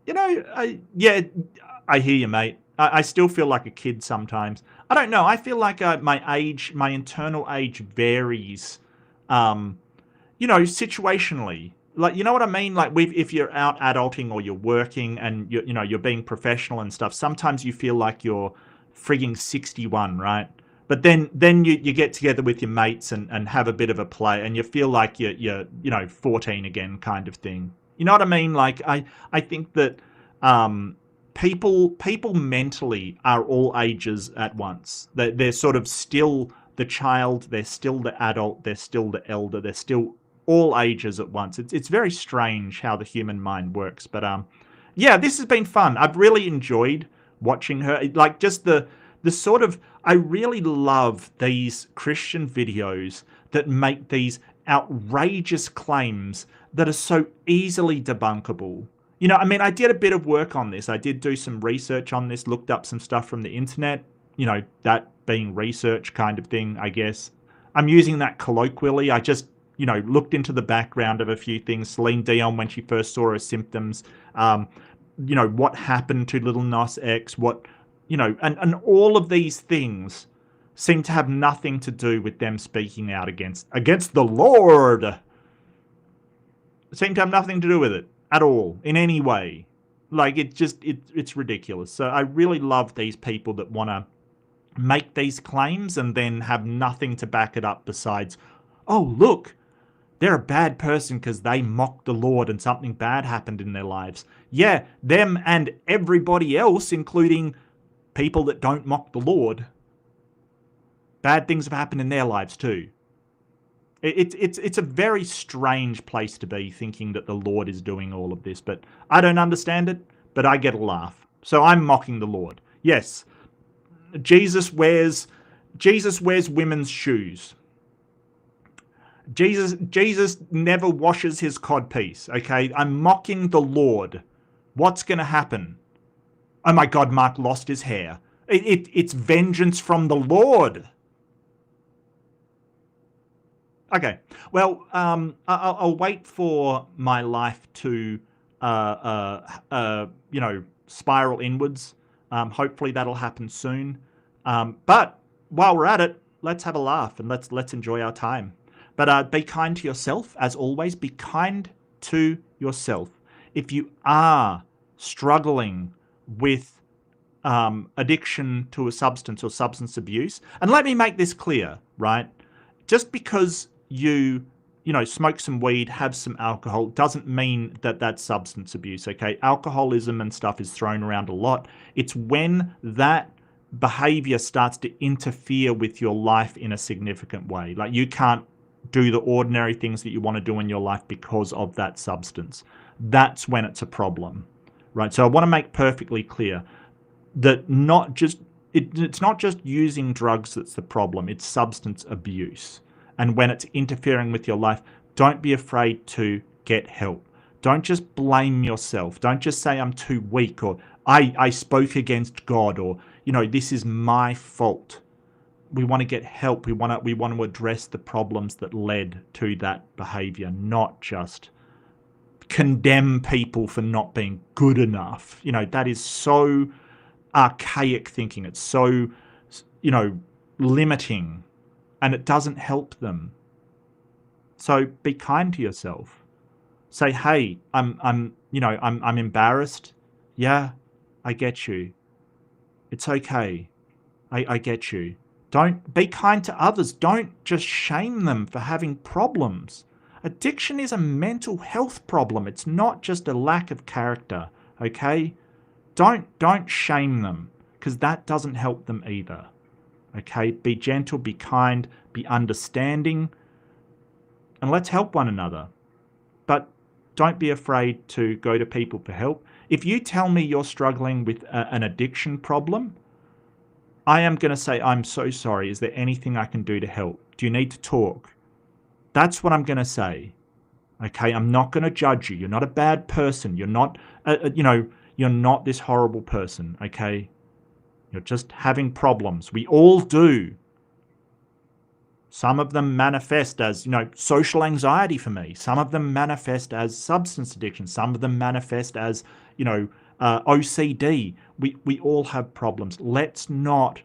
you know, I hear you, mate. I still feel like a kid sometimes. I don't know. I feel like my internal age varies, you know, situationally. Like, you know what I mean? Like, if you're out adulting or you're working and you're being professional and stuff, sometimes you feel like you're frigging 61, right? But then you get together with your mates and have a bit of a play, and you feel like you're 14 again, kind of thing. You know what I mean? Like, I think that people mentally are all ages at once. They're sort of still the child, they're still the adult, they're still the elder, they're still all ages at once. It's very strange how the human mind works. But yeah, this has been fun. I've really enjoyed watching her. Like, just the sort of, I really love these Christian videos that make these outrageous claims that are so easily debunkable. You know, I mean, I did a bit of work on this. I did do some research on this, looked up some stuff from the internet, you know, that being research kind of thing, I guess. I'm using that colloquially. I just, you know, looked into the background of a few things. Celine Dion, when she first saw her symptoms, you know, what happened to Lil Nas X, what, you know, and all of these things seem to have nothing to do with them speaking out against the Lord. Seem to have nothing to do with it at all, in any way. Like, it's ridiculous. So I really love these people that want to make these claims and then have nothing to back it up besides, oh, look, they're a bad person because they mocked the Lord and something bad happened in their lives. Yeah, them and everybody else, including people that don't mock the Lord, bad things have happened in their lives too. It's a very strange place to be, thinking that the Lord is doing all of this. But I don't understand it, but I get a laugh. So I'm mocking the Lord. Yes, Jesus wears women's shoes. Jesus never washes his codpiece, okay? I'm mocking the Lord. What's going to happen? Oh my God, Mark lost his hair. It's vengeance from the Lord. Okay, well, I'll wait for my life to, spiral inwards. Hopefully that'll happen soon. But while we're at it, let's have a laugh and let's enjoy our time. But be kind to yourself, as always. Be kind to yourself. If you are struggling with addiction to a substance or substance abuse, and let me make this clear, right? Just because you smoke some weed, have some alcohol, doesn't mean that that's substance abuse, okay? Alcoholism and stuff is thrown around a lot. It's when that behavior starts to interfere with your life in a significant way. Like you can't do the ordinary things that you want to do in your life because of that substance. That's when it's a problem, right? So I want to make perfectly clear that it's not just using drugs that's the problem, it's substance abuse. And when it's interfering with your life, don't be afraid to get help. Don't just blame yourself. Don't just say I'm too weak, or I spoke against God, or this is my fault. We want to get help. We want to address the problems that led to that behavior, not just condemn people for not being good enough. That is so archaic thinking. It's so limiting, and it doesn't help them. So be kind to yourself. Say, hey, I'm embarrassed. Yeah, I get you. It's okay. I get you. Don't be kind to others. Don't just shame them for having problems. Addiction is a mental health problem. It's not just a lack of character, okay? Don't shame them, because that doesn't help them either. Okay? Be gentle, be kind, be understanding, and let's help one another. But don't be afraid to go to people for help. If you tell me you're struggling with an addiction problem, I am going to say, I'm so sorry. Is there anything I can do to help? Do you need to talk? That's what I'm going to say. Okay? I'm not going to judge you. You're not a bad person. You're not, you're not this horrible person. Okay? You're just having problems. We all do. Some of them manifest as, social anxiety for me. Some of them manifest as substance addiction. Some of them manifest as, OCD. We all have problems. Let's not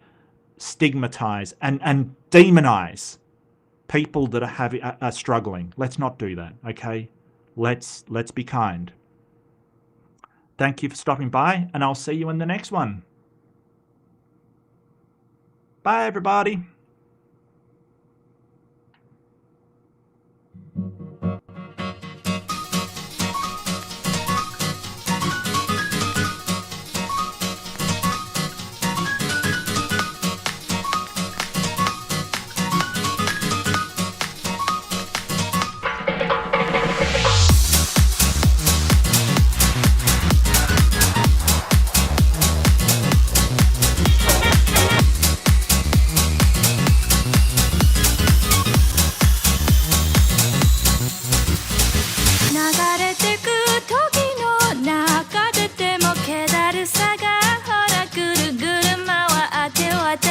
stigmatize and demonize people that are struggling. Let's not do that, okay? Let's be kind. Thank you for stopping by, and I'll see you in the next one. Bye, everybody.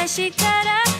She got up